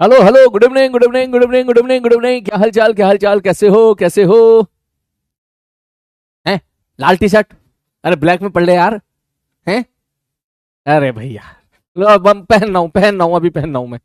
Hello hello, good evening good evening good evening good evening good evening. क्या हाल चाल, क्या हाल चाल, कैसे हो कैसे हो? हैं? लाल टी शर्ट? अरे ब्लैक में पढ़ ले यार। हैं? अरे भैया, लो अब हम पहन रहा हूं, अभी पहन रहा हूं मैं।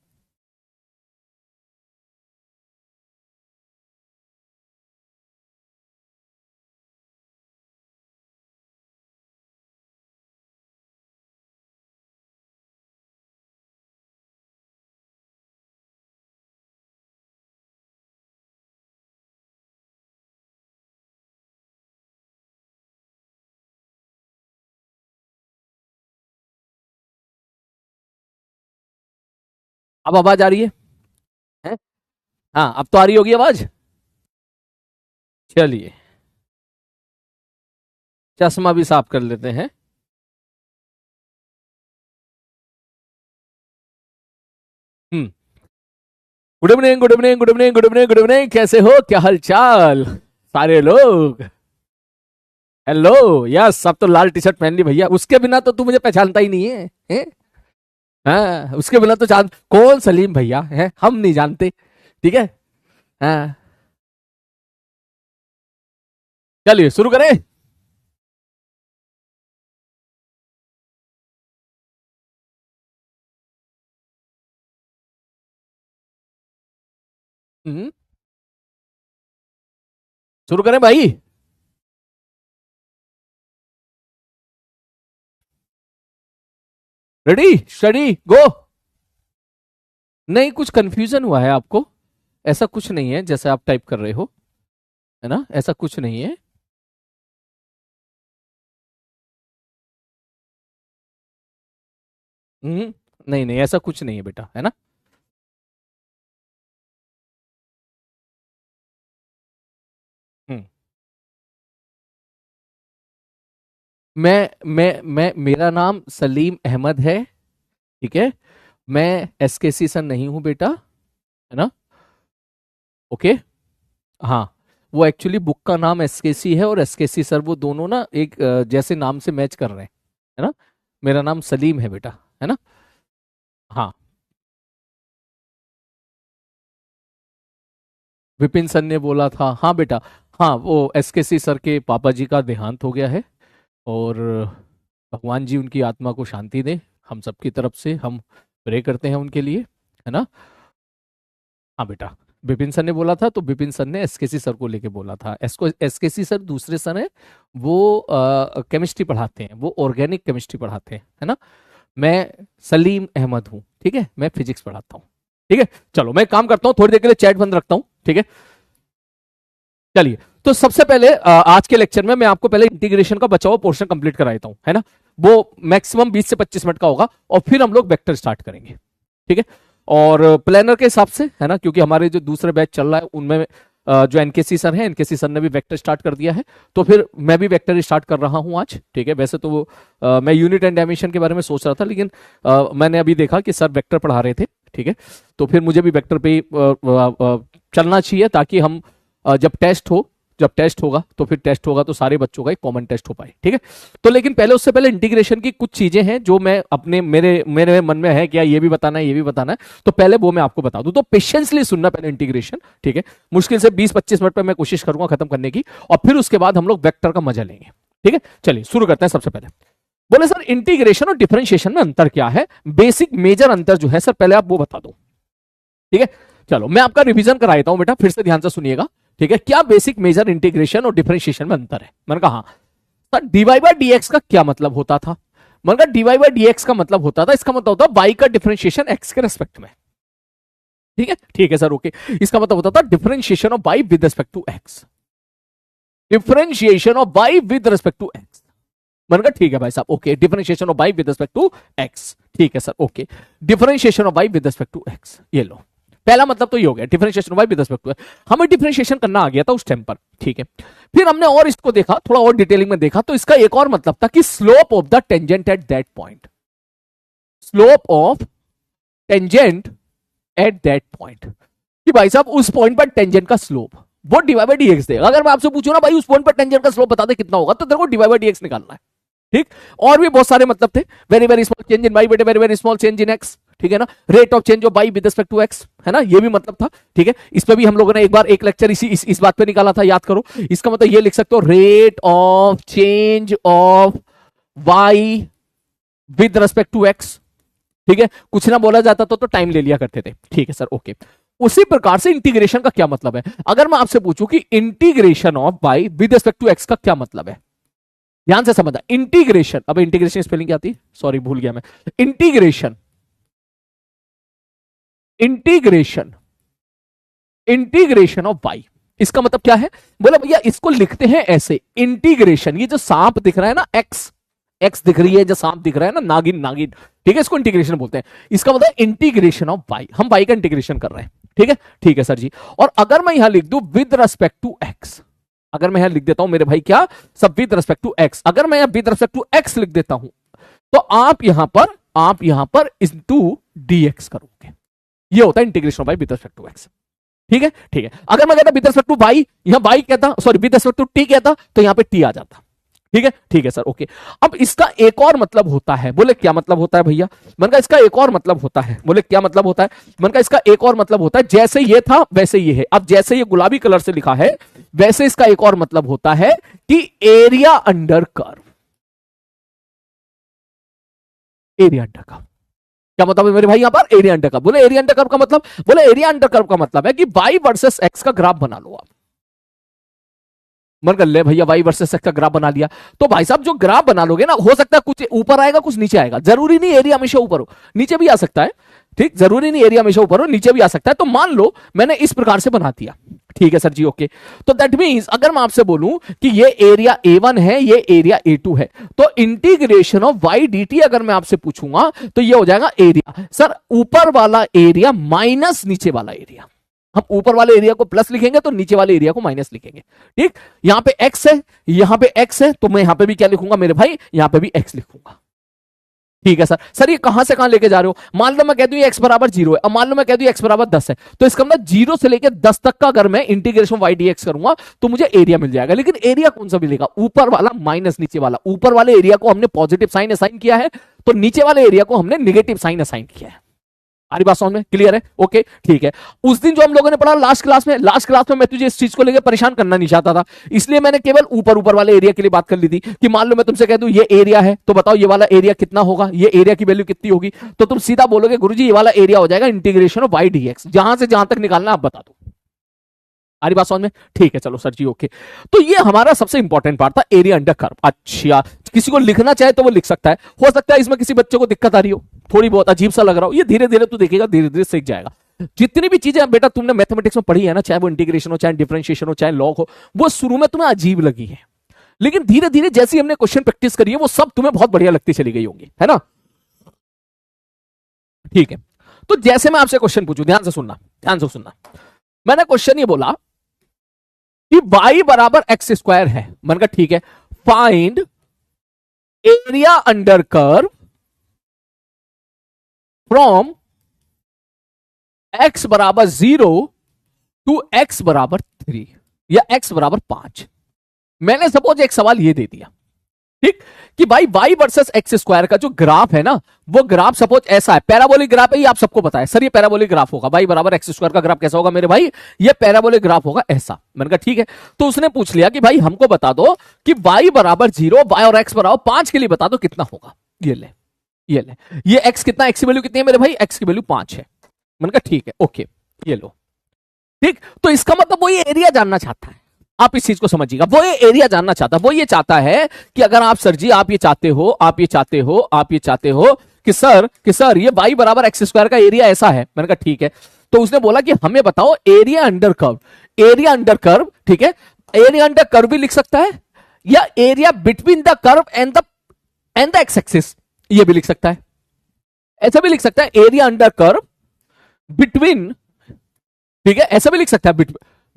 अब आवाज आ रही है? हैं? हाँ, अब तो आ रही होगी आवाज। चलिए, चश्मा भी साफ कर लेते हैं। हम्म। Good evening good evening good evening good evening good evening, कैसे हो, क्या हाल चाल सारे लोग? हेलो। यस, अब तो लाल टी शर्ट पहन ली भैया, उसके बिना तो तू मुझे पहचानता ही नहीं है, हैं? हाँ, उसके बिना तो जान कौन सलीम भैया है, हम नहीं जानते। ठीक है। हाँ, चलिए शुरू करें। हम्म, शुरू करें भाई। रेडी स्टडी गो। नहीं, कुछ कंफ्यूजन हुआ है आपको? ऐसा कुछ नहीं है जैसे आप टाइप कर रहे हो, है ना? ऐसा कुछ नहीं है। हम्म, नहीं नहीं, ऐसा कुछ नहीं है बेटा, है ना? हम्म, मैं मेरा नाम सलीम अहमद है। ठीक है। मैं एसकेसी सन नहीं हूं बेटा, है ना? ओके। हाँ, वो एक्चुअली बुक का नाम एसकेसी है और एसकेसी सर, वो दोनों ना एक जैसे नाम से मैच कर रहे हैं, है ना? मेरा नाम सलीम है बेटा, है ना? हाँ। विपिन सर ने बोला था, हाँ बेटा। हाँ, वो एसकेसी सर के पापा जी का देहांत हो गया है, और भगवान जी उनकी आत्मा को शांति दें। हम सबकी तरफ से हम प्रे करते हैं उनके लिए, है ना? हाँ बेटा, विपिन सर ने बोला था तो विपिन सर ने एसकेसी सर को लेके बोला था। एसको एसकेसी सर दूसरे सर हैं, वो केमिस्ट्री पढ़ाते हैं, वो ऑर्गेनिक केमिस्ट्री पढ़ाते हैं, है ना? मैं सलीम अहमद हूँ, ठीक है? मैं फिजिक्स पढ़ाता हूँ। ठीक है। चलो मैं एक काम करता हूँ, थोड़ी देर के लिए चैट बंद रखता हूँ, ठीक है? चलिए, तो सबसे पहले आज के लेक्चर में मैं आपको पहले इंटीग्रेशन का बचा हुआ पोर्शन कंप्लीट करा देता हूं, है ना? वो मैक्सिमम 20 से 25 मिनट का होगा, और फिर हम लोग वेक्टर स्टार्ट करेंगे। ठीक है। और प्लानर के हिसाब से, है ना, क्योंकि हमारे जो दूसरे बैच चल रहा है उनमें जो एनकेसी सर है, एनकेसी सर ने भी वेक्टर स्टार्ट कर दिया है, तो फिर मैं भी वेक्टर स्टार्ट कर रहा हूं आज। ठीक है। वैसे तो मैं यूनिट एंड डायमेंशन के बारे में सोच रहा था, लेकिन मैंने अभी देखा कि सर वेक्टर पढ़ा रहे थे। ठीक है। तो फिर मुझे भी वेक्टर पे चलना चाहिए, ताकि हम जब टेस्ट हो, जब टेस्ट होगा तो फिर टेस्ट होगा तो सारे बच्चों का एक कॉमन टेस्ट हो पाए। ठीक है। तो लेकिन पहले, उससे पहले इंटीग्रेशन की कुछ चीजें हैं जो मैं अपने मेरे मेरे मन में है, क्या ये भी बताना है, ये भी बताना है, तो पहले वो मैं आपको बता दूं। तो पेशेंसली सुनना पहले इंटीग्रेशन, ठीक है? मुश्किल से 20-25 मिनट पर मैं कोशिश करूंगा खत्म करने की, और फिर उसके बाद हम लोग वेक्टर का मजा लेंगे। ठीक है। चलिए शुरू करते हैं। सबसे पहले बोले सर, इंटीग्रेशन और डिफरेंशिएशन में अंतर क्या है? बेसिक मेजर अंतर जो है सर, पहले आप वो बता दो। ठीक है। चलो मैं आपका रिवीजन कराता हूं बेटा, फिर से ध्यान से सुनिएगा। ठीक है। क्या बेसिक मेजर इंटीग्रेशन और डिफरेंशिएशन में अंतर है? मैंने कहा हाँ। Sir, d y by d x का क्या मतलब होता था? मैंने कहा डीवाई बाई डी एक्स का मतलब होता था, इसका मतलब होता वाई का डिफरेंशिएशन एक्स के रेस्पेक्ट में। ठीक है, ठीक है सर, ओके। इसका मतलब होता था differentiation of Y with respect to x. Differentiation of Y with respect to x. मैंने कहा ठीक है भाई साहब, okay. Differentiation of Y with respect to x, ठीक है sir, okay. Differentiation of Y with respect to x, ये लो। पहला मतलब तो ये हो गया, differentiation y with respect to x. हमें डिफरेंशिएशन करना आ गया था उस टाइम पर, ठीक है। फिर हमने और इसको देखा, थोड़ा और डिटेलिंग में देखा, तो इसका एक और मतलब था कि slope of the tangent at that point. Slope of tangent at that point, कि भाई साहब उस पॉइंट पर टेंजेंट का स्लोप वो डिवाइड बाई डीएक्स देगा। अगर मैं आपसे पूछूं ना भाई, उस पॉइंट पर टेंजेंट का स्लोप बता दे कितना होगा, तो तेरे को डिवाइड बाई डीएक्स निकालना है। ठीक। और भी बहुत सारे मतलब थे, very very small change in Y बेटे very very small change in X. ठीक है ना, rate of change of Y with respect to X, है ना, ये भी मतलब था, ठीक है। इस पे भी हम लोगों ने एक बार एक लेक्चर इस बात पे निकाला था, याद करो। इसका मतलब ये लिख सकते हो, rate of change of Y with respect to x, ठीक है। कुछ ना बोला जाता तो टाइम ले लिया करते थे, ठीक है सर, ओके। उसी प्रकार से इंटीग्रेशन का क्या मतलब है, अगर मैं आपसे पूछूं कि integration of Y with respect to x का क्या मतलब है, ध्यान से समझना। इंटीग्रेशन, अब इंटीग्रेशन स्पेलिंग क्या आती है, सॉरी भूल गया मैं। Integration, integration, integration of y, इसका मतलब क्या है, बोला भैया इसको लिखते हैं ऐसे, इंटीग्रेशन, ये जो सांप दिख रहा है ना, एक्स एक्स दिख रही है, जो सांप दिख रहा है ना, नागिन नागिन, ठीक है, इसको इंटीग्रेशन बोलते हैं। इसका मतलब इंटीग्रेशन ऑफ वाई, हम वाई का इंटीग्रेशन कर रहे हैं, ठीक है सर जी। और अगर मैं यहां लिख दूं विद रिस्पेक्ट टू एक्स, अगर मैं यहां लिख देता हूं मेरे भाई क्या, सब विद रिस्पेक्ट टू एक्स, अगर मैं यहां विद रिस्पेक्ट टू एक्स लिख देता हूं, तो आप यहां पर इनटू डीएक्स करोगे, ये होता है integration of Y with respect to x, ठीक है। अगर मैं कहता विद रिस्पेक्ट टू वाई, यहां वाई कहता, sorry with respect to T कहता, तो यहां पे टी आ जाता, ठीक है सर, ओके। अब इसका एक और मतलब होता है, बोले क्या मतलब होता है भैया, मैंने कहा इसका एक और मतलब होता है, बोले क्या मतलब होता है, मैंने कहा इसका एक और मतलब होता है, जैसे ये था वैसे ये है। अब जैसे ये गुलाबी कलर से लिखा है, वैसे इसका एक और मतलब होता है कि area under curve, area under curve, क्या मतलब है मेरे भाई यहां पर, एरिया अंडर कर्व। बोले एरिया अंडर कर्व का मतलब, बोले एरिया अंडर कर्व का मतलब है कि वाई वर्सेस एक्स का ग्राफ बना लो आप। मन कर ले भैया वाई वर्सेस एक्स का ग्राफ बना लिया, तो भाई साहब जो ग्राफ बना लोगे ना, हो सकता है कुछ ऊपर आएगा कुछ नीचे आएगा, जरूरी नहीं एरिया हमेशा ऊपर हो, नीचे भी आ सकता है, ठीक, जरूरी नहीं एरिया हमेशा ऊपर हो, नीचे भी आ सकता है। तो मान लो मैंने इस प्रकार से बना दिया, ठीक है सर जी, ओके। तो दैट मींस अगर मैं आपसे बोलूं कि ये एरिया A1 है, ये एरिया A2 है, तो इंटीग्रेशन ऑफ वाई dt अगर मैं आपसे पूछूंगा तो ये हो जाएगा एरिया, सर ऊपर वाला एरिया माइनस नीचे वाला एरिया। हम ऊपर वाले एरिया को प्लस लिखेंगे तो नीचे वाले एरिया को माइनस लिखेंगे, ठीक। यहां पे x है, यहां पे x है, तो मैं यहां पे भी क्या लिखूंगा मेरे भाई, यहां पे भी x लिखूंगा, ठीक है सर ये कहां से कहां लेके जा रहे हो, मान लो मैं कह दूं x बराबर 0 है, अब मान लो मैं कह दूं x बराबर 10 है, तो इसका मतलब 0 से लेकर 10 तक का अगर मैं इंटीग्रेशन वाई dx करूंगा तो मुझे एरिया मिल जाएगा। लेकिन एरिया कौन सा मिलेगा, ऊपर वाला माइनस नीचे वाला। ऊपर वाले एरिया को हमने पॉजिटिव साइन असाइन किया है, तो नीचे वाले एरिया को हमने निगेटिव साइन असाइन किया है। हमारी बात समझ में क्लियर है, ओके, ठीक है। उस दिन जो हम लोगों ने पढ़ा लास्ट क्लास में मैं तुझे इस चीज को लेकर परेशान करना नहीं चाहता था, इसलिए मैंने केवल ऊपर वाले एरिया के लिए बात कर ली थी कि मान लो मैं तुमसे कह दूं ये एरिया है, तो बताओ ये वाला एरिया कितना होगा, ये एरिया की वैल्यू कितनी होगी, तो तुम सीधा बोलोगे गुरुजी ये वाला एरिया हो जाएगा इंटीग्रेशन ऑफ वाई dx, जहां से जहां तक निकालना आप बता दो। हमारी बात समझ में, ठीक है, चलो सर जी, ओके। तो ये हमारा सबसे इंपॉर्टेंट पार्ट था, एरिया अंडर कर्व। अच्छा, किसी को लिखना चाहे तो वो लिख सकता है, हो सकता है इसमें किसी बच्चे को दिक्कत आ रही हो, थोड़ी बहुत अजीब सा लग रहा हो, ये धीरे धीरे तू देखेगा, धीरे धीरे सीख जाएगा। जितनी भी चीजें बेटा तुमने मैथमेटिक्स में पढ़ी है ना, चाहे वो इंटीग्रेशन हो, चाहे डिफरेंशिएशन हो, चाहे लॉग हो, वो शुरू में तुम्हें अजीब लगी है, लेकिन धीरे धीरे जैसे हमने क्वेश्चन प्रैक्टिस करी है वो सब तुम्हें बहुत बढ़िया लगती चली गई होंगी, है ना, ठीक है। तो जैसे मैं आपसे क्वेश्चन पूछूं, ध्यान से सुनना, मैंने क्वेश्चन ये बोला कि y बराबर एक्स स्क्वायर है, मैंने कहा ठीक है, find area under curve from x बराबर 0 टू x बराबर 3 या x बराबर 5। मैंने सपोज एक सवाल ये दे दिया, ठीक, कि भाई y वर्सेस एक्स स्क्वायर का जो ग्राफ है ना, वो ग्राफ सपोज ऐसा है, पैराबोलिक ग्राफ है, ये आप सबको पता है सर, ये पैराबोलिक ग्राफ होगा, y बराबर एक्स स्क्वायर का ग्राफ कैसा होगा मेरे भाई, ये पैराबोलिक ग्राफ होगा ऐसा। मैंने कहा ठीक है, तो उसने पूछ लिया कि भाई हमको बता दो कि y बराबर 0, y और x बराबर 5 के लिए बता दो कितना होगा। ये ले ये x कितना, x की वैल्यू कितनी है मेरे भाई, x की वैल्यू 5 है। मैंने कहा ठीक है, ओके, ये लो, ठीक। तो इसका मतलब वो ये एरिया जानना चाहता है, आप इस चीज को समझिएगा, वो ये एरिया जानना चाहता है, वो ये चाहता है कि अगर आप सर जी आप ये चाहते हो कि सर ये y बराबर एक्स स्क्वायर का एरिया ऐसा है। मैंने कहा ठीक है, तो उसने बोला कि हमें बताओ एरिया अंडर कर्व, ठीक है, एरिया अंडर कर्व भी लिख सकता है, या area between the curve and the x axis, ये भी लिख सकता है, ऐसा भी लिख सकता है, एरिया अंडर कर्व बिटवीन, ठीक है, ऐसा भी लिख सकता है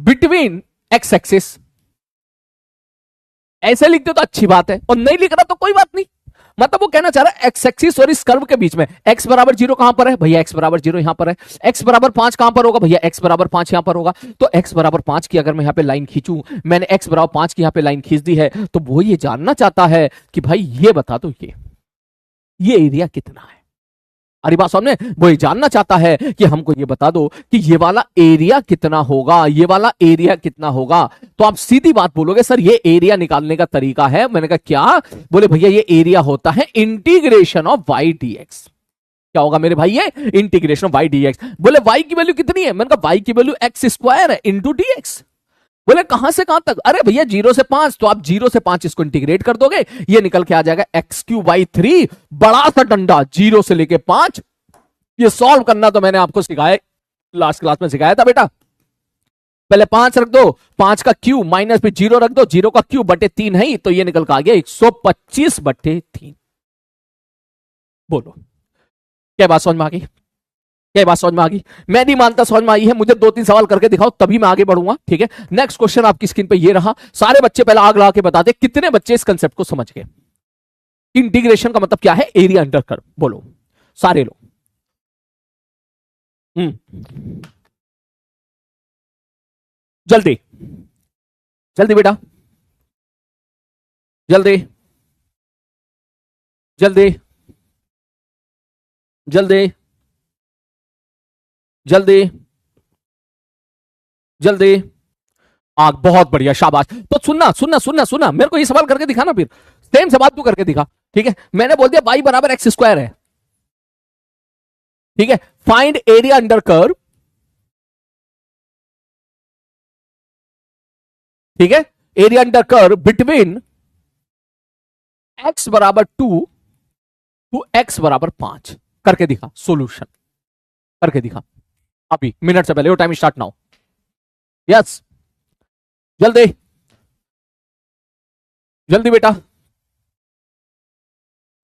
बिटवीन एक्स एक्सिस, ऐसे लिख दो तो अच्छी बात है, और नहीं लिख रहा तो कोई बात नहीं। मतलब वो कहना चाह रहा है एक्स एक्सिस और इस कर्व के बीच में x बराबर 0 कहां पर है भैया, x बराबर 0 यहां पर है, x बराबर 5 कहां पर होगा भैया, x बराबर 5 यहां पर होगा। तो x बराबर 5 की अगर मैं यहां पे लाइन खींचूं, मैंने x बराबर 5 की यहां पे लाइन खींच दी है, तो वो ये जानना चाहता है कि भाई ये बता दो ये एरिया कितना है। अरे बात समझ में, वो ये जानना चाहता है कि हमको ये बता दो कि ये वाला एरिया कितना होगा, ये वाला एरिया कितना होगा। तो आप सीधी बात बोलोगे सर ये एरिया निकालने का तरीका है। मैंने कहा क्या? बोले भैया ये एरिया होता है integration of y d x. क्या होगा मेरे भाई? ये integration of y d x. बोले वाई की वैल्यू कितनी है? मैंने कहा वाई की वैल्यू एक्स स्क्वायर है इंटू डी एक्स। बोले कहां से कहां तक? अरे भैया 0 से 5, तो आप 0 से 5 इसको इंटीग्रेट कर दोगे, ये निकल के आ जाएगा एक्स क्यू बाई 3। बड़ा सा डंडा 0 से लेके 5। ये सॉल्व करना तो मैंने आपको सिखाया, लास्ट क्लास में सिखाया था बेटा। पहले 5 रख दो, 5 का क्यू माइनस पे 0 रख दो, 0 का क्यू बटे 3 है, तो ये निकल के आ गया 125 बटे 3। बोलो क्या बात समझ में आ गई? क्या बात समझ में आ गई? मैं नहीं मानता समझ में आई है, मुझे 2-3 सवाल करके दिखाओ तभी मैं आगे बढ़ूंगा। ठीक है, नेक्स्ट क्वेश्चन आपकी स्क्रीन पे ये रहा। सारे बच्चे पहले आग लगा के बताते कितने बच्चे इस कंसेप्ट को समझ गए। इंटीग्रेशन का मतलब क्या है? Area under curve. बोलो सारे लोग। जल्दी जल्दी बेटा, जल्दी जल्दी जल्दी जल्दी जल्दी। आग, बहुत बढ़िया, शाबाश। तो सुनना सुनना सुनना सुनना, मेरे को ये सवाल करके दिखा ना, फिर सेम सवाल तू करके दिखा। ठीक है, मैंने बोल दिया वाई बराबर एक्स स्क्वायर है। ठीक है, फाइंड एरिया अंडर कर्व। ठीक है, area under curve between x बराबर 2 टू एक्स बराबर 5। करके दिखा, सॉल्यूशन करके दिखा अभी, मिनट से पहले। वो टाइम स्टार्ट नाउ। यस, जल्दी जल्दी बेटा,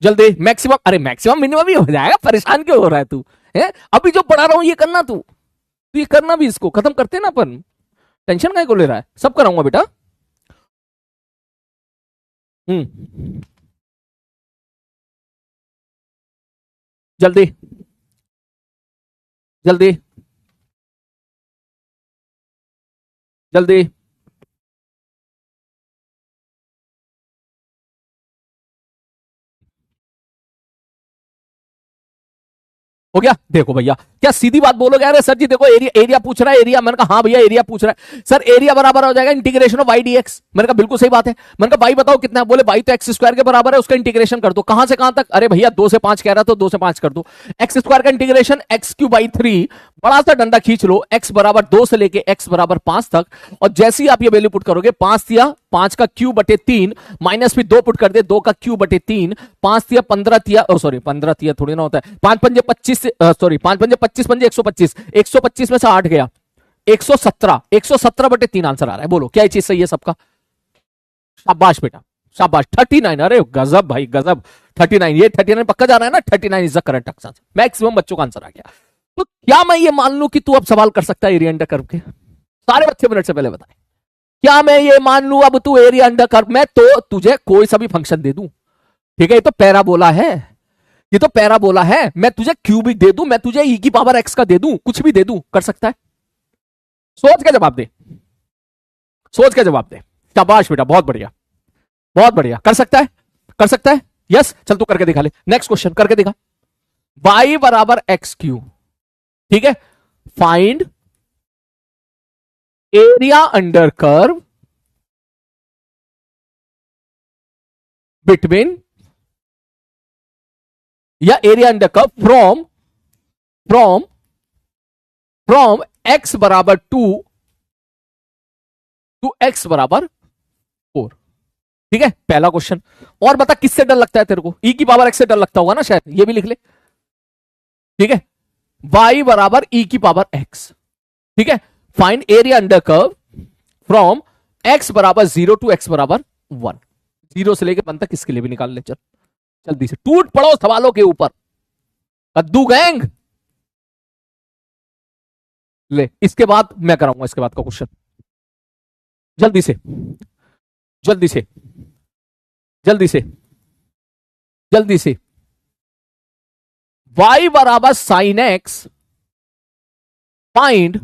जल्दी। मैक्सिमम, अरे मैक्सिमम मिनिमम ही हो जाएगा, परेशान क्यों हो रहा है तू? है अभी जो पढ़ा रहा हूं ये करना, तू ये करना भी, इसको खत्म करते ना अपन। टेंशन काय को ले रहा है? सब कराऊंगा बेटा। हम्म, जल्दी जल्दी जल्दी। हो गया? देखो भैया, क्या सीधी बात बोलोगे? अरे सर जी देखो एरिया एरिया पूछ रहा है, एरिया। मैंने कहा हाँ भैया एरिया पूछ रहा है सर, एरिया बराबर हो जाएगा integration of y d x. मैंने कहा बिल्कुल सही बात है। मैंने कहा वाई बताओ कितना है? बोले वाई तो एक्स स्क्वायर के बराबर है, उसका इंटीग्रेशन कर दो। कहां से कहां तक? अरे भैया 2 से 5 कह रहा, तो 2 से 5 कर दो। एक्स स्क्वायर का इंटीग्रेशन एक्स क्यू बाई 3, बड़ा सा डंडा खींच लो, एक्स बराबर 2 से लेके एक्स बराबर 5 तक। और जैसे ही आप ये वैल्यू पुट करोगे, 5 दिया 5 का क्यू बटे 3, माइनस भी 2 पुट कर दे, 2 का क्यू बटे 3, 5 दिया 15 दिया, सॉरी 15 दिया थोड़ी ना होता है, 5 पंजे 25, सॉरी 5 पंजे 25 पंजे 125, 125 में से 8 गया 117, 117 बटे 3 आंसर आ रहा है। बोलो क्या ये चीज सही है सबका? शाबाश बेटा, शाबाश। 39, अरे गजब भाई गजब। 39, ये 39 पक्का जा रहा है ना? 39 is the correct answer. Maximum बच्चों का आंसर आ गया। तो क्या मैं ये मान लूं कि तू अब सवाल कर सकता है एरिया अंडर कर्व के? सारे बच्चे मिनट से पहले बताए, क्या मैं ये मान लूं अब तू एरिया अंडर कर्व में तो तुझे कोई सा भी फंक्शन दे दूं? ठीक है, ये तो पैराबोला है, ये तो पैराबोला है। मैं तुझे क्यूबिक दे दूं, मैं तुझे ई की पावर एक्स का दे दूं, कुछ भी दे दूं, कर सकता है? सोच के जवाब दे, सोच के जवाब दे। शाबाश बेटा, बहुत बढ़िया, बहुत बढ़िया। कर सकता है, कर सकता है। यस, चल तू करके दिखा ले। नेक्स्ट क्वेश्चन करके दिखा। वाई बराबर एक्स क्यू। ठीक है, find area under curve between, या area under curve from from from X बराबर 2 टू एक्स बराबर 4। ठीक है, पहला क्वेश्चन। और बता किससे डर लगता है तेरे को? ई की पावर एक्स से डर लगता होगा ना शायद, ये भी लिख ले। ठीक है, y बराबर ई की पावर एक्स। ठीक है, find area under curve from x बराबर 0 टू x बराबर 1। 0 से लेकर 1 तक किसके लिए भी निकाल ले। चल जल्दी से टूट पड़ो सवालों के ऊपर, कद्दू गैंग। ले, इसके बाद मैं कराऊंगा इसके बाद का क्वेश्चन। जल्दी से जल्दी से जल्दी से जल्दी से। y बराबर sine x, find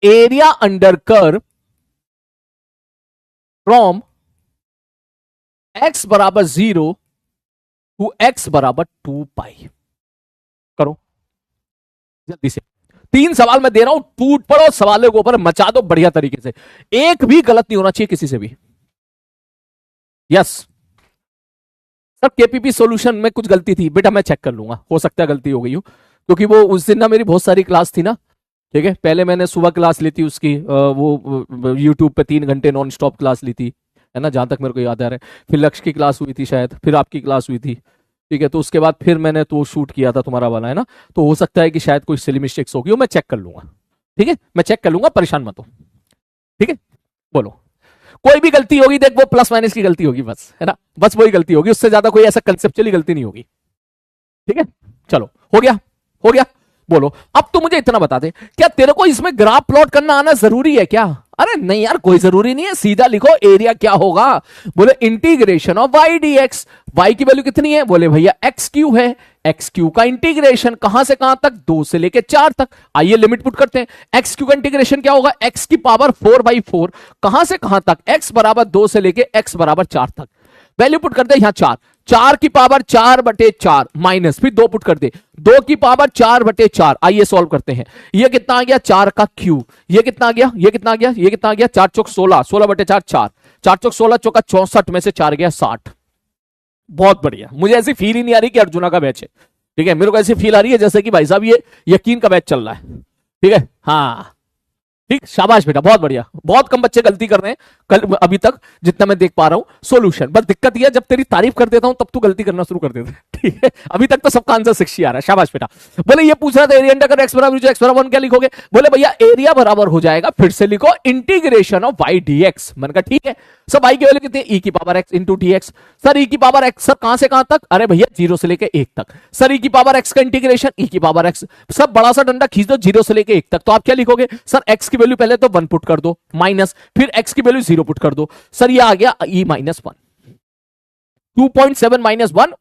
area under curve from x बराबर 0 2x बराबर 2 पाई। करो जल्दी से। 3 सवाल मैं दे रहा हूं, टूट पड़ो सवालों के ऊपर, मचा दो बढ़िया तरीके से, एक भी गलत नहीं होना चाहिए किसी से भी। यस सर, केपीपी सॉल्यूशन में कुछ गलती थी बेटा, मैं चेक कर लूंगा, हो सकता है गलती हो गई हो, क्योंकि वो उस दिन ना मेरी बहुत सारी क्लास थी ना। ठीक है, पहले मैंने सुबह क्लास ली थी उसकी, वो यूट्यूब पे 3 घंटे नॉन स्टॉप क्लास ली थी, है ना, जहां तक मेरे को याद आ रहा है। फिर लक्ष्य की क्लास हुई थी शायद, फिर आपकी क्लास हुई थी। ठीक है, तो उसके बाद फिर मैंने तो शूट किया था तुम्हारा वाला, है ना। तो हो सकता है कि शायद कोई सिली मिस्टेक्स होगी, मैं चेक कर लूंगा। ठीक है, मैं चेक कर लूंगा, परेशान मत हो। ठीक है, बोलो। कोई भी गलती होगी देख, वो प्लस माइनस की गलती होगी बस, है ना, बस वही गलती होगी, उससे ज्यादा कोई ऐसा कंसेप्चुअली गलती नहीं होगी। ठीक है, चलो हो गया, हो गया। बोलो अब तू मुझे इतना बता दे, क्या तेरे को इसमें ग्राफ प्लॉट करना आना जरूरी है क्या? अरे नहीं यार, कोई जरूरी नहीं है, सीधा लिखो एरिया क्या होगा। बोले integration of y d x, y की वैल्यू कितनी है? बोले भैया एक्स क्यू है, एक्स क्यू का इंटीग्रेशन कहां से कहां तक? 2 से लेके 4 तक। आइए लिमिट पुट करते हैं। एक्स क्यू का इंटीग्रेशन क्या होगा? एक्स की पावर 4/4, कहां से कहां तक? एक्स बराबर 2 से लेके एक्स बराबर 4 तक। वैल्यू पुट कर दे यहां 4, 4 की पावर 4/4 माइनस, फिर 2 पुट कर दे, 2 की पावर 4/4। आइए सॉल्व करते हैं। ये कितना आ गया? 4 का क्यूब। ये कितना आ गया? ये कितना आ गया? ये कितना आ गया? 4 चौक 16, 16/4 4, 4 चौक 16 चौका 64 में से 4 गया 60। बहुत बढ़िया, मुझे ऐसी फील ही नहीं आ रही कि अर्जुना का बैच है। ठीक है, मेरे को ऐसी फील आ रही है जैसे कि भाई साहब ये यकीन का बैच चल रहा है। ठीक है, हाँ ठीक, शाबाश बेटा, बहुत बढ़िया। बहुत कम बच्चे गलती कर रहे हैं कल अभी तक, जितना मैं देख पा रहा हूं। सॉल्यूशन, बस दिक्कत यह, जब तेरी तारीफ कर देता हूं तब तू गलती करना शुरू कर देता है। ठीक है, अभी तक तो सबका आंसर 60 आ रहा है, शाबाश बेटा। बोले ये पूछ रहा था एरिया अंडर एक्स बराबर एक्स बराबर 1 क्या लिखोगे? बोले भैया एरिया बराबर हो जाएगा, फिर से लिखो integration of y d x. मैंने कहा ठीक है। सब आई की वैल्यू कितनी? ई की power X into D X. Sir E की पावर एक्स सर कहां से कहां तक? अरे भैया 0 से लेके 1 तक। सर ई की पावर एक्स का इंटीग्रेशन ई की पावर एक्स, सब बड़ा सा डंडा खींच दो 0 से लेके 1 तक। तो आप क्या लिखोगे? सर एक्स की वैल्यू पहले तो 1 पुट कर दो, माइनस, फिर एक्स की वैल्यू 0 पुट कर दो। सर ये आ गया ई -1, 2.7 -1,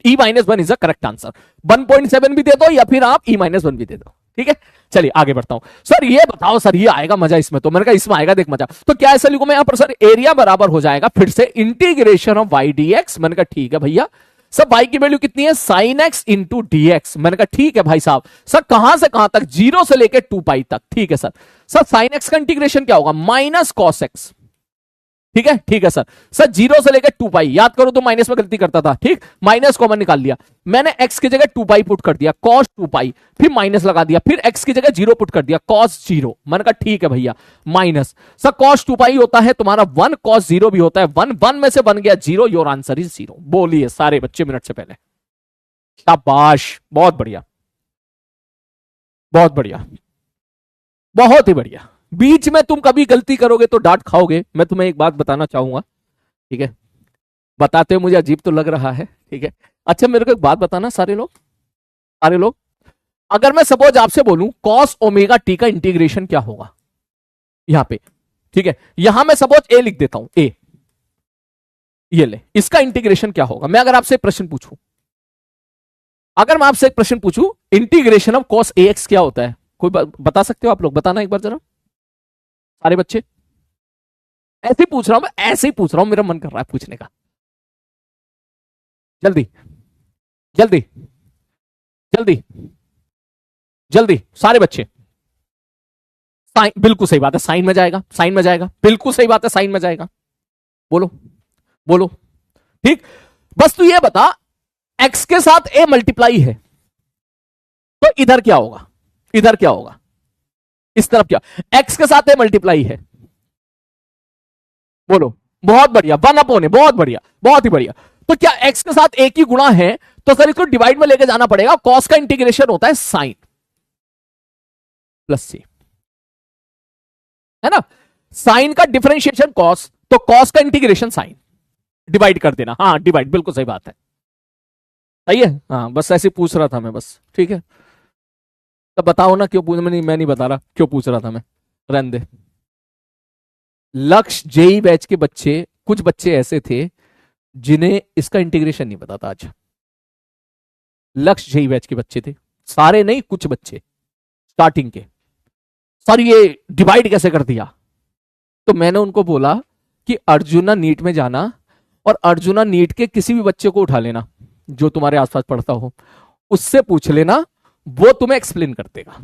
ई -1 इज द करेक्ट आंसर। 1.7 भी दे दो या फिर आप ई -1 भी दे दो। ठीक है, चलिए आगे बढ़ता हूं। सर ये बताओ, सर ये आएगा मजा इसमें, तो मैंने कहा इसमें आएगा देख मजा। तो क्या ऐसा लिखूं मैं यहां पर? सर एरिया बराबर हो जाएगा फिर से integration of y d x. मैंने कहा ठीक है भैया। सब वाई की वैल्यू कितनी है? Sine x into D x. मैंने कहा ठीक है भाई साहब। सर कहां से कहां तक? 0 से लेकर 2 पाई तक। ठीक है सर। सर साइन एक्स का इंटीग्रेशन क्या होगा? Minus cos x. ठीक है, ठीक है सर। सर 0 से लेकर 2 पाई, याद करो तो माइनस में गलती करता था। ठीक, माइनस कॉमन निकाल लिया मैंने, एक्स की जगह 2 पाई पुट कर दिया, कॉस 2 पाई, फिर माइनस लगा दिया, फिर एक्स की जगह 0 पुट कर दिया, कॉस 0। मैंने कहा ठीक है भैया, माइनस। सर कॉस 2 पाई होता है तुम्हारा 1, कॉस 0 भी होता है 1, 1 में से बन गया 0, योर आंसर इज 0। बोलिए सारे बच्चे मिनट से पहले। शाबाश, बहुत बढ़िया, बहुत बढ़िया, बहुत ही बढ़िया। बीच में तुम कभी गलती करोगे तो डांट खाओगे। मैं तुम्हें एक बात बताना चाहूंगा, ठीक है, बताते हुए मुझे अजीब तो लग रहा है। ठीक है, अच्छा मेरे को एक बात बताना सारे लोग, सारे लोग, अगर मैं सपोज आपसे बोलूं कॉस ओमेगा टी का इंटीग्रेशन क्या होगा यहां पे? ठीक है, यहां मैं सपोज ए लिख देता हूं, ए, ये ले, इसका इंटीग्रेशन क्या होगा? मैं अगर आपसे एक प्रश्न पूछूं, अगर मैं आपसे एक प्रश्न पूछूं integration of cos A x क्या होता है? कोई बता सकते हो आप लोग? बताना एक बार जरा सारे बच्चे। ऐसे ही पूछ रहा हूं मैं, ऐसे ही पूछ रहा हूं, मेरा मन कर रहा है पूछने का। जल्दी जल्दी जल्दी जल्दी सारे बच्चे। साइन, बिल्कुल सही बात है, साइन में जाएगा, साइन में जाएगा, बिल्कुल सही बात है, साइन में जाएगा। बोलो बोलो, ठीक। बस तू ये बता, एक्स के साथ ए मल्टीप्लाई है तो इधर क्या होगा? इधर क्या होगा? इस तरफ क्या? एक्स के साथ ए मल्टीप्लाई है, बोलो। बहुत बढ़िया, 1/, बहुत बढ़िया, बहुत ही बढ़िया। तो क्या एक्स के साथ ए की गुणा है तो सर इसको डिवाइड में लेके जाना पड़ेगा। कॉस का इंटीग्रेशन होता है साइन प्लस सी, है ना। साइन का डिफरेंशिएशन कॉस, तो कॉस का इंटीग्रेशन साइन, डिवाइड कर देना। हाँ डिवाइड, बिल्कुल सही बात है, सही है। हाँ बस ऐसे पूछ रहा था मैं बस, ठीक है। तब बताओ ना क्यों पूछ, मैं नहीं बता रहा क्यों पूछ रहा था मैं, रहने दे। लक्ष्य जेई बैच के बच्चे, कुछ बच्चे ऐसे थे जिन्हें इसका इंटीग्रेशन नहीं पता था। आज लक्ष्य जेई बैच के बच्चे थे, सारे नहीं, कुछ बच्चे स्टार्टिंग के। सर ये डिवाइड कैसे कर दिया? तो मैंने उनको बोला कि अर्जुना नीट में जाना और अर्जुना नीट के किसी भी बच्चे को उठा लेना, जो तुम्हारे आसपास पढ़ता हो, उससे पूछ लेना, वो तुम्हें एक्सप्लेन कर देगा।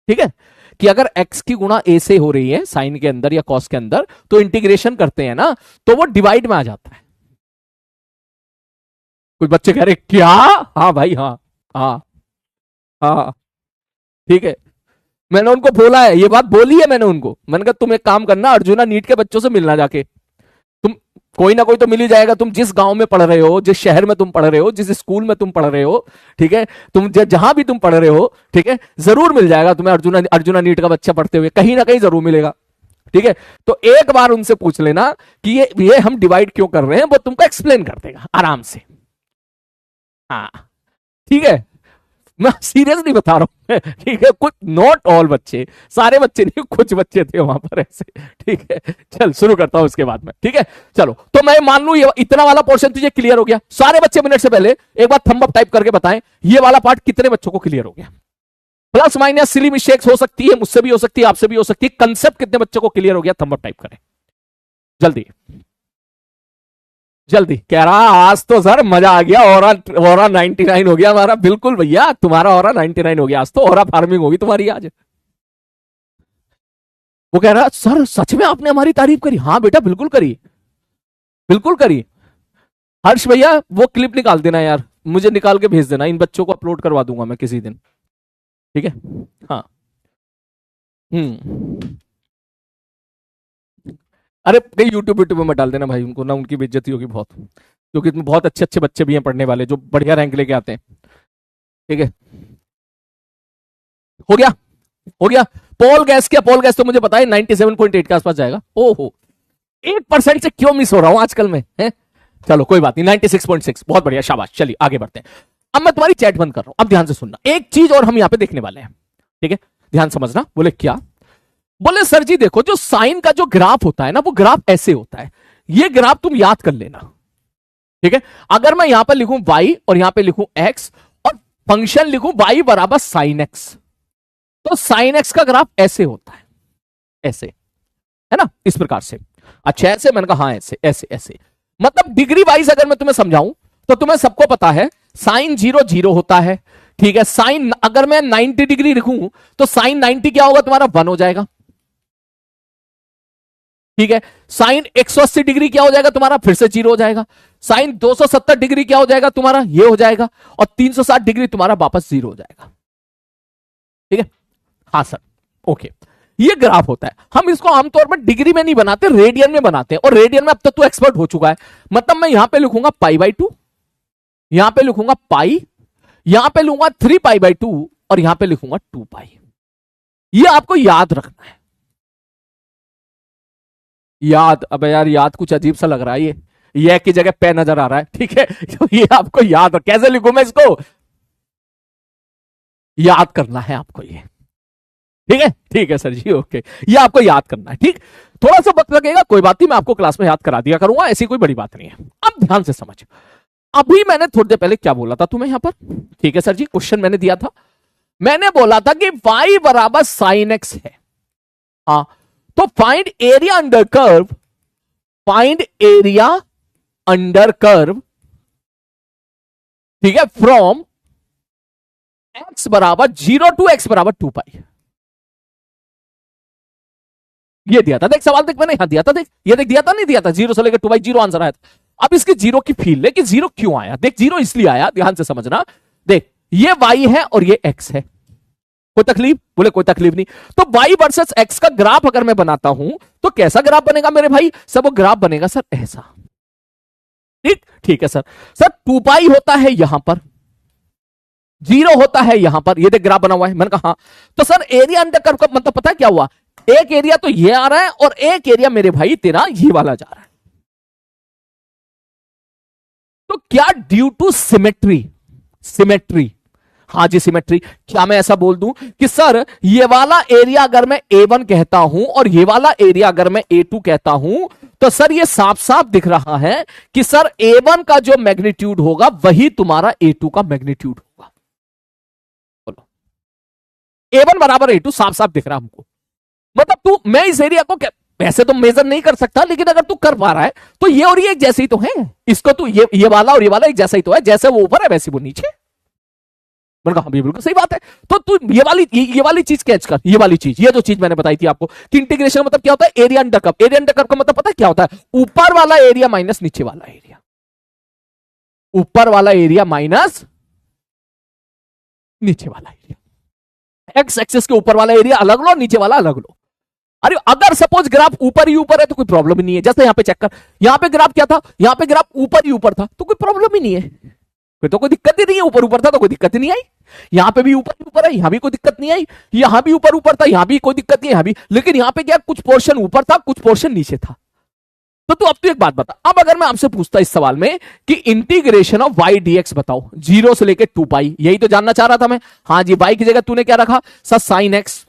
ठीक है, कि अगर x की गुणा a से हो रही है साइन के अंदर या कॉस के अंदर, तो इंटीग्रेशन करते हैं ना, तो वो डिवाइड में आ जाता है। कुछ बच्चे कह रहे क्या? हाँ भाई, हाँ हाँ हाँ, ठीक है। मैंने उनको बोला है, ये बात बोली है मैंने उनको। मैंने कहा तुम एक काम करना, अर्जुना नीट के बच्चों से मिलना जाके, तुम कोई ना कोई तो मिल ही जाएगा। तुम जिस गांव में पढ़ रहे हो, जिस शहर में तुम पढ़ रहे हो, जिस स्कूल में तुम पढ़ रहे हो, ठीक है, तुम जहां भी तुम पढ़ रहे हो, ठीक है, जरूर मिल जाएगा तुम्हें अर्जुना अर्जुना नीट का बच्चा पढ़ते हुए, कहीं ना कहीं जरूर मिलेगा। ठीक है, तो एक बार उनसे पूछ लेना कि ये हम डिवाइड क्यों कर रहे हैं, वो तुमको एक्सप्लेन कर देगा आराम से। हाँ, ठीक है, मैं सीरियसली बता रहा हूं। ठीक है, कुछ नॉट ऑल बच्चे, सारे बच्चे नहीं, कुछ बच्चे थे वहां पर ऐसे। ठीक है, चल शुरू करता हूं उसके बाद में। ठीक है, चलो, तो मैं मान लू ये इतना वाला पोर्शन तुझे क्लियर हो गया। सारे बच्चे मिनट से पहले एक बार थंब अप टाइप करके बताएं, ये वाला पार्ट कितने बच्चों को क्लियर हो गया। प्लस माइनस सिली मिस्टेक्स हो सकती है, मुझसे भी हो सकती है, आपसे भी हो सकती है। कंसेप्ट कितने बच्चों को क्लियर हो गया, थंब अप टाइप करें जल्दी जल्दी। कह रहा आज तो सर मजा आ गया, ओरा 99 हो गया हमारा। बिल्कुल भैया, तुम्हारा ओरा 99 हो गया आज तो, ओरा फार्मिंग होगी तुम्हारी आज। वो कह रहा सर सच में आपने हमारी तारीफ करी? हाँ बेटा बिल्कुल करी, बिल्कुल करी। हर्ष भैया वो क्लिप निकाल देना यार, मुझे निकाल के भेज देना, इन बच्चों को अपलोड करवा दूंगा मैं किसी दिन। ठीक है, हाँ। अरे कहीं यूट्यूब यूट्यूब में मत डाल देना भाई, उनको ना, उनकी बेइज्जती होगी बहुत, क्योंकि इसमें बहुत अच्छे अच्छे बच्चे भी हैं पढ़ने वाले जो बढ़िया रैंक लेके आते हैं। ठीक है, हो गया, हो गया। पोल गैस क्या, पोल गैस तो मुझे पता है 97.8 के आसपास जाएगा। ओहो, 1% से क्यों मिस हो रहा हूं आजकल में है? चलो कोई बात नहीं, 96.6, बहुत बढ़िया, शाबाश। चलिए आगे बढ़ते हैं। अब मैं तुम्हारी चैट बंद कर रहा हूं, अब ध्यान से सुनना। एक चीज और हम यहां पे देखने वाले हैं, ठीक है, ध्यान समझना। बोले क्या? बोले सर जी देखो, जो साइन का जो ग्राफ होता है ना, वो ग्राफ ऐसे होता है। ये ग्राफ तुम याद कर लेना, ठीक है। अगर मैं यहां पर लिखूं y और यहां पे लिखूं x और फंक्शन लिखूं y बराबर साइन x, तो साइन x का ग्राफ ऐसे होता है, ऐसे, है ना, इस प्रकार से। अच्छा ऐसे, मैंने कहा हाँ ऐसे ऐसे ऐसे। मतलब डिग्री वाइज अगर मैं तुम्हें समझाऊं तो तुम्हें सबको पता है साइन 0 0 होता है। ठीक है, साइन अगर मैं 90 डिग्री लिखूं तो साइन 90 क्या होगा तुम्हारा, 1 हो जाएगा। ठीक है, साइन 180 डिग्री क्या हो जाएगा तुम्हारा, फिर से 0 हो जाएगा। साइन 270 डिग्री क्या हो जाएगा तुम्हारा, ये हो जाएगा। और 360 डिग्री तुम्हारा वापस 0 हो जाएगा। ठीक है, हाँ सर, ओके। ये ग्राफ होता है। हम इसको आमतौर पर डिग्री में नहीं बनाते, रेडियन में बनाते हैं, और रेडियन में अब तक तो एक्सपर्ट हो चुका है। मतलब मैं यहां पे लिखूंगा π/2, यहां पे लिखूंगा पाई, यहां पे लूंगा 3π/2 और यहां पे लिखूंगा 2π। ये आपको याद रखना है। याद, अब यार याद कुछ अजीब सा लग रहा है, ये की जगह पे नजर आ रहा है। ठीक है, तो ये आपको याद, कैसे लिखूं मैं इसको, याद करना है आपको ये। ठीक है सर जी, ओके, ये आपको याद करना है। ठीक, थोड़ा सा वक्त लगेगा, कोई बात नहीं, मैं आपको क्लास में याद करा दिया करूंगा, ऐसी कोई बड़ी बात नहीं है। अब ध्यान से समझ, अभी मैंने थोड़ी देर पहले क्या बोला था तुम्हें यहां पर? ठीक है सर जी, क्वेश्चन मैंने दिया था, मैंने बोला था कि y बराबर साइन एक्स है। हाँ, तो find area under curve, find area under curve, ठीक है, फ्रॉम x बराबर 0 टू x बराबर 2π। ये दिया था, देख सवाल देख, मैंने यहां दिया था, देख ये देख, दिया था नहीं दिया था, 0 से लेकर 2π 0 आंसर आया था। अब इसके 0 की फील ले कि 0 क्यों आया। देख 0 इसलिए आया, ध्यान से समझना। देख ये y है और ये x है, कोई तकलीफ? बोले कोई तकलीफ नहीं। तो y वर्सेस x का ग्राफ अगर मैं बनाता हूं तो कैसा ग्राफ बनेगा मेरे भाई? सब वो ग्राफ बनेगा सर ऐसा। ठीक है सर। सर 2π होता है यहां पर, 0 होता है यहां पर, ये देख ग्राफ बना हुआ है। मैंने कहा हाँ, तो सर एरिया अंडर कर्व का मतलब पता है क्या हुआ? एक एरिया तो ये आ रहा है और एक एरिया मेरे भाई तेरा ये वाला जा रहा है। तो क्या ड्यू टू सिमेट्री, सिमेट्री, हाँ जी सिमेट्री, क्या मैं ऐसा बोल दूं कि सर ये वाला एरिया अगर मैं A1 कहता हूं और ये वाला एरिया अगर मैं A2 कहता हूं, तो सर ये साफ साफ दिख रहा है कि सर A1 का जो मैग्नीट्यूड होगा वही तुम्हारा A2 का मैग्नीट्यूड होगा। बोलो A1 बराबर A2, साफ साफ दिख रहा है हमको। मतलब तू, मैं इस एरिया को वैसे तो मेजर नहीं कर सकता, लेकिन अगर तू कर पा रहा है तो ये और ये एक जैसे ही तो है। इसको तू ये वाला और ये वाला एक जैसा ही तो है, जैसे वो ऊपर है वैसे वो नीचे। मैंने कहा हाँ बिल्कुल सही बात है। तो तू ये वाली चीज कैच कर, ये वाली चीज, ये जो चीज मैंने बताई थी आपको कि इंटीग्रेशन का मतलब क्या होता है, area under curve. Area under curve का मतलब पता है क्या होता है, ऊपर वाला एरिया माइनस नीचे वाला एरिया, ऊपर वाला एरिया माइनस नीचे वाला एरिया। एक्स एक्सिस के ऊपर वाला एरिया अलग लो, नीचे वाला अलग लो। अरे अगर सपोज ग्राफ ऊपर ही ऊपर है तो कोई प्रॉब्लम ही नहीं है। जैसे यहां पे चेक कर, यहां पे ग्राफ क्या था, यहां पे ग्राफ ऊपर ही ऊपर था तो कोई प्रॉब्लम ही नहीं है, फिर तो कोई दिक्कत ही नहीं है। ऊपर ऊपर था तो कोई दिक्कत ही नहीं आई। यहां पे भी ऊपर ही ऊपर है, यहां भी कोई दिक्कत नहीं आई। यहां भी ऊपर ऊपर था, यहां भी कोई दिक्कत नहीं है, यहां भी। लेकिन यहां पे क्या, कुछ पोर्शन ऊपर था कुछ पोर्शन नीचे था। तो तू अब तू एक बात बता, अब अगर मैं आपसे पूछता इस सवाल में कि इंटीग्रेशन ऑफ वाई डीएक्स बताओ, 0 से लेके 2 पाई, यही तो जानना चाह रहा था मैं। हाँ जी, वाई की जगह तूने क्या रखा सर, साइन एक्स।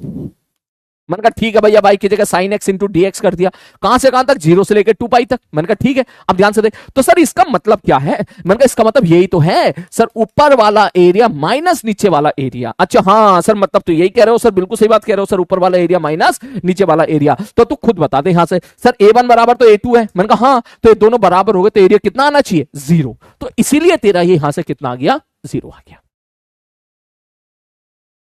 मैंने कहा ठीक है भैया, वाई की जगह साइन एक्स इंटू डीएक्स कर दिया। कहां से कहां तक, 0 से लेकर 2 पाई तक। मैंने कहा ठीक है, अब ध्यान से देख। तो सर इसका मतलब क्या है, मैंने कहा इसका मतलब यही तो है सर, ऊपर वाला एरिया माइनस नीचे वाला एरिया। अच्छा हाँ सर, मतलब तो यही कह रहे हो सर, बिल्कुल सही बात कह रहे हो सर, ऊपर वाला एरिया माइनस नीचे वाला एरिया। तो तू खुद बता दे यहां से, सर A1 बराबर तो A2 है। मैंने कहा हाँ, तो ये दोनों बराबर हो गए तो एरिया कितना आना चाहिए, 0। तो इसीलिए तेरा ये यहां से कितना आ गया, 0 आ गया।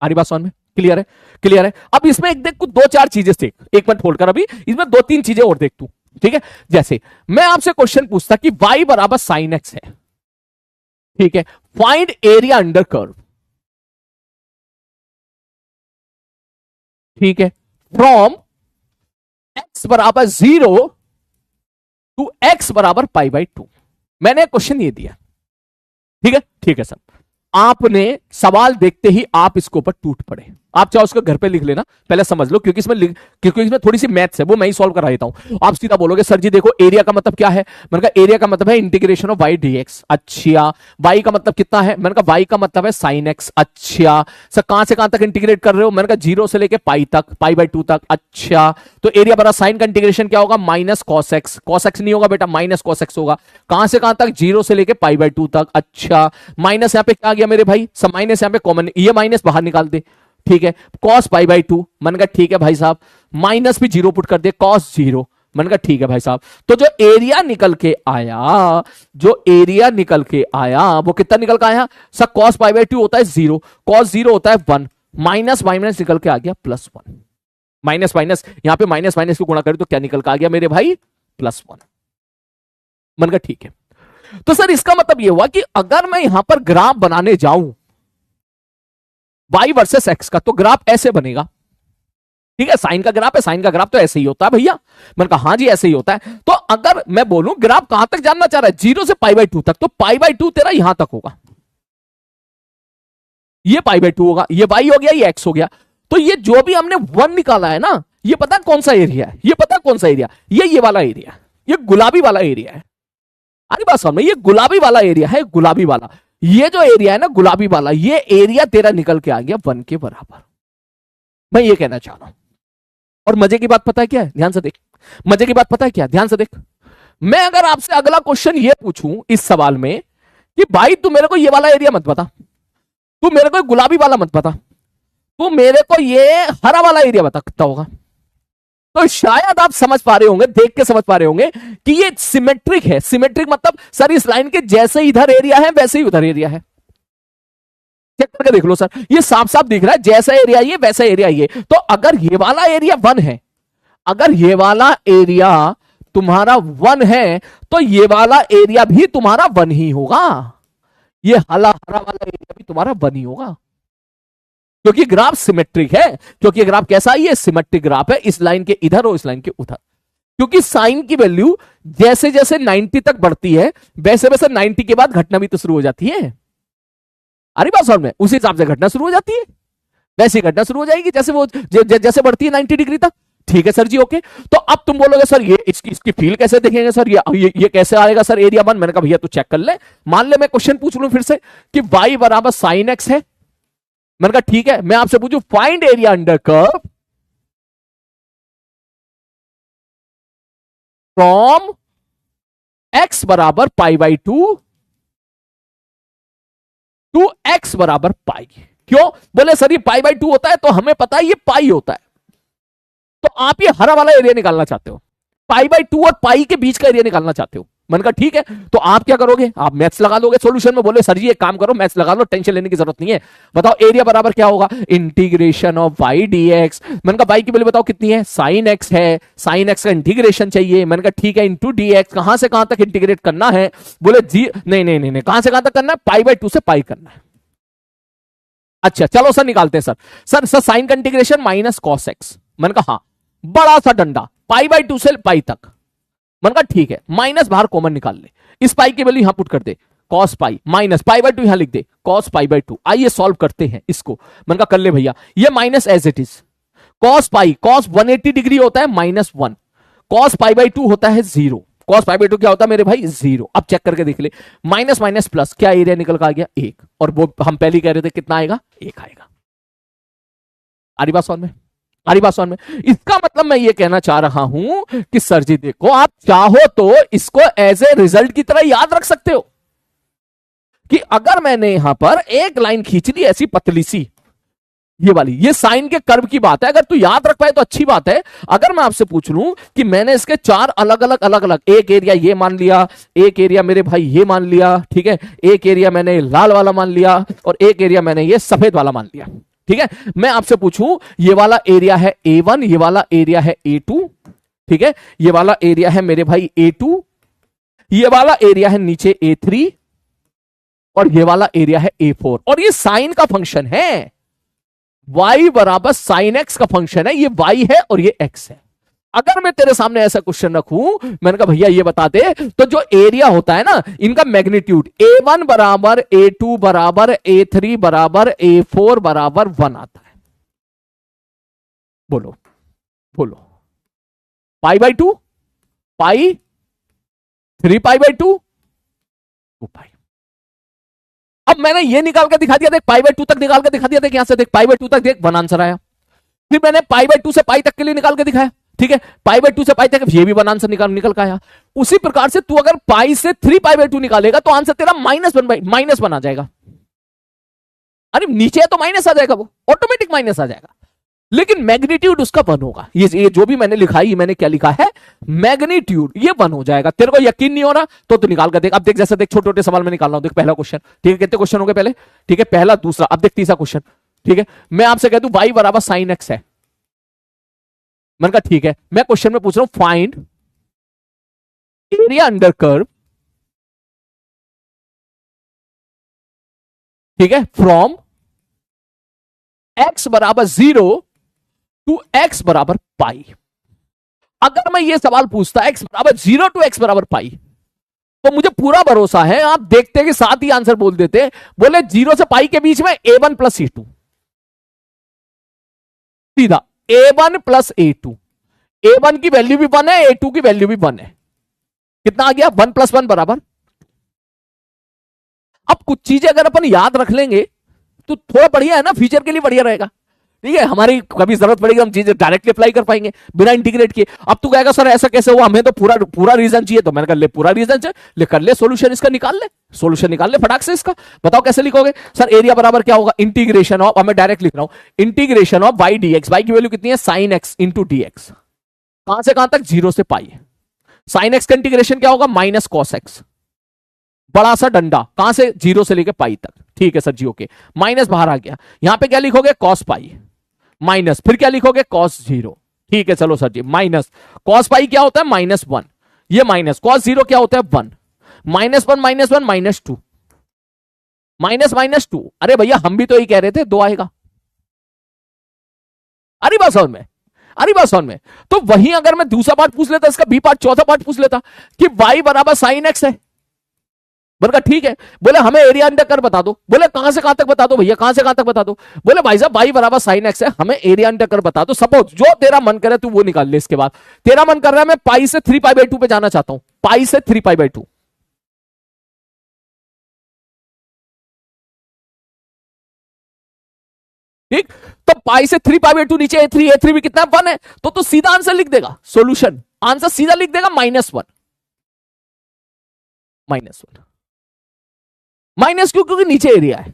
आ रही बात समझ में, क्लियर है, क्लियर है। अब इसमें एक देख, कुछ 2-4 चीजें देख, एक मिनट होल्ड कर, अभी इसमें 2-3 चीजें और देख तू, ठीक है। जैसे मैं आपसे क्वेश्चन पूछता कि y बराबर साइन एक्स है, ठीक है, फाइंड एरिया अंडर कर्व, ठीक है, फ्रॉम x बराबर 0 टू x बराबर π/2। मैंने क्वेश्चन ये दिया, ठीक है, ठीक है सर। आपने सवाल देखते ही आप इसके ऊपर टूट पड़े। आप चाहो उसको घर पे लिख लेना, पहले समझ लो, क्योंकि इसमें थोड़ी सी मैथ्स है, वो मैं ही सॉल्व करा देता हूं। आप सीधा बोलोगे सर जी देखो एरिया का मतलब क्या है। मैंने कहा एरिया का मतलब है इंटीग्रेशन ऑफ वाई डीएक्स। अच्छा, वाई का मतलब कितना है, मैंने कहा वाई का मतलब है साइन एक्स। अच्छा सर, कहां से कहां तक इंटीग्रेट कर रहे हो, मैंने कहा 0 से लेके पाई तक, π/2 तक। अच्छा, तो एरिया बराबर साइन का इंटीग्रेशन क्या होगा, minus cos x. Cos x नहीं होगा बेटा, माइनस कॉस एक्स होगा। कहां से कहां तक, 0 से लेके π/2 तक। अच्छा, माइनस यहां पे क्या आ गया मेरे भाई, सब माइनस यहां पे कॉमन, ये माइनस बाहर निकाल दे, ठीक है, कॉस π/2। मैंने कहा ठीक है भाई साहब, माइनस भी 0 पुट कर दे, कॉस 0। मैंने कहा ठीक है भाई साहब। तो जो एरिया निकल के आया, जो एरिया निकल के आया वो कितना निकल के आया सर, कॉस π/2 होता है 0, कॉस 0 होता है 1, माइनस माइनस निकल के आ गया +1। माइनस माइनस, यहां पे माइनस माइनस को गुणा करें तो क्या निकल के आ गया मेरे भाई, +1। मैंने कहा ठीक है। तो सर इसका मतलब यह हुआ कि अगर मैं यहां पर ग्राफ बनाने जाऊं y वर्सेस x का, तो ग्राफ ऐसे बनेगा, ठीक है। साइन का ग्राफ है, साइन का ग्राफ तो ऐसे ही होता है भैया। मैंने कहा हाँ जी ऐसे ही होता है। तो अगर मैं बोलूं ग्राफ कहां तक जानना चाह रहा है, 0 से π/2 तक, तो π/2 तेरा यहां तक होगा, ये π/2 होगा, ये y हो गया, ये x हो गया। तो ये जो भी हमने 1 निकाला है ना, ये पता कौन सा एरिया है, ये पता कौन सा एरिया, ये वाला एरिया, ये गुलाबी वाला एरिया है। अरे बात समझ में, ये गुलाबी वाला एरिया है, गुलाबी वाला, ये जो एरिया है ना गुलाबी वाला, ये एरिया तेरा निकल के आ गया 1 के बराबर। मैं ये कहना चाह रहा हूं। और मजे की बात पता है क्या है, ध्यान से देख, मजे की बात पता है क्या, ध्यान से देख। मैं अगर आपसे अगला क्वेश्चन ये पूछूं इस सवाल में कि भाई तू मेरे को ये वाला एरिया मत बता, तू मेरे को गुलाबी वाला मत बता, तू मेरे को ये हरा वाला एरिया बता कितना होगा, तो शायद आप समझ पा रहे होंगे, देख के समझ पा रहे होंगे कि ये सिमेट्रिक है। सिमेट्रिक मतलब सर इस लाइन के जैसे इधर एरिया है वैसे ही उधर एरिया है। चेक करके देख लो सर, ये साफ साफ दिख रहा है, जैसा एरिया ये वैसा एरिया ये। तो अगर ये वाला एरिया 1 है, अगर ये वाला एरिया तुम्हारा 1 है, तो ये वाला एरिया भी तुम्हारा 1 ही होगा, ये हरा वाला एरिया भी तुम्हारा 1 ही होगा, क्योंकि ग्राफ सिमेट्रिक है। क्योंकि ग्राफ कैसा है, ये सिमेट्रिक ग्राफ है, इस लाइन के इधर और इस लाइन के उधर। क्योंकि साइन की वैल्यू जैसे जैसे 90 तक बढ़ती है, वैसे वैसे 90 के बाद घटना भी तो शुरू हो जाती है। अरे बात समझ में, उसी हिसाब से घटना शुरू हो जाती है, वैसी घटना शुरू हो जाएगी जैसे वो जैसे बढ़ती है 90 डिग्री तक। ठीक है सर जी, ओके। तो अब तुम बोलोगे सर ये इसकी फील कैसे देखेंगे सर, ये कैसे आएगा सर एरिया 1। मैंने कहा भैया तू चेक कर ले, मान ले मैं क्वेश्चन पूछ लूं फिर से कि y बराबर साइन एक्स है। मैंने कहा ठीक है, मैं आपसे पूछूं find area under curve from x बराबर π/2 टू x बराबर पाई। क्यों बोले सर ये π/2 होता है, तो हमें पता है ये पाई होता है, तो आप ये हरा वाला एरिया निकालना चाहते हो, पाई बाई 2 और पाई के बीच का एरिया निकालना चाहते हो। मैंने कहा ठीक है, तो आप क्या करोगे, आप मैथ्स लगा दोगे सॉल्यूशन में। बोले सर जी एक काम करो, मैथ्स लगा लो, टेंशन लेने की जरूरत नहीं है। बताओ एरिया बराबर क्या होगा, integration of y d x. मैंने कहा वाई की वैल्यू बताओ कितनी है, साइन एक्स है, साइन एक्स का इंटीग्रेशन चाहिए। मैंने कहा ठीक है, इंटू डी एक्स, कहां से कहां तक इंटीग्रेट करना है। बोले जी नहीं नहीं नहीं नहीं, कहां से कहां तक करना है, पाई बाई 2 से पाई करना है। अच्छा चलो सर निकालते हैं सर। सर सर साइन का इंटीग्रेशन माइनस कॉस एक्स। मैंने कहा हाँ, बड़ा सा डंडा, पाई बाई 2 से पाई तक। मैंने कहा ठीक है, माइनस बाहर कॉमन निकाल ले, इस पाई की वैल्यू यहां पुट कर दे, cos pi minus pi by 2 यहां लिख दे, कॉस पाई बाई 2। आइए सॉल्व करते हैं इसको। मैंने कहा कर ले भैया, ये minus as it is, cos pi, cos 180 degree होता है -1, कॉस पाई बाई 2 होता है 0, कॉस पाई बाई 2 क्या होता है मेरे भाई 0। अब चेक करके देख ले, माइनस माइनस प्लस, क्या एरिया निकल कर आ गया 1, और वो हम पहले कह रहे थे कितना आएगा 1 आएगा। आ रही बात समझ में, आ रही बात समझ में। इसका मतलब मैं ये कहना चाह रहा हूं कि सर जी देखो, आप चाहो तो इसको एज ए रिजल्ट की तरह याद रख सकते हो कि अगर मैंने यहां पर एक लाइन खींच ली ऐसी पतली सी, ये वाली, ये साइन के कर्व की बात है, अगर तू याद रख पाए तो अच्छी बात है। अगर मैं आपसे पूछ लूं कि मैंने इसके 4 अलग अलग, एक एरिया ये मान लिया, एक एरिया मेरे भाई ये मान लिया, ठीक है, एक एरिया मैंने लाल वाला मान लिया, और एक एरिया मैंने ये सफेद वाला मान लिया, ठीक है। मैं आपसे पूछूं ये वाला एरिया है A1, ये वाला एरिया है A2, ठीक है, ये वाला एरिया है मेरे भाई A2, ये वाला एरिया है नीचे A3, और ये वाला एरिया है A4, और ये साइन का फंक्शन है, y बराबर साइन एक्स का फंक्शन है, ये y है और ये x है। अगर मैं तेरे सामने ऐसा क्वेश्चन रखूं, मैंने कहा भैया ये बता दे, तो जो एरिया होता है ना इनका मैग्नीट्यूड, A1 बराबर A2 बराबर A3 बराबर A4 बराबर 1 आता है। बोलो बोलो, पाई बाई 2, पाई, 3 पाई बाई 2, 2 पाई। अब मैंने ये निकाल के दिखा दिया, देख पाई बाई 2 तक निकाल के दिखा दिया, देख यहां से देख पाई बाई 2 तक, देख 1 आंसर आया। फिर मैंने पाई बाई 2 से पाई तक के लिए निकाल के दिखाया, ठीक है, पाई बाई 2 से पाई तक ये भी 1 आंसर निकल के आया। उसी प्रकार से तू अगर पाई से 3 पाई बाई 2 निकालेगा तो आंसर तेरा -1 आ जाएगा। अरे नीचे है तो माइनस आ जाएगा, वो ऑटोमेटिक माइनस आ जाएगा, लेकिन मैग्नीट्यूड उसका 1 होगा। ये जो भी मैंने लिखा है, ये मैंने क्या लिखा है, मैग्नीट्यूड, ये 1 हो जाएगा। तेरे को यकीन नहीं हो रहा तो तू निकाल कर देख। अब देख, जैसे देख छोटे छोटे सवाल में निकाल रहा हूं, देख पहला क्वेश्चन, ठीक है, कितने क्वेश्चन हो गए पहले, ठीक है, पहला दूसरा, अब देख तीसरा क्वेश्चन, ठीक है। मैं आपसे कह दूं y बराबर साइन एक्स है, मैंने कहा ठीक है, मैं क्वेश्चन में पूछ रहा हूं फाइंड एरिया अंडर कर्व, ठीक है, फ्रॉम x बराबर 0 टू x बराबर पाई। अगर मैं ये सवाल पूछता x बराबर 0 टू x बराबर पाई, तो मुझे पूरा भरोसा है आप देखते कि साथ ही आंसर बोल देते, बोले 0 से पाई के बीच में A1 प्लस A2, सीधा A1 प्लस A2, A1 की वैल्यू भी 1 है, A2 की वैल्यू भी 1 है, कितना आ गया 1 + 1 बराबर। अब कुछ चीजें अगर अपन याद रख लेंगे तो थोड़ा बढ़िया है ना, फ्यूचर के लिए बढ़िया रहेगा, ठीक है, हमारी कभी जरूरत पड़ेगी हम चीजें डायरेक्टली अप्लाई कर पाएंगे बिना इंटीग्रेट किए। अब तू कहेगा सर ऐसा कैसे हुआ, हमें तो पूरा पूरा रीजन चाहिए, तो मैंने कहा ले पूरा रीजन चाहिए, ले कर ले सोल्यूशन, इसका निकाल ले, सोल्यूशन निकाल ले फटाक से इसका। बताओ कैसे लिखोगे सर, एरिया बराबर क्या होगा, इंटीग्रेशन ऑफ, अब मैं डायरेक्ट लिख रहा हूं, integration of y d x, y की वैल्यू कितनी है sine x into D x, कहां से कहां तक 0 से पाई। साइन एक्स का इंटीग्रेशन क्या होगा माइनस कॉस एक्स, बड़ा सा डंडा, कहां से 0 से लेकर पाई तक, ठीक है सर जी ओके, माइनस बाहर आ गया, यहां पे क्या लिखोगे कॉस पाई माइनस, फिर क्या लिखोगे कॉस 0, ठीक है चलो सर जी, माइनस कॉस पाई क्या होता है -1, ये माइनस कॉस 0 क्या होता है 1, -1 -1 -2, -2। अरे भैया हम भी तो यही कह रहे थे 2 आएगा। अरे बात समझ में, अरे बात समझ में। तो वहीं अगर मैं दूसरा पार्ट पूछ लेता, इसका बी पार्ट, चौथा पार्ट पूछ लेता कि y बराबर साइन एक्स है, बोला ठीक है, बोले हमें एरिया अंडर कर बता दो, बोले कहां से कहां तक बता दो भैया, कहां से कहां तक बता दो, बोले भाई साहब y बराबर साइन एक्स है, हमें एरिया अंडर कर बता दो। सपोज जो तेरा मन करे तू वो निकाल ले, इसके बाद तेरा मन कर रहा है मैं पाई से 3 पाई बाई 2 पे जाना चाहता हूं, पाई से 3 पाई बाई 2, ठीक, तो पाई से 3 पाई बाई 2 नीचे A3 भी कितना 1 है, तो सीधा आंसर लिख देगा, सोल्यूशन आंसर सीधा लिख देगा -1, -1 माइनस क्यों, क्योंकि नीचे एरिया है,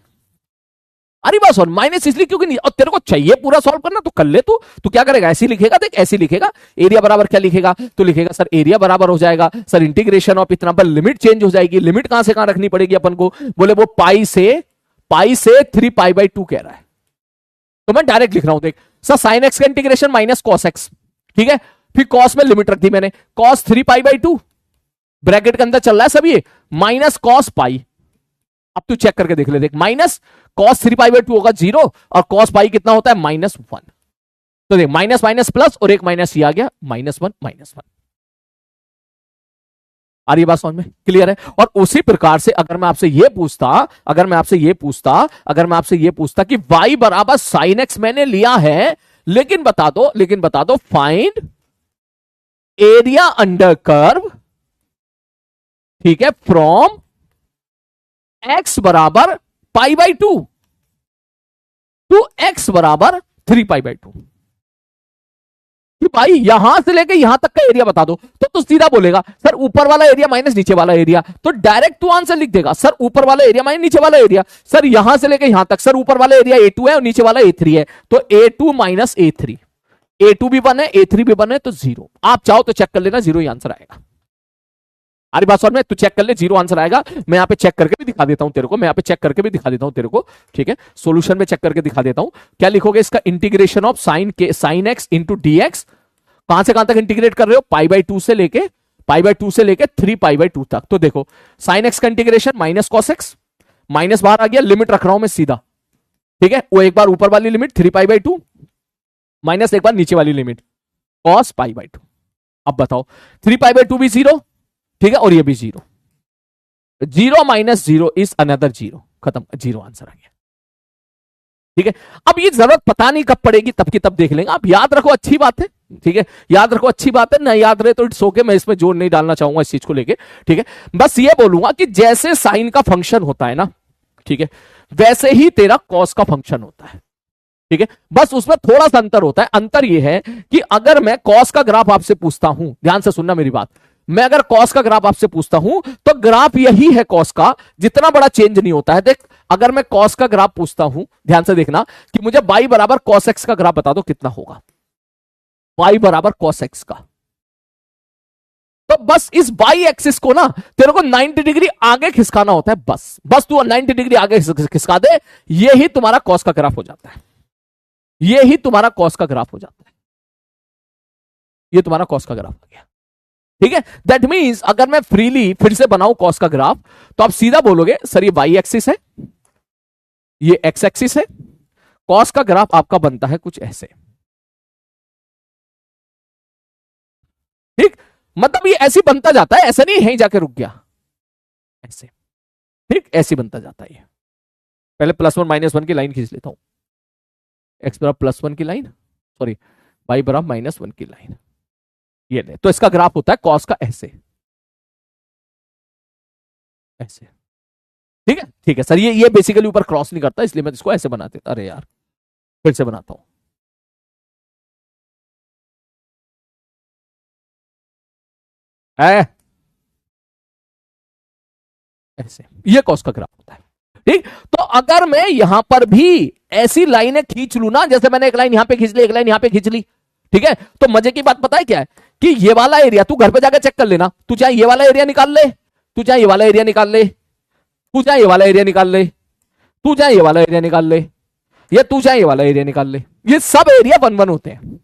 अरे बात सुन, माइनस इसलिए क्योंकि नहीं, और तेरे को चाहिए पूरा सॉल्व करना तो कर ले तू क्या करेगा, ऐसे लिखेगा, देख ऐसे लिखेगा, एरिया बराबर क्या लिखेगा, तो लिखेगा सर एरिया बराबर हो जाएगा सर इंटीग्रेशन ऑफ इतना, पर लिमिट चेंज हो जाएगी, लिमिट कहां से कहां रखनी पड़ेगी अपन को, बोले वो पाई से 3 पाई/2 कह रहा है, तो मैं डायरेक्ट लिख रहा हूं, देख सर साइन एक्स का इंटीग्रेशन माइनस कॉस एक्स, ठीक है, फिर कॉस में लिमिट रख दी मैंने, कॉस 3 पाई/2 ब्रैकेट के अंदर चल रहा है सब ये, माइनस कॉस पाई, अब तू चेक करके देख ले, देख माइनस कॉस 3 पाई/2 होगा 0 और कॉस पाई कितना होता है -1, तो देख माइनस माइनस प्लस और एक माइनस ये आ गया -1। आ रही बात समझ में, क्लियर है। और उसी प्रकार से अगर मैं आपसे ये पूछता कि y बराबर साइन एक्स मैंने लिया है, लेकिन बता दो फाइंड एरिया अंडर कर्व, ठीक है, फ्रॉम x बराबर पाई/2 टू x बराबर 3 पाई/2, कि भाई यहां से लेके यहां तक का एरिया बता दो, तो तू सीधा बोलेगा सर ऊपर वाला एरिया माइनस नीचे वाला एरिया, तो डायरेक्ट तू आंसर लिख देगा सर ऊपर वाला एरिया माइनस नीचे वाला एरिया, सर यहां से लेके यहां तक, सर ऊपर वाला एरिया A2 है और नीचे वाला A3 है, तो A2 माइनस A3, A2 भी 1 है A3 भी 1 है, तो 0, आप चाहो तो चेक कर लेना 0 ही आंसर आएगा। अरे बात समझ में, तू चेक कर ले 0 आंसर आएगा, मैं यहां पे चेक करके भी दिखा देता हूं तेरे को, ठीक है, सॉल्यूशन में चेक करके दिखा देता हूं, क्या लिखोगे इसका, integration of sine x into dx, कहां से कहां तक इंटीग्रेट कर रहे हो, पाई/2 से लेके 3 पाई/2 तक, तो देखो साइन एक्स का integration minus cos x, minus बाहर आ गया, लिमिट रख रहा हूं मैं सीधा, ठीक है, वो एक बार ऊपर वाली लिमिट 3 पाई/2 माइनस एक बार नीचे वाली लिमिट कॉस पाई/2, अब बताओ 3 पाई/2 भी 0, ठीक है, और ये भी 0, 0 माइनस 0 इज अनदर 0, खत्म, 0 आंसर आ गया, ठीक है। अब ये जरूरत पता नहीं कब पड़ेगी, तब की तब देख लेंगे, आप याद रखो, अच्छी बात है, ठीक है, याद रखो, अच्छी बात है, ना याद रहे तो इट्स ओके, मैं इसमें जोर नहीं डालना चाहूंगा इस चीज को लेके, ठीक है, बस ये बोलूंगा कि जैसे साइन का फंक्शन होता है ना, ठीक है, वैसे ही तेरा कॉस का फंक्शन होता है, ठीक है, बस उसमें थोड़ा सा अंतर होता है, अंतर यह है कि अगर मैं कॉस का ग्राफ आपसे पूछता हूं, ध्यान से सुनना मेरी बात, मैं अगर कॉस का ग्राफ आपसे पूछता हूं तो ग्राफ यही है कॉस का, जितना बड़ा चेंज नहीं होता है, देख अगर मैं कॉस का ग्राफ पूछता हूं, ध्यान से देखना कि मुझे y बराबर कॉस एक्स का ग्राफ बता दो कितना होगा, y बराबर कॉस एक्स का, तो बस इस y एक्सिस को ना तेरे को 90 डिग्री आगे खिसकाना होता है, बस तू 90 डिग्री आगे खिसका दे, यही तुम्हारा कॉस का ग्राफ हो जाता है, यही तुम्हारा कॉस का ग्राफ हो जाता है, ये तुम्हारा कॉस का ग्राफ हो गया, ठीक है। दैट मींस अगर मैं फ्रीली फिर से बनाऊं कॉस का ग्राफ, तो आप सीधा बोलोगे सर ये y एक्सिस है, ये x एक्सिस है, कॉस का ग्राफ आपका बनता है कुछ ऐसे, ठीक, मतलब ये ऐसे बनता जाता है, ऐसा नहीं है जाके रुक गया, ऐसे, ठीक, ऐसे बनता जाता है। पहले +1 -1 की लाइन खींच लेता हूं, x बराबर +1 की लाइन, सॉरी y बराबर -1 की लाइन, ये ले, तो इसका ग्राफ होता है कॉस का ऐसे, ऐसे, ठीक है सर, ये बेसिकली ऊपर क्रॉस नहीं करता, इसलिए मैं इसको ऐसे बना देता, अरे यार फिर से बनाता हूं, ऐसे, ये कॉस का ग्राफ होता है, ठीक। तो अगर मैं यहां पर भी ऐसी लाइनें खींच लू ना, जैसे मैंने एक लाइन यहां पे खींच ली, एक लाइन यहां पे खींच ली, ठीक है, तो मजे की बात पता है क्या है, कि ये वाला एरिया तू घर पे जाकर चेक कर लेना, तू चाहे ये वाला एरिया निकाल ले, तू चाहे ये वाला एरिया निकाल ले, तू चाहे ये वाला एरिया निकाल ले, तू चाहे ये वाला एरिया निकाल ले, या तू चाहे ये वाला एरिया निकाल ले, ये सब एरिया 1 1 होते हैं,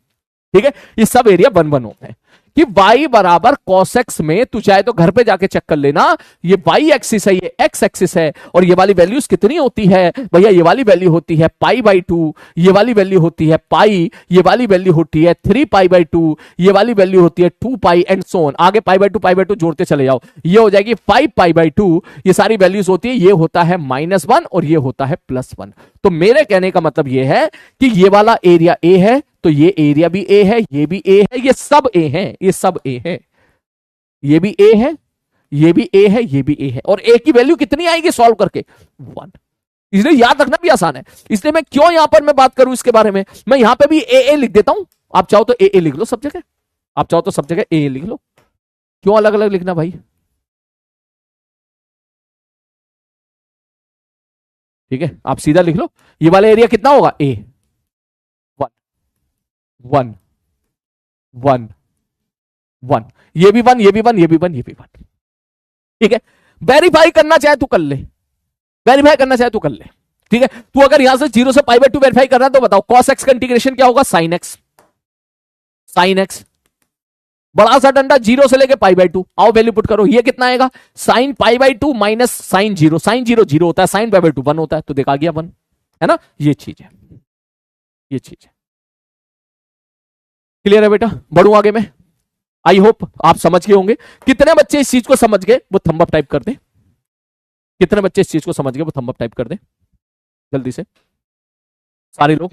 ठीक है, ये सब एरिया 1 1 होते हैं, कि y बराबर cos x में तू चाहे तो घर पे जाके चेक कर लेना, ये y एक्सिस है, ये x एक्सिस है, और ये वाली वैल्यूज कितनी होती है भैया, ये वाली वैल्यू होती है पाई/2, ये वाली वैल्यू होती है पाई, ये वाली वैल्यू होती है 3 पाई/2, ये वाली वैल्यू होती है 2 पाई एंड सो ऑन, आगे पाई/2 जोड़ते चले जाओ, ये हो जाएगी 5 पाई/2, ये सारी वैल्यूज होती है, ये होता है -1 और ये होता है +1। तो मेरे कहने का मतलब ये है कि ये वाला एरिया A है, तो ये एरिया भी A है, ये भी A है, ये सब A है, ये सब A है, ये भी A है, ये भी A है, ये भी A है, और A की वैल्यू कितनी आएगी सॉल्व करके 1, इसलिए याद रखना भी आसान है, इसलिए मैं क्यों यहां पर मैं बात करूं इसके बारे में, मैं यहां पे भी AA लिख देता हूं, आप चाहो तो AA लिख लो सब जगह, आप चाहो तो सब जगह AA लिख लो, क्यों अलग अलग लिखना भाई। ठीक है, आप सीधा लिख लो, ये वाला एरिया कितना होगा, ए, 1 1 1 1, ये भी 1, ये भी 1, ये भी 1, ये भी 1। ठीक है, वेरीफाई करना चाहे तो कर ले, वेरीफाई करना चाहे तो कर ले। ठीक है, तू अगर यहां से 0 से π/2 वेरीफाई कर रहा है तो बताओ cos x का इंटीग्रेशन क्या होगा, sin x, sin x, बड़ा सा डंडा 0 से लेके π/2, आओ वैल्यू पुट करो, ये कितना आएगा, sin π/2 माइनस sin 0, sin 0 0 होता है, sin π/2 1 होता है, तो देखा गया 1, है ना, ये चीज है, ये चीज है। क्लियर है बेटा, बढ़ू आगे में, आई होप आप समझ गए होंगे। कितने बच्चे इस चीज को समझ गए वो थंब अप टाइप कर दे, कितने बच्चे इस चीज को समझ गए वो थंब अप टाइप कर दे जल्दी से, सारे लोग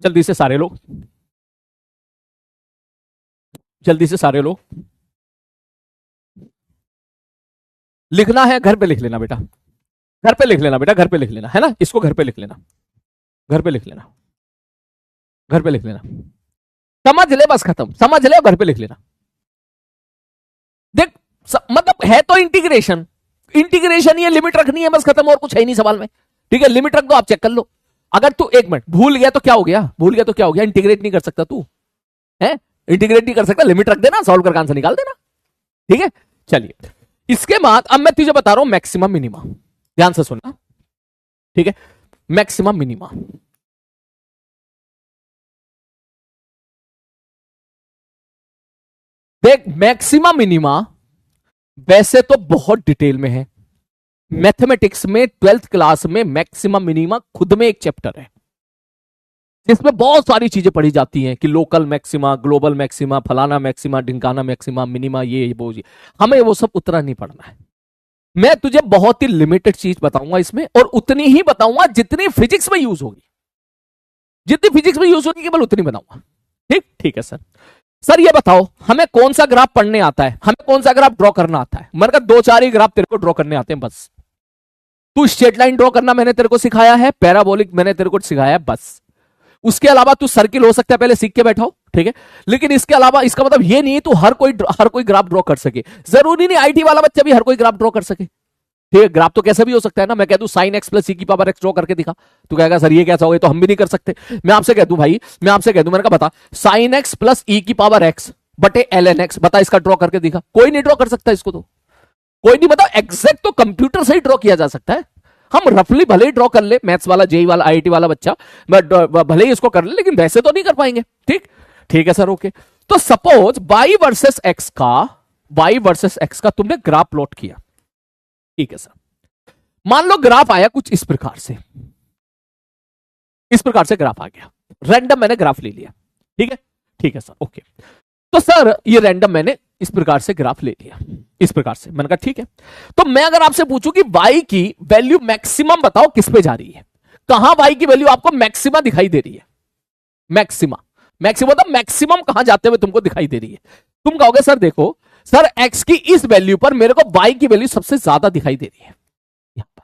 जल्दी से, सारे लोग जल्दी से, सारे लोग लिखना है, घर पे लिख लेना बेटा, घर पे लिख लेना बेटा, घर पे लिख लेना, है ना, इसको घर पे लिख लेना, घर पे लिख लेना, घर पे लिख लेना, समझ ले बस, खत्म, समझ ले, घर पे लिख लेना। देख मतलब है तो इंटीग्रेशन, इंटीग्रेशन ये लिमिट रखनी है बस, खत्म, और कुछ है नहीं सवाल में। ठीक है, लिमिट रख दो, आप चेक कर लो। अगर तू एक मिनट भूल गया तो क्या हो गया, भूल गया तो क्या हो गया, इंटीग्रेट नहीं कर सकता तू, है, इंटीग्रेट नहीं कर सकता, लिमिट रख देना, सॉल्व करके आंसर निकाल देना। ठीक है, चलिए इसके बाद अब मैं तुझे बता रहा हूं मैक्सिमम मिनिमा, ध्यान से सुनना। ठीक है, मैक्सिमम मिनिमा, देख मैक्सिमम मिनिमा वैसे तो बहुत डिटेल में है, मैथमेटिक्स में 12th क्लास में मैक्सिमम मिनिमा खुद में एक चैप्टर है जिसमें बहुत सारी चीजें पढ़ी जाती हैं कि लोकल मैक्सिमा, ग्लोबल मैक्सिमा, फलाना मैक्सिमा, ढिंकाना मैक्सिमा, मिनिमा, ये वो जी, हमें वो सब उतना नहीं पढ़ना है। मैं तुझे बहुत ही लिमिटेड चीज बताऊंगा इसमें, और उतनी ही बताऊंगा जितनी फिजिक्स में यूज होगी, जितनी फिजिक्स में यूज होगी केवल उतनी बताऊंगा। ठीक, ठीक है सर। सर ये बताओ हमें कौन सा ग्राफ पढ़ने आता है, हमें कौन सा ग्राफ ड्रॉ करना आता है, मैंने कहा 2-4 ही ग्राफ तेरे को ड्रॉ करने आते हैं बस। तू स्ट्रेट लाइन ड्रॉ करना मैंने तेरे को सिखाया है, पैराबोलिक मैंने तेरे को सिखाया है बस। उसके अलावा तू सर्किल हो सकता है पहले सीख के बैठा हो, ठीक है, लेकिन इसके अलावा इसका मतलब ये नहीं है तू हर कोई ग्राफ ड्रॉ कर सके, जरूरी नहीं आईटी वाला बच्चा भी हर कोई ग्राफ ड्रॉ कर सके। ठीक है, ग्राफ तो कैसे भी हो सकता है ना, मैं कह दूं sin x प्लस e की पावर x ड्रॉ करके दिखा, तू कहेगा सर ये कैसा हो गया, तो हम भी नहीं कर सकते। मैं आपसे कह दूं भाई, मैं आपसे कह दूं, मैंने कहा बता sin x प्लस e की पावर x बटे ln x, बता इसका ड्रॉ करके दिखा, कोई नहीं ड्रॉ कर सकता इसको, तो कोई नहीं, बताओ एग्जैक्ट तो कंप्यूटर से ही ड्रॉ किया जा सकता है, हम रफली भले ही ड्रॉ कर ले, मैथ्स वाला, जेई वाला, आईआईटी वाला बच्चा भले ही इसको कर ले, लेकिन वैसे तो नहीं कर पाएंगे। ठीक, ठीक है सर, ओके। तो सपोज y वर्सेस x का तुमने ग्राफ प्लॉट किया, ठीक है सर, मान लो ग्राफ आया कुछ इस प्रकार से, इस प्रकार से ग्राफ आ गया, रैंडम मैंने ग्राफ ले लिया, ठीक है, ठीक है सर, ओके। तो सर ये रैंडम मैंने इस प्रकार से ग्राफ ले लिया, इस प्रकार से, मैंने कहा ठीक है। तो मैं अगर आपसे पूछूं कि y की वैल्यू मैक्सिमम बताओ किस पे जा रही है, कहां y की वैल्यू आपको मैक्सिमा दिखाई दे रही है, मैक्सिमा, मैक्सिमम मतलब मैक्सिमम कहां जाते हुए तुमको दिखाई दे रही है। तुम कहोगे सर देखो सर x की इस वैल्यू पर मेरे को y की वैल्यू सबसे ज्यादा दिखाई दे रही है, यहां पर,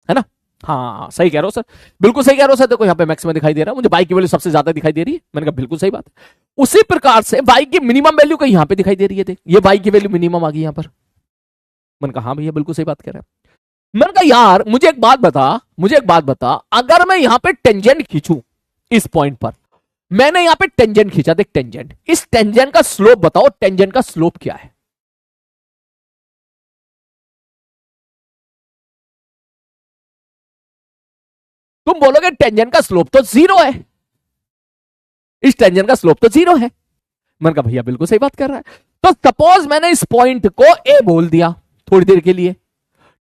है ना, हाँ सही कह रहे हो सर, बिल्कुल सही कह रहे हो सर, देखो यहां पे मैक्सिमम दिखाई दे रहा है, मुझे y की वैल्यू सबसे ज्यादा दिखाई दे रही है, मैंने कहा बिल्कुल सही बात है। उसी प्रकार से y की मिनिमम वैल्यू कहीं यहां पे दिखाई दे रही है, देख ये y की वैल्यू मिनिमम आ गई यहां पर, मैंने कहा हाँ भैया बिल्कुल सही बात कह रहे हैं। मैंने कहा यार मुझे एक बात बता, मुझे एक बात बता, अगर मैं यहां पे टेंजेंट खींचूं इस पॉइंट पर, मैंने यहां पे टेंजेंट खींचा, देख टेंजेंट, इस टेंजेंट का स्लोप बताओ, टेंजेंट का स्लोप क्या है, तुम बोलोगे टेंजेंट का स्लोप तो 0 है, इस टेंजेंट का स्लोप तो 0 है, मैंने कहा भैया बिल्कुल सही बात कर रहा है। तो सपोज मैंने इस पॉइंट को ए बोल दिया थोड़ी देर के लिए,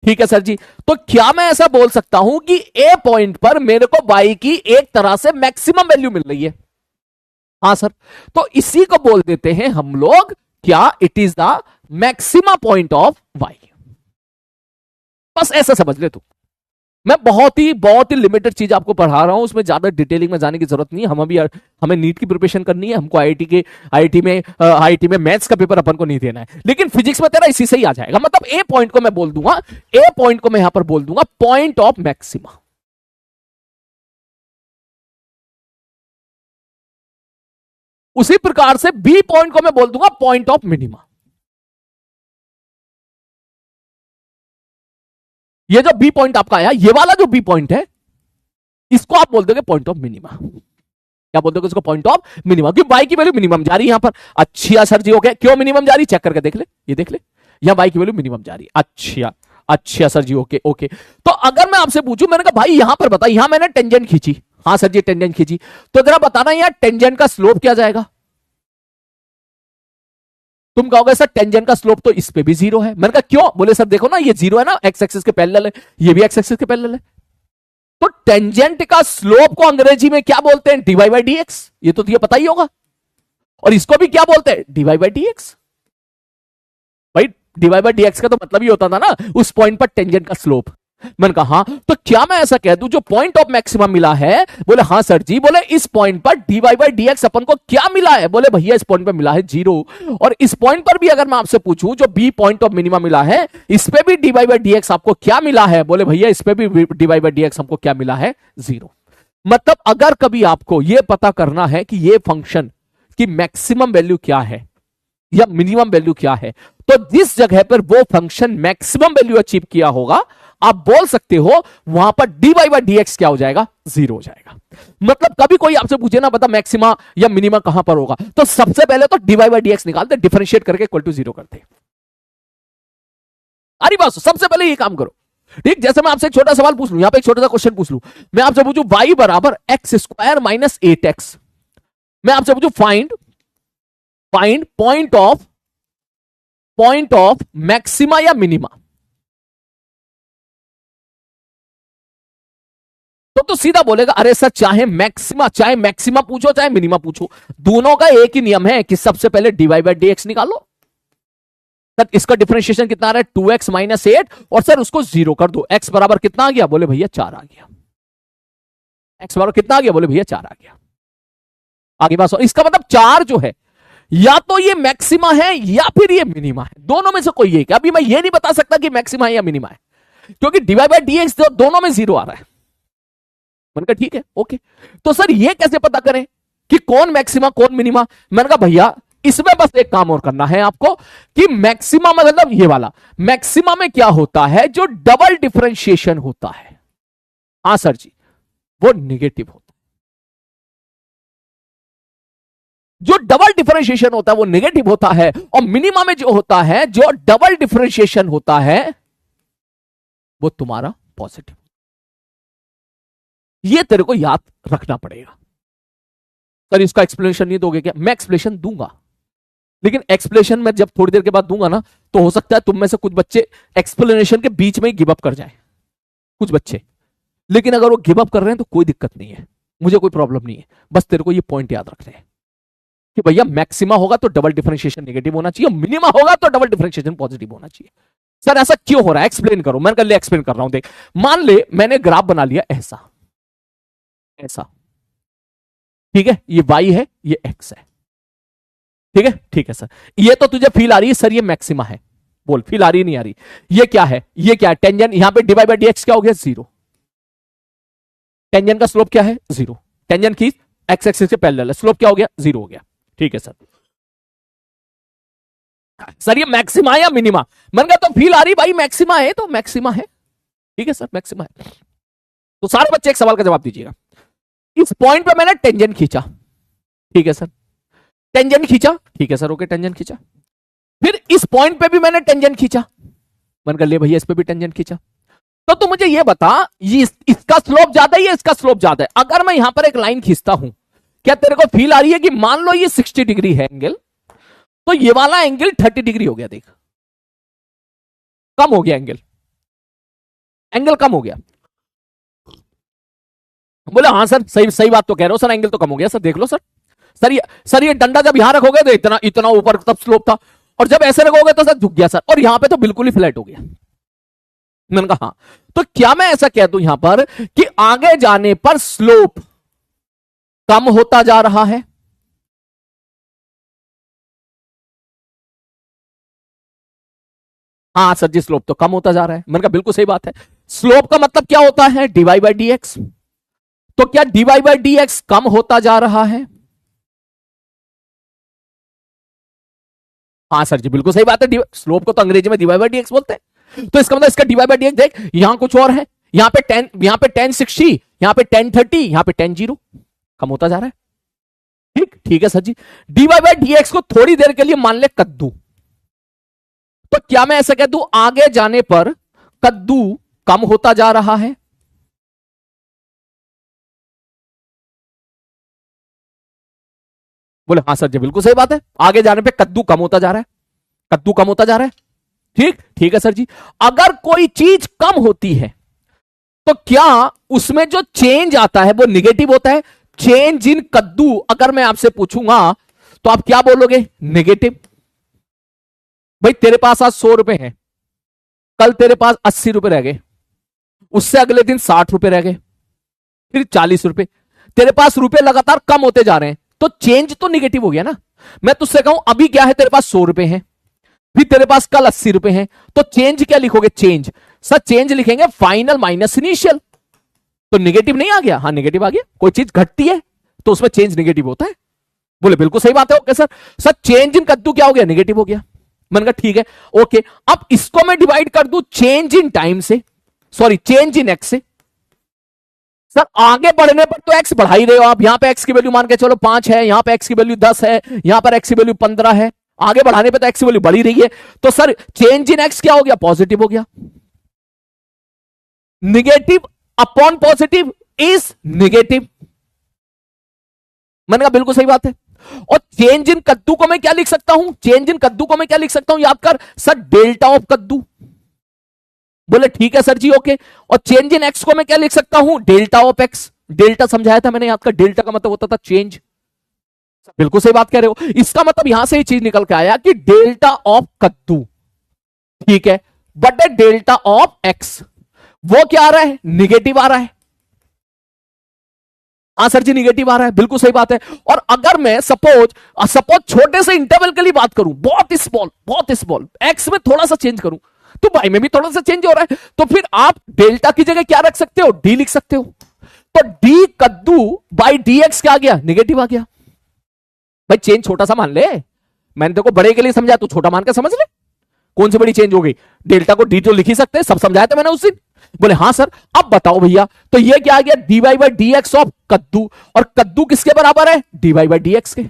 ठीक है सर जी, तो क्या मैं ऐसा बोल सकता हूं कि ए पॉइंट पर मेरे को y की एक तरह से मैक्सिमम वैल्यू मिल रही है, हाँ सर, तो इसी को बोल देते हैं हम लोग क्या, it is the maxima point of y, बस ऐसा समझ ले तू। मैं बहुत ही लिमिटेड चीज आपको पढ़ा रहा हूं, उसमें ज्यादा डिटेलिंग में जाने की जरूरत नहीं है, हम अभी हमें नीट की प्रिपरेशन करनी है, हमको आईआईटी में मैथ्स का पेपर अपन को नहीं देना है, लेकिन फिजिक्स में तेरा इसी से ही आ जाएगा। मतलब ए पॉइंट को मैं बोल दूंगा, ए पॉइंट को मैं यहां पर बोल दूंगा पॉइंट ऑफ मैक्सिमा, उसी प्रकार से बी पॉइंट को मैं बोल दूंगा पॉइंट ऑफ मिनिमा, ये जो बी पॉइंट आपका आया, ये वाला जो बी पॉइंट है, इसको आप बोल दोगे पॉइंट ऑफ मिनिमा। क्या बोल दोगे इसको? पॉइंट ऑफ मिनिमा, क्योंकि वाई की वैल्यू मिनिमम जा रही है यहां पर। अच्छा सर जी, हो गया। क्यों मिनिमम जा रही? चेक करके देख ले, ये देख ले, यहां वाई की वैल्यू मिनिमम जा रही है। अच्छा अच्छा सर जी, ओके ओके। तो अगर मैं आपसे पूछूं, मैंने कहा भाई यहां पर बता, यहां मैंने टेंजेंट खींची, हाँ सर जी टेंजेंट खींची, तो जरा बताना यार टेंजेंट का स्लोप क्या जाएगा? तुम कहोगे सर टेंजेंट का स्लोप तो इस पे भी जीरो है। मैंने कहा क्यों? बोले सर देखो ना, ये जीरो है ना, एक्स एक्सिस के पैरेलल है, ये भी एक्स एक्सिस के पैरेलल है। तो टेंजेंट का स्लोप को अंग्रेजी में क्या बोलते हैं? dy by d x. ये तो तुझे पता ही होगा। और इसको भी क्या बोलते हैं? dy by d x. भाई dy बाई डी एक्स का तो मतलब ही होता था ना उस पॉइंट पर टेंजेंट का स्लोप। मैंने कहा हाँ, तो क्या मैं ऐसा कह दूं जो पॉइंट ऑफ मैक्सिमम मिला है? बोले हाँ सर जी। बोले इस पॉइंट पर dy by d x upon को क्या मिला है? बोले भैया इस पॉइंट पर मिला है जीरो। और इस पॉइंट पर भी अगर मैं आपसे पूछूं जो बी पॉइंट ऑफ मिनिमम मिला है, इस पे भी dy बाई डी एक्स आपको क्या मिला है? बोले भैया इस पे भी dy बाई डी एक्स हमको क्या मिला है? जीरो। मतलब अगर कभी आपको यह पता करना है कि ये फंक्शन की मैक्सिमम वैल्यू क्या है या मिनिमम वैल्यू क्या है, तो जिस जगह पर वो फंक्शन मैक्सिमम वैल्यू अचीव किया होगा, आप बोल सकते हो वहां पर dy बाई डी एक्स क्या हो जाएगा? जीरो हो जाएगा। मतलब कभी कोई आपसे पूछे ना बता मैक्सिमा या मिनिमा कहां पर होगा, तो सबसे पहले तो dy बाई डी एक्स निकालते, डिफरेंशिएट करके इक्वल टू जीरो करते। अरे बस सबसे पहले ये काम करो। ठीक, जैसे मैं आपसे एक छोटा सवाल पूछ लूं, यहां पे एक छोटा सा क्वेश्चन पूछ लूं, मैं आपसे पूछूं y बराबर एक्स स्क्वायर माइनस 8x, मैं आपसे पूछूं find find point of maxima या मिनिमा, तो सीधा बोलेगा अरे सर चाहे मैक्सिमा पूछो चाहे मिनिमा पूछो, दोनों का एक ही नियम है कि सबसे पहले dy बाई डी एक्स निकालो। सर इसका डिफरेंशिएशन कितना आ रहा है? 2x माइनस 8, और सर उसको जीरो कर दो। x बराबर कितना आ गया? बोले भैया 4 आ गया। x बराबर कितना आ गया? बोले भैया 4 आ गया। आगे बात, इसका मतलब 4 जो है या तो ये मैक्सिमा है या फिर ये मिनिमा है, दोनों में से कोई एक। अभी मैं ये नहीं बता सकता कि मैक्सिमा है या मिनिमा है, क्योंकि dy बाई डी एक्स दोनों में जीरो आ रहा है। मैंने कहा ठीक है ओके। तो सर ये कैसे पता करें कि कौन मैक्सिमा कौन मिनिमा? मैंने कहा भैया इसमें बस एक काम और करना है आपको कि मैक्सिमा मतलब ये वाला मैक्सिमा में क्या होता है, जो डबल डिफरेंशिएशन होता है, हाँ सर जी, वो निगेटिव होता है। जो डबल डिफरेंशिएशन होता है वो नेगेटिव होता है, और मिनिमा में जो होता है, जो डबल डिफरेंशिएशन होता है, वो तुम्हारा पॉजिटिव। ये तेरे को याद रखना पड़ेगा। सर इसका एक्सप्लेनेशन नहीं दोगे क्या? मैं एक्सप्लेनेशन दूंगा, लेकिन एक्सप्लेनेशन में जब थोड़ी देर के बाद दूंगा ना, तो हो सकता है तुम में से कुछ बच्चे एक्सप्लेनेशन के बीच में ही गिव अप कर जाए, कुछ बच्चे। लेकिन अगर वो गिव अप कर रहे हैं तो कोई दिक्कत नहीं है, मुझे कोई प्रॉब्लम नहीं है। बस तेरे को ये पॉइंट याद रखने हैं कि भैया मैक्सिमा होगा तो डबल डिफरेंशिएशन नेगेटिव होना चाहिए, मिनिमा होगा तो डबल डिफरेंशिएशन पॉजिटिव होना चाहिए। सर ऐसा क्यों हो रहा है? एक्सप्लेन करो। मैंने कल एक्सप्लेन कर रहा हूं। देख, मान ले मैंने ग्राफ बना लिया ऐसा ऐसा, ठीक है, ये y है ये x है, ठीक है सर, ये तो तुझे फील आ रही है सर ये मैक्सिमा है। बोल फील आ रही नहीं आ रही? ये क्या है? ये क्या है? टेंजेंट। यहां पे dy बाई डी एक्स क्या हो गया? जीरो। टेंजेंट का स्लोप क्या है? जीरो। टेंजेंट की एक्स एक्सिस से पैरेलल है, स्लोप क्या हो गया? जीरो हो गया। ठीक है सर। सर ये मैक्सिमा या मिनिमा? मैंने कहा तो फील आ रही भाई मैक्सिमा है तो मैक्सिमा है। ठीक है सर मैक्सिमा है। तो सारे बच्चे एक सवाल का जवाब दीजिएगा। इस पॉइंट पे मैंने टेंजेंट खींचा, ठीक है सर, टेंजेंट खींचा, ठीक है सर ओके, टेंजेंट खींचा। फिर इस पॉइंट पे भी मैंने टेंजेंट खींचा, मैंने कहा ले भैया इस पे भी टेंजेंट खींचा। तो तू मुझे ये बता, ये इसका स्लोप ज्यादा है या इसका स्लोप ज्यादा है? अगर मैं यहां पर एक लाइन खींचता हूं, क्या तेरे को फील आ रही है कि मान लो ये 60 डिग्री है एंगल, तो ये वाला एंगल 30 डिग्री हो गया। देख कम हो गया एंगल, एंगल कम हो गया। बोले हाँ सर सही सही बात तो कह रहे हो सर, एंगल तो कम हो गया सर, देख लो सर। सर ये डंडा जब यहां रखोगे तो इतना इतना ऊपर तब स्लोप था, और जब ऐसे रखोगे तो सर झुक गया सर, और यहां पे तो बिल्कुल ही फ्लैट हो गया। मैंने कहा हाँ, तो क्या मैं ऐसा कह दूं यहां पर कि आगे जाने पर स्लोप कम होता जा रहा है? हाँ सर जी स्लोप तो कम होता जा रहा है। मैंने कहा बिल्कुल सही बात है। स्लोप का मतलब क्या होता है? dy by d x. तो क्या dy बाई डी एक्स कम होता जा रहा है? हाँ सर जी बिल्कुल सही बात है। स्लोप को तो अंग्रेजी में dy बाई डी एक्स बोलते हैं। तो इसका मतलब इसका डीवाई बाई डी एक्स देख, यहां कुछ और है, यहां पे 10, यहां पे 1060, यहां पे 1030, यहां पे 10 0, कम होता जा रहा है। ठीक ठीक है sir ji. D y by d x को थोड़ी देर के लिए मान ले कद्दू, तो क्या मैं ऐसा कह दूं आगे जाने पर कद्दू कम होता जा रहा है? बोले हाँ सर जी बिल्कुल सही बात है, आगे जाने पे कद्दू कम होता जा रहा है, कद्दू कम होता जा रहा है। ठीक ठीक है सर जी। अगर कोई चीज कम होती है तो क्या उसमें जो चेंज आता है वो निगेटिव होता है? चेंज इन कद्दू अगर मैं आपसे पूछूंगा तो आप क्या बोलोगे? निगेटिव। भाई तेरे पास आज 100 रुपए हैं, कल तेरे पास 80 रुपए रह गए, उससे अगले दिन 60 रुपए रह गए, फिर 40 रुपए, तेरे पास रुपए लगातार कम होते जा रहे हैं, तो चेंज तो निगेटिव हो गया ना। मैं तुझसे कहूं अभी क्या है, तेरे पास 100 रुपए हैं, फिर तेरे पास कल 80 रुपए हैं, तो चेंज क्या लिखोगे? चेंज सर चेंज लिखेंगे फाइनल माइनस इनिशियल, तो निगेटिव नहीं आ गया? हाँ निगेटिव आ गया। कोई चीज घटती है तो उसमें चेंज निगेटिव होता है। बोले बिल्कुल सही बात है। Okay sir, sir change in कद्दू क्या हो गया? निगेटिव हो गया। मैंने कहा ठीक है ओके, अब इसको मैं डिवाइड कर दूं चेंज इन टाइम से, सॉरी चेंज इन एक्स से। सर आगे बढ़ने पर तो एक्स बढ़ा ही रहे हो आप, यहां पे एक्स की वैल्यू मान के चलो 5 है, यहां पे एक्स की वैल्यू 10 है, यहां पर एक्स की वैल्यू 15 है, आगे बढ़ाने पे तो एक्स की वैल्यू बढ़ ही रही है, तो सर चेंज इन एक्स क्या हो गया? पॉजिटिव हो गया। Negative upon positive is negative. मैंने कहा बिल्कुल सही बात है। और चेंज इन कद्दू को मैं क्या लिख सकता हूं? चेंज इन कद्दू को मैं क्या लिख सकता हूं? याद कर सर, डेल्टा ऑफ कद्दू। बोले ठीक है सर जी ओके। और चेंज इन एक्स को मैं क्या लिख सकता हूं? Delta of x. डेल्टा समझाया था मैंने, याद कर, डेल्टा का मतलब होता था चेंज। बिल्कुल सही बात कह रहे हो। इसका मतलब यहां से ही चीज निकल के आया कि डेल्टा ऑफ कद्दू, ठीक है, बट डेल्टा ऑफ एक्स वो क्या आ रहा है? निगेटिव आ रहा है। हाँ सर जी निगेटिव आ रहा है, बिल्कुल सही बात है। और अगर मैं सपोज छोटे से इंटरवल के लिए बात करूं, बहुत स्मॉल एक्स में थोड़ा सा चेंज करूं, तो वाई में भी थोड़ा सा चेंज हो रहा है, तो फिर आप डेल्टा की जगह क्या रख सकते हो? डी लिख सकते हो। तो डी कद्दू बाई डी एक्स क्या आ गया? निगेटिव आ गया। भाई चेंज छोटा सा मान ले, मैंने देखो बड़े के लिए समझा, तू छोटा मान के समझ ले। कौन सी बड़ी चेंज हो गई? डेल्टा को डी तो लिख ही सकते हैं, सब समझाया था मैंने उस दिन। बोले हाँ सर। अब बताओ भैया, तो ये क्या आ गया? D y by d x of कद्दू, और कद्दू किसके बराबर है? D y by d x के।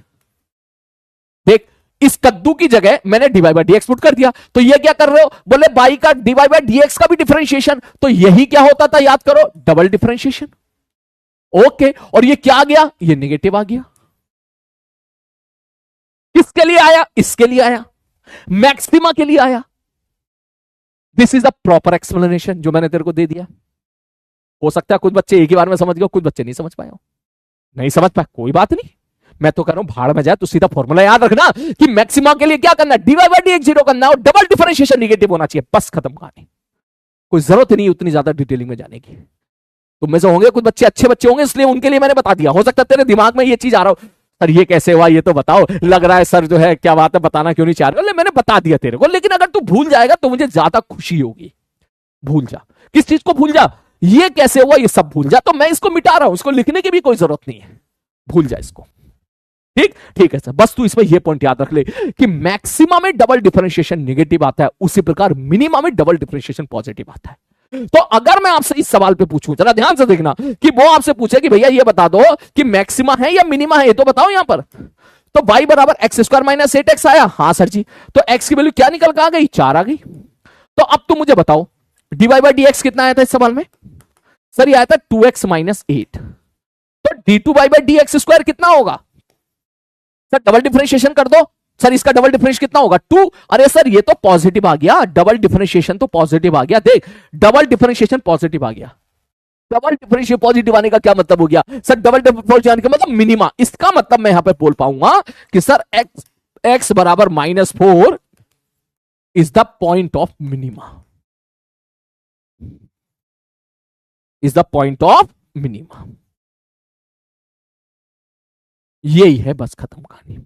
देख, इस कद्दू की जगह मैंने d y by d x put कर दिया, तो ये क्या कर रहे हो? बोले बाई का d y by d x का भी डिफरेंशिएशन, तो यही क्या होता था? याद करो, डबल डिफरेंशिएशन। ओके, और ये क्या आ गया? ये निगेटिव आ गया। किसके लिए आया? इसके लिए आया, मैक्सिमा के लिए आया। This is a proper explanation जो मैंने तेरे को दे दिया। हो सकता है कुछ बच्चे एक ही बार में समझ गए, कुछ बच्चे नहीं समझ पाए हो। नहीं समझ पाए कोई बात नहीं, मैं तो कह रहा हूं भाड़ में जाए, तो सीधा फॉर्मूला याद रखना कि मैक्सिमा के लिए क्या करना? डीवाई बाई डी एक्स 0 करना और डबल डिफरेंशिएशन निगेटिव होना चाहिए, बस खत्म कहानी। कोई जरूरत नहीं उतनी ज्यादा डिटेलिंग में जाने की। तुम में से होंगे कुछ बच्चे अच्छे बच्चे होंगे, इसलिए उनके लिए मैंने बता दिया। हो सकता है तेरे दिमाग में ये चीज आ रहा हो, सर ये कैसे हुआ, ये तो बताओ। लग रहा है सर जो है क्या बात है, बताना क्यों नहीं चाह रहे? मैंने बता दिया तेरे को, लेकिन अगर तू भूल जाएगा तो मुझे ज्यादा खुशी होगी। भूल जा, किस चीज को भूल जा? ये कैसे हुआ ये सब भूल जा। तो मैं इसको मिटा रहा हूं, इसको लिखने की भी कोई जरूरत नहीं है, भूल जा इसको। ठीक ठीक है सर, बस तू इसमें ये पॉइंट याद रख ले कि मैक्सिमा में डबल डिफरेंशिएशन नेगेटिव आता है, उसी प्रकार मिनिमा में डबल डिफरेंशिएशन पॉजिटिव आता है। तो अगर मैं आपसे इस सवाल पे पूछूं, जरा ध्यान से देखना, कि वो आपसे पूछे कि भैया ये बता दो कि मैक्सिमा है या मिनिमा है, ये तो बताओ यहां पर। तो y बराबर एक्स स्क्वायर माइनस 8x आया। हाँ सर जी। तो x की वैल्यू क्या निकल के आ गई? 4 आ गई। तो अब तुम मुझे बताओ dy बाई डी एक्स कितना आया था इस सवाल में? सर ये आया था 2x माइनस 8। तो d2 by d x square कितना होगा? सर डबल डिफरेंशिएशन कर दो। सर इसका डबल डिफरेंशिएशन कितना होगा? 2। अरे सर ये तो पॉजिटिव आ गया, डबल डिफरेंशिएशन तो पॉजिटिव आ गया। देख, डबल डिफरेंशिएशन पॉजिटिव आ गया। डबल डिफरेंशिएशन पॉजिटिव आने का क्या मतलब हो गया? सर डबल डिफरेंशिएशन का मतलब मिनिमा। इसका मतलब मैं यहां पे बोल पाऊंगा कि सर x बराबर -4 is the point of minima, is the point of minima. यही है, बस खत्म कहानी।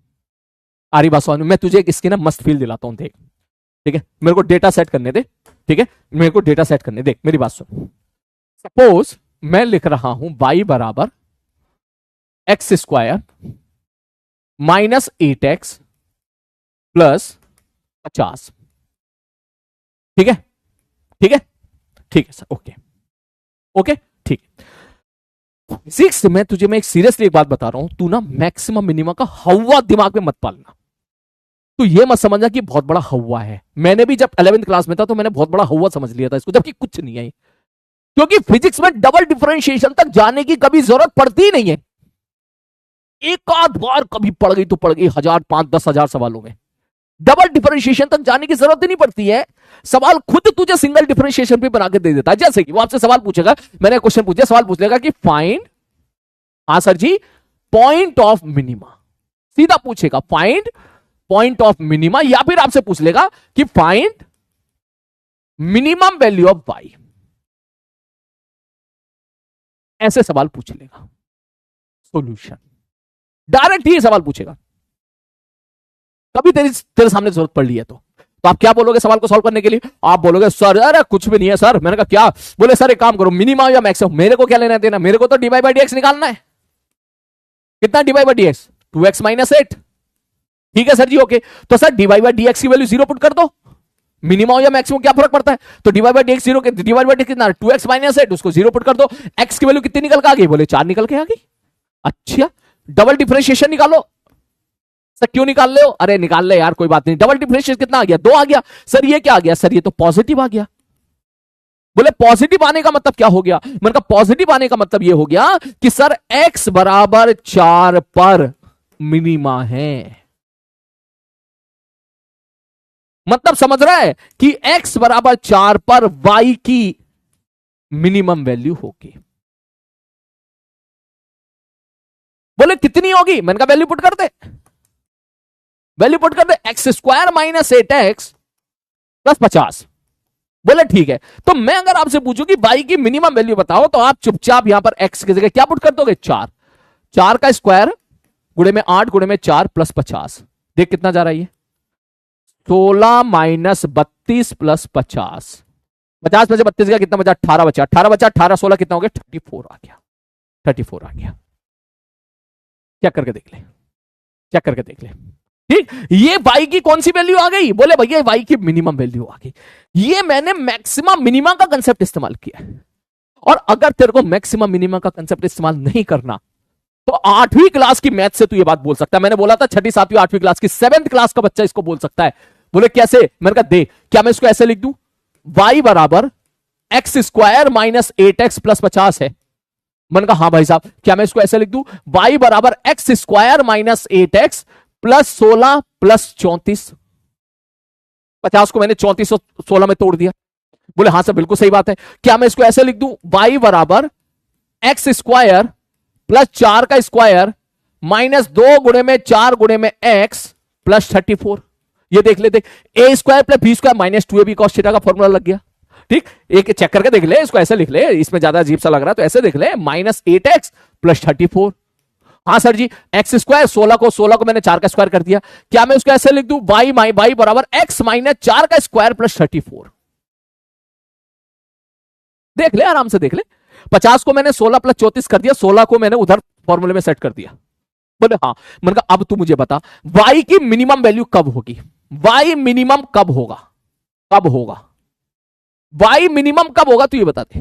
आरी बात समझ में? मैं तुझे इसकी ना मस्त फील दिलाता हूं, देख। ठीक है, मेरे को डेटा सेट करने दे। ठीक है, मेरे को डेटा सेट करने, देख मेरी बात सुन। सपोज मैं लिख रहा हूं y बराबर X square minus 8x plus 50। ठीक है, ठीक है, ठीक है सर, ओके ओके, ठीक है। फिजिक्स में तुझे मैं एक सीरियसली एक बात बता रहा हूं, तू ना मैक्सिमम मिनिमम का हवा दिमाग में मत पालना। तो ये मत समझना कि बहुत बड़ा हवा है। मैंने भी जब 11th क्लास में था तो मैंने बहुत बड़ा हवा समझ लिया था इसको, जबकि कुछ नहीं है। क्योंकि फिजिक्स में डबल डिफरेंशिएशन तक जाने की कभी जरूरत पड़ती ही नहीं है। एक आध बार कभी पड़ गई तो पड़ गई, 1000 5 10,000 सवालों में। डबल डिफरेंशिएशन तक जाने की जरूरत ही नहीं पड़ती है। सवाल खुद तुझे सिंगल डिफरेंशिएशन पे बना के दे देता है। जैसे कि वो आपसे सवाल पूछेगा, मैंने क्वेश्चन पूछा, सवाल पूछ लेगा कि फाइंड, हाँ sir ji, point of minima. सीधा पूछेगा फाइंड पॉइंट ऑफ मिनिमा, या फिर आपसे पूछ लेगा कि find minimum value of y. ऐसे सवाल पूछ लेगा। सॉल्यूशन डायरेक्ट ही सवाल पूछेगा। कभी तेरे सामने जरूरत पड़ रही है तो आप क्या बोलोगे सवाल को सॉल्व करने के लिए? आप बोलोगे सर अरे कुछ भी नहीं है सर। मैंने कहा क्या? बोले सर एक काम करो, मिनिमम या मैक्सिमम। मेरे को क्या लेना देना, मेरे को तो dy बाई dx निकालना है। कितना dy by dx? 2x minus 8। ठीक है सर जी, ओके। तो सर dy बाई dx की वैल्यू 0 पुट कर दो। मिनिमम या मैक्सिमम क्या फर्क पड़ता है? तो dy by dx 0, dy by dx कितना? 2x माइनस 8, उसको 0 पुट कर दो। x की वैल्यू कितनी निकल के आ गई? बोले 4 निकल के आ गई। अच्छा, डबल डिफरेंशिएशन निकालो। सर क्यों निकाल ले हो? अरे निकाल ले यार, कोई बात नहीं। डबल डिफरेंशिएशन कितना आ गया? 2 आ गया। सर ये क्या आ गया? सर ये तो पॉजिटिव आ गया। बोले पॉजिटिव आने का मतलब क्या हो गया? मैंने कहा पॉजिटिव आने का मतलब ये हो गया कि सर x बराबर 4 पर मिनिमा है। मतलब समझ रहा है कि x बराबर 4 पर y की मिनिमम वैल्यू होगी। बोले कितनी होगी? मैंने कहा वैल्यू पुट कर दे, वैल्यू पुट कर दे। X square minus 8x plus 50। बोले ठीक है। तो मैं अगर आपसे पूछूं कि y की मिनिमम वैल्यू बताओ, तो आप चुपचाप यहां पर x की जगह क्या पुट कर दोगे? 4। 4 का स्क्वायर गुणे में 8 गुणे में 4 प्लस 50। देख कितना जा रहा है ये? 16 माइनस 32 प्लस 50। 50 में से 32 का कितना बचा? 18 बचा। 18 बचा, 18 16 कितना हो गया? 34 आ गया। 34 आ गया। चेक करके देख ले, चेक करके देख ले। ठीक, ये y की कौन सी वैल्यू आ गई? बोले भैया y की मिनिमम वैल्यू आ गई। ये मैंने मैक्सिमम मिनिमम का कंसेप्ट इस्तेमाल किया है। और अगर तेरे को मैक्सिमम मिनिमम का कंसेप्ट इस्तेमाल नहीं करना, तो 8वीं क्लास की मैथ से तू ये बात बोल सकता है। मैंने बोला था 6ठी 7वीं 8वीं क्लास की 7th क्लास का बच्चा इसको बोल सकता है। बोले कैसे? मैंने कहा दे, क्या मैं इसको ऐसे लिख दूं? y बराबर X square minus 8x plus 50 है। मैंने कहा हाँ भाई साहब, क्या मैं इसको ऐसे लिख दूं? y बराबर X square minus 8x plus 16 plus 34। 50 को मैंने 34 और 16 में तोड़ दिया। बोले हाँ सर बिल्कुल सही बात है। क्या मैं इसको ऐसे लिख दूं? y बराबर एक्स स्क्वायर प्लस 4 का स्क्वायर माइनस 2 गुणे में 4 गुणे में x प्लस 34। ये देख ले, देख, A square plus B square minus 2ab cos theta का फॉर्मूला लग गया। ठीक, एक चेक करके देख ले, इसको ऐसे लिख ले, इसमें ज्यादा अजीब सा लग रहा है तो ऐसे देख ले, माइनस 8x प्लस 34। हाँ सर जी, एक्स स्क्वायर 16 को मैंने 4 का स्क्वायर कर दिया। क्या मैं उसको ऐसे लिख दूं? y बराबर एक्स माइनस 4 का स्क्वायर प्लस 34। देख ले, आराम से देख ले। 50 को मैंने 16 प्लस 34 कर दिया, 16 को मैंने उधर फॉर्मूले में सेट कर दिया। बोले हाँ। मैंने कहा अब तू मुझे बता, y की मिनिमम वैल्यू कब होगी? y मिनिमम कब होगा? कब होगा y मिनिमम कब होगा? तू ये बता दे।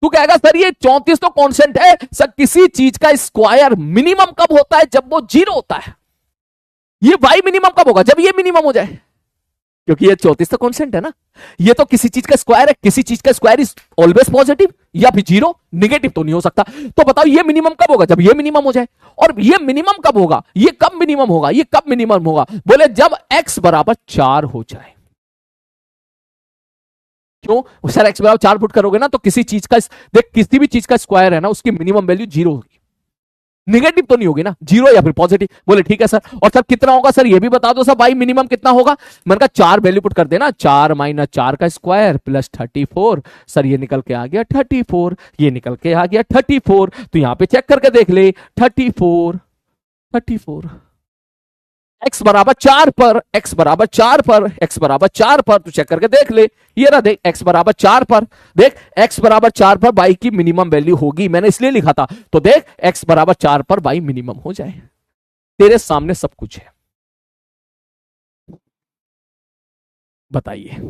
तू कहेगा सर ये 34 तो कांस्टेंट है। सर किसी चीज का स्क्वायर मिनिमम कब होता है? जब वो 0 होता है। ये y मिनिमम कब होगा? जब ये मिनिमम हो जाए, क्योंकि ये 34 तो कांस्टेंट है ना। ये तो किसी चीज का स्क्वायर है, किसी चीज का स्क्वायर इज ऑलवेज पॉजिटिव या फिर 0, नेगेटिव तो नहीं हो सकता। तो बताओ ये मिनिमम कब होगा? जब ये मिनिमम हो जाए। और ये मिनिमम कब होगा? ये कब मिनिमम होगा? ये कब मिनिमम होगा? बोले जब x बराबर 4 हो जाए। क्यों सर? x बराबर 4 पुट करोगे ना तो किसी चीज का, देख किसी भी चीज का स्क्वायर है ना, उसकी मिनिमम वैल्यू 0 होगी। नेगेटिव तो नहीं होगी ना, 0 या फिर पॉजिटिव। बोले ठीक है सर। और सर कितना होगा? सर ये भी बता दो सर, y मिनिमम कितना होगा? मैंने कहा 4 वैल्यू पुट कर देना, 4 माइनस 4 का स्क्वायर प्लस 34। सर ये निकल के आ गया 34, ये निकल के आ गया 34। तो यहां पे चेक करके देख ले, 34 x बराबर 4 पर, x बराबर 4 पर, x बराबर 4 पर, तू चेक करके देख ले। ये रहा देख, x बराबर 4 पर, देख x बराबर 4 पर y की मिनिमम वैल्यू होगी। मैंने इसलिए लिखा था। तो देख x बराबर 4 पर y मिनिमम हो जाए। तेरे सामने सब कुछ है, बताइए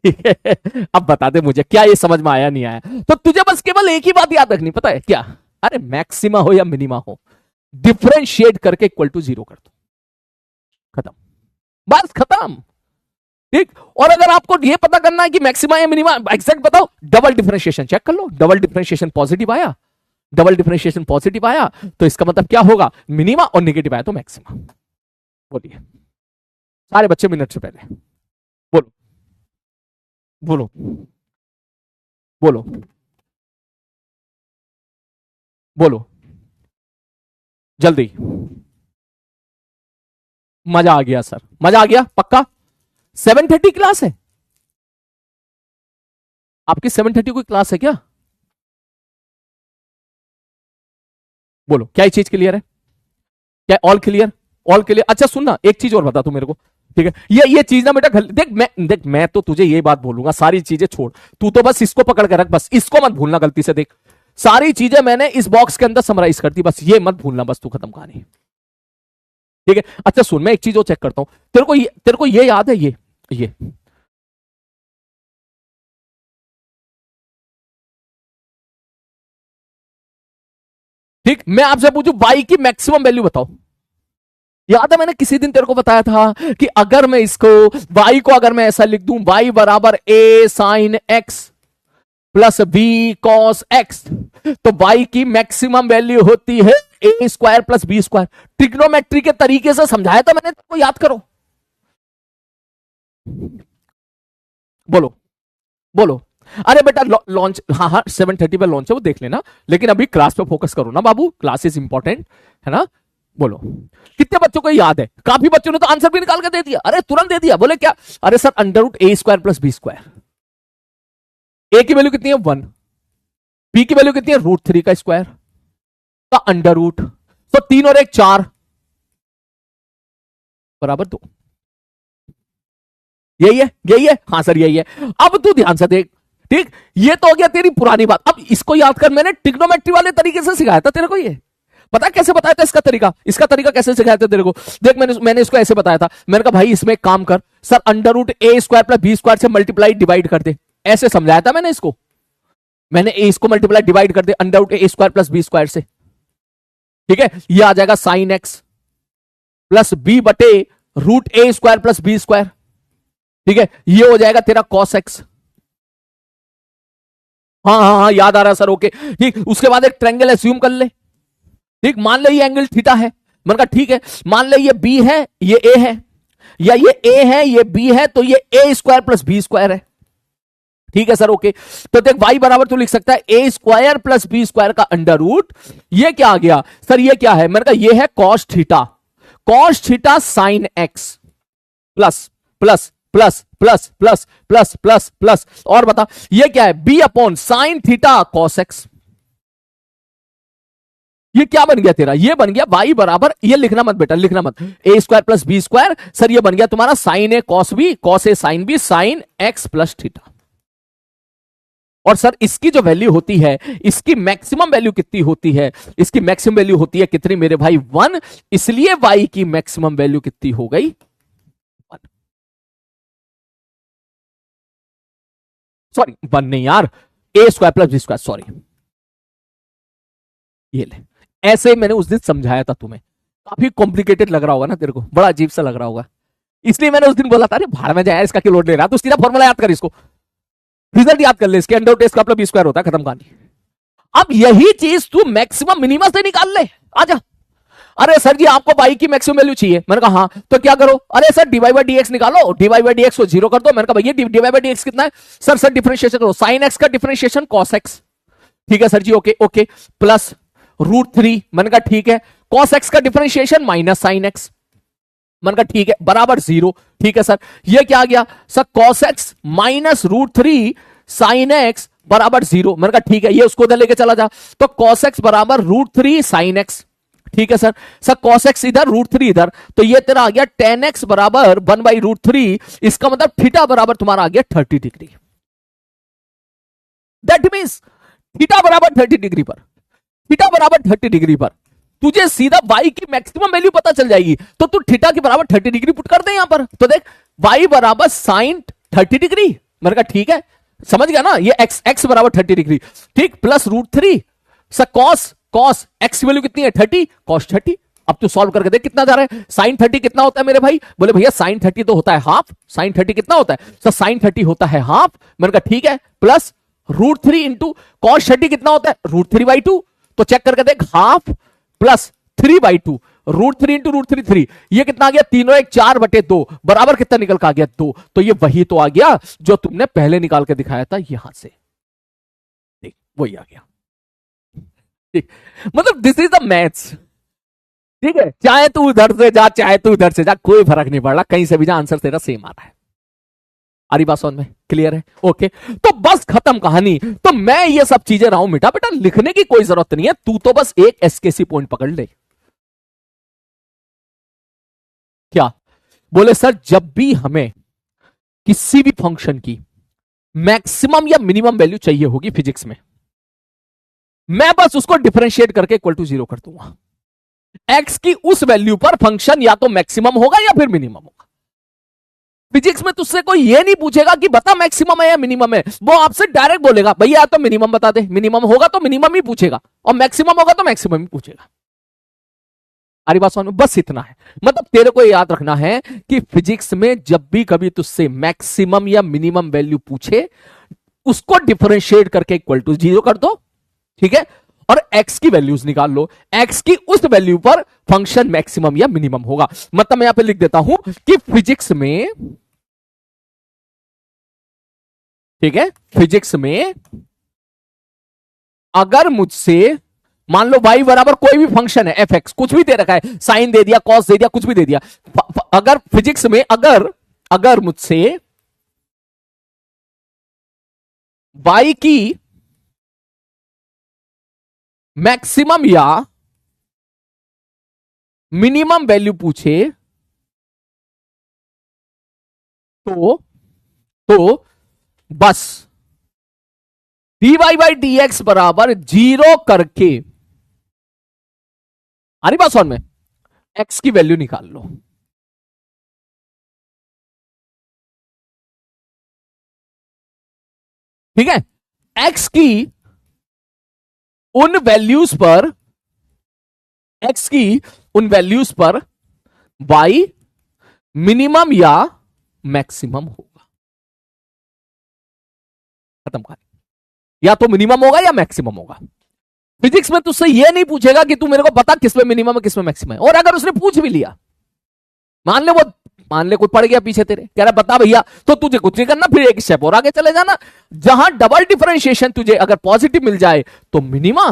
ठीक है, अब बता दे मुझे क्या ये समझ में आया नहीं आया। तो तुझे बस केवल एक ही बात याद रखनी, पता है क्या? अरे मैक्सिमा हो या मिनिमा हो, डिफरेंशिएट करके इक्वल टू 0 कर दो, खत्म, बस खत्म। ठीक। और अगर आपको ये पता करना है कि मैक्सिमा या मिनिमा, एग्जैक्ट बताओ, डबल डिफरेंशिएशन चेक कर लो, डबल डिफरेंशिएशन पॉजिटिव आया, डबल डिफरेंशिएशन पॉजिटिव आया तो इसका मतलब क्या होगा, मिनिमा, और नेगेटिव आया तो मैक्सिमा। बोलिए सारे बच्चे मिनट से पहले, बोलो बोलो बोलो बोलो, जल्दी। मजा आ गया सर, मजा आ गया पक्का। 7:30 क्लास है आपकी? 7:30 कोई क्लास है क्या? बोलो क्या ये चीज क्लियर है? क्या ऑल क्लियर? All clear. अच्छा सुनना, एक चीज और बता तू मेरे को, ठीक है? ये चीज ना बेटा, देख मैं तो तुझे ये बात बोलूंगा, सारी चीजें छोड़, तू तो बस इसको पकड़ के रख, बस इसको मत भूलना गलती से। देख सारी चीजें मैंने इस बॉक्स के अंदर समराइज कर दी, बस ये मत भूलना, बस तू खत्म कहानी, ठीक है? अच्छा सुन, मैं एक चीज और चेक करता हूं, तेरे को ये याद है, ये ठीक, मैं आपसे पूछूं वाई की मैक्सिमम वैल्यू बताओ। याद है मैंने किसी दिन तेरे को बताया था कि अगर मैं इसको y को अगर मैं ऐसा लिख दूं, y बराबर a sine x plus b cos x, तो y की मैक्सिमम वैल्यू होती है a square plus B square. Trigonometry के तरीके से समझाया था मैंने, तेरे को याद करो, बोलो बोलो। अरे बेटा लॉन्च, हाँ हाँ 7:30 पे लॉन्च है, वो देख लेना, लेकिन अभी क्लास पे फोकस करो ना बाबू, क्लास इज इंपॉर्टेंट, है ना? बोलो कितने बच्चों को याद है? काफी बच्चों ने तो आंसर भी निकाल के दे दिया, अरे तुरंत दे दिया। बोले क्या? अरे सर अंडर रूट ए स्क्वायर प्लस बी स्क्वायर, ए की वैल्यू कितनी है 1, बी की वैल्यू कितनी है √3 का स्क्वायर का अंडर रूट, तो 3 और 1 4 बराबर 2। यही है हाँ सर यही है। अब तू ध्यान से देख, ठीक, ये तो हो गया तेरी पुरानी बात। अब इसको याद कर, मैंने ट्रिग्नोमेट्री वाले तरीके से सिखाया था तेरे को, ये पता कैसे बताया था इसका तरीका कैसे सिखाया था तेरे को? देख मैंने इसको ऐसे बताया था, मैंने कहा भाई इसमें एक काम कर, सर अंडर रूट ए स्क्वायर प्लस बी स्क्वायर से मल्टीप्लाई डिवाइड कर दे, ऐसे समझाया था मैंने इसको। मैंने ए इसको मल्टीप्लाई डिवाइड कर दे अंडर रूट ए स्क्वायर प्लस बी स्क्वायर से, ठीक है? ये आ जाएगा साइन एक्स प्लस बी बटे रूट ए स्क्वायर प्लस बी स्क्वायर, ठीक है? ये हो जाएगा तेरा कॉस एक्स। हाँ याद आ रहा है सर, ओके ठीक। उसके बाद एक ट्रायंगल एज्यूम कर ले, ठीक, मान ले ये एंगल थीटा है, मैंने कहा ठीक है, मान ले ये बी है ये ए है, या ये ए है ये बी है, तो ये ए स्क्वायर प्लस बी स्क्वायर है, ठीक है सर ओके। तो देख y बराबर तू लिख सकता है ए स्क्वायर प्लस बी स्क्वायर का अंडर रूट, ये क्या आ गया सर, ये क्या है? मैंने कहा ये है cos theta sine x plus plus plus plus plus plus plus plus, और बता ये क्या है? B upon sine theta cos x. ये क्या बन गया तेरा? ये बन गया y बराबर, ये लिखना मत बेटा, लिखना मत, A square plus B square, sir ये बन गया तुम्हारा sine A cos B, cos A sine B, sine x plus theta. और सर इसकी जो वैल्यू होती है, इसकी मैक्सिमम वैल्यू कितनी होती है? इसकी मैक्सिमम वैल्यू होती है कितनी मेरे भाई? 1, इसलिए y की मैक्सिमम वैल्यू कितनी हो गई? 1। सॉरी 1 नहीं यार, A square plus B square, sorry, ये ले, ऐसे मैंने उस दिन समझाया था तुम्हें, काफी कॉम्प्लिकेटेड लग रहा होगा ना तेरे को, बड़ा अजीब सा लग रहा होगा, इसलिए मैंने उस दिन बोला था अरे भाड़ में जाए, इसका क्यों लोड ले रहा? तो सीधा फॉर्मूला याद कर, इसको रिजल्ट याद कर ले, इसके अंडर रूट ए स्क्वायर प्लस बी स्क्वायर होता है, खत्म कहानी। अब यही चीज तू मैक्सिमम मिनिमम से निकाल ले, आजा। अरे सर जी आपको y की मैक्सिमम वैल्यू चाहिए, मैंने कहा हाँ, तो क्या करो? अरे sir d y by d x निकालो, डीवाई बाई डी एक्स को 0 कर दो। मैंने कहा भैया डीवाई बाई डी एक्स कितना है? सर डिफरेंशिएशन करो, साइन एक्स का डिफरेंशिएशन कॉस एक्स, ठीक है सर जी ओके ओके, प्लस √3, मैंने कहा ठीक है, कॉस एक्स का डिफरेंशिएशन माइनस साइन एक्स, मैंने कहा ठीक है, बराबर 0, ठीक है सर। ये क्या आ गया sir? Cos x minus √3 sine x बराबर 0, मैंने कहा ठीक है, ये उसको उधर लेके चला जा, तो कॉस एक्स बराबर √3 साइन एक्स, ठीक है सर। कॉस एक्स इधर √3 इधर, तो ये तेरा आ गया tan x बराबर 1/√3, इसका मतलब थीटा बराबर तुम्हारा आ गया 30 डिग्री। दैट मींस थीटा बराबर 30 डिग्री पर, थीटा बराबर 30 डिग्री पर तुझे सीधा y की मैक्सिमम वैल्यू पता चल जाएगी, तो तू थीटा के बराबर 30 डिग्री पुट कर दे यहां पर, तो देख y बराबर साइन 30 डिग्री, मैंने कहा ठीक है, समझ गया ना, ये एक्स एक्स बराबर 30 डिग्री, ठीक, plus √3 sir cos cos x की वैल्यू कितनी है 30, कॉस 30। अब तू सॉल्व करके देख कितना जा रहा है, साइन 30 कितना होता है मेरे भाई, बोले भैया साइन 30 तो होता है हाफ, साइन 30 कितना होता है सर, साइन 30 होता है हाफ। मैंने कहा ठीक है, प्लस √3 इंटू कॉस 30 कितना होता है √3/2, तो चेक करके देख, हाफ प्लस 3/2, √3 इंटू √3 3, ये कितना आ गया, 3/4/2 बराबर कितना निकल के आ गया 2, तो ये वही तो आ गया जो तुमने पहले निकाल के दिखाया था यहां से, देख वही आ गया, ठीक, मतलब दिस इज द मैथ्स, ठीक है, चाहे तू उधर से जा चाहे तू उधर से जा, कोई फर्क नहीं पड़ रहा, कहीं से भी जा आंसर तेरा सेम आ रहा है। आरी बात समझ में क्लियर है, ओके, तो बस खत्म कहानी। तो मैं ये सब चीजें रहा हूं बेटा, बेटा लिखने की कोई जरूरत नहीं है, तू तो बस एक एसकेसी पॉइंट पकड़ ले। क्या बोले सर, जब भी हमें किसी भी फंक्शन की मैक्सिमम या मिनिमम वैल्यू चाहिए होगी फिजिक्स में, मैं बस उसको डिफरेंशिएट करके इक्वल टू 0 कर दूंगा, एक्स की उस वैल्यू पर फंक्शन या तो मैक्सिमम होगा या फिर मिनिमम होगा। फिजिक्स में तुझसे कोई ये नहीं पूछेगा कि बता मैक्सिमम है या मिनिमम है, वो आपसे डायरेक्ट बोलेगा भैया तो मिनिमम बता दे, मिनिमम होगा तो मिनिमम ही पूछेगा और मैक्सिमम होगा तो मैक्सिमम ही पूछेगा। अरे बात समझ में, बस इतना है, मतलब तेरे को याद रखना है कि फिजिक्स में जब भी कभी तुझसे मैक्सिमम या मिनिमम वैल्यू पूछे, उसको डिफरेंशिएट करके इक्वल टू 0 कर दो, ठीक है, और एक्स की वैल्यूज निकाल लो, एक्स की उस वैल्यू पर फंक्शन मैक्सिमम या मिनिमम होगा। मतलब मैं यहां पे लिख देता हूं कि फिजिक्स में, ठीक है, फिजिक्स में अगर मुझसे मान लो y बराबर कोई भी फंक्शन है, एफ एक्स कुछ भी दे रखा है, साइन दे दिया, कॉस दे दिया, कुछ भी दे दिया, अगर फिजिक्स में अगर अगर मुझसे y की मैक्सिमम या मिनिमम वैल्यू पूछे तो बस dy/dx बराबर 0 करके, आ रही बात समझ में, x की वैल्यू निकाल लो। ठीक है, x की उन वैल्यूज पर, x की उन वैल्यूज पर y मिनिमम या मैक्सिमम होगा, खत्म कहानी, या तो मिनिमम होगा या मैक्सिमम होगा। फिजिक्स में तुझसे यह नहीं पूछेगा कि तू मेरे को बता किसमें मिनिमम है किसमें मैक्सिमम है, और अगर उसने पूछ भी लिया, मान ले वो, मान ले कोई पड़ गया पीछे तेरे, कह रहा बता भैया, तो तुझे कुछ नहीं करना, फिर एक स्टेप और आगे चले जाना, जहां डबल डिफरेंशिएशन तुझे अगर पॉजिटिव मिल जाए तो मिनिमा,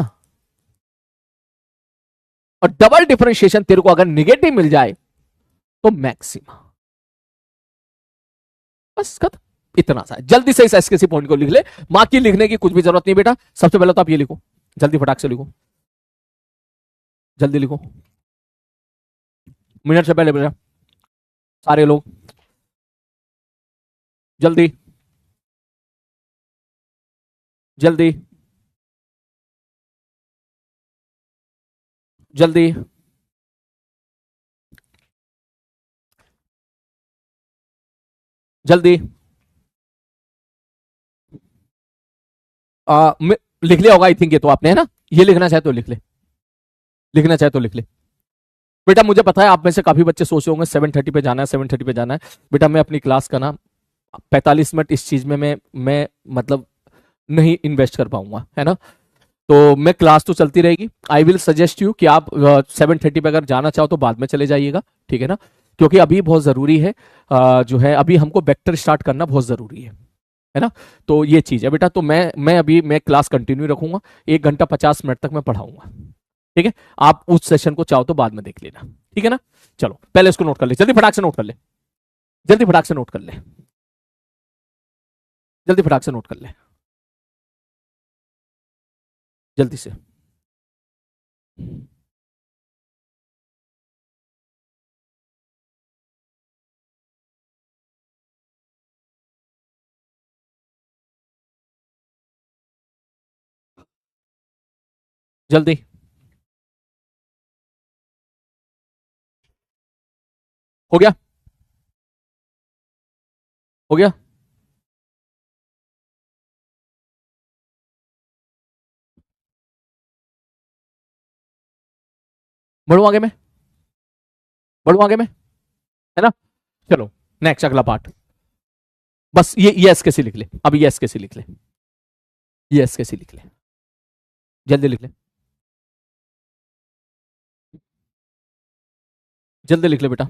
और डबल डिफरेंशिएशन तेरे को अगर निगेटिव मिल जाए तो मैक्सिमा। बस खत्म, इतना सा, जल्दी से इस एसकेसी पॉइंट को लिख ले, बाकी लिखने की कुछ भी जरूरत नहीं बेटा, सबसे पहले तो आप ये लिखो, जल्दी फटाक से लिखो, जल्दी लिखो, मिनट से पहले बेटा सारे लोग, जल्दी जल्दी जल्दी, जल्दी लिख लिया होगा आई थिंक, ये तो आपने है ना, ये लिखना चाहे तो लिख ले, लिखना चाहे तो लिख ले बेटा। मुझे पता है आप में से काफी बच्चे सोच रहे होंगे 7:30 पे जाना है, 7:30 पे जाना है, बेटा मैं अपनी क्लास का ना 45 मिनट इस चीज में मैं मतलब नहीं इन्वेस्ट कर पाऊंगा, है ना, तो मैं क्लास तो चलती रहेगी, आई विल सजेस्ट यू कि आप 7:30 पे अगर जाना चाहो तो बाद में चले जाइएगा, ठीक है ना, क्योंकि अभी बहुत जरूरी है, जो है अभी हमको वेक्टर स्टार्ट करना बहुत जरूरी है ना, तो ये चीज है बेटा। तो मैं अभी मैं क्लास कंटिन्यू रखूंगा, 1 घंटा 50 मिनट तक मैं पढ़ाऊंगा, ठीक है, आप उस सेशन को चाहो तो बाद में देख लेना, ठीक है ना। चलो पहले इसको नोट कर ले, जल्दी फटाक से नोट कर ले, जल्दी फटाक से नोट कर ले, जल्दी फटाक से नोट कर ले, जल्दी से, जल्दी, हो गया, हो गया, बढ़ू आगे में, बढ़ू आगे में, है ना। चलो नेक्स्ट अगला पार्ट, बस ये एस कैसे लिख ले, अब ये एस कैसे लिख ले, ये एस कैसे लिख ले, जल्दी लिख ले, जल्दी लिख ले बेटा,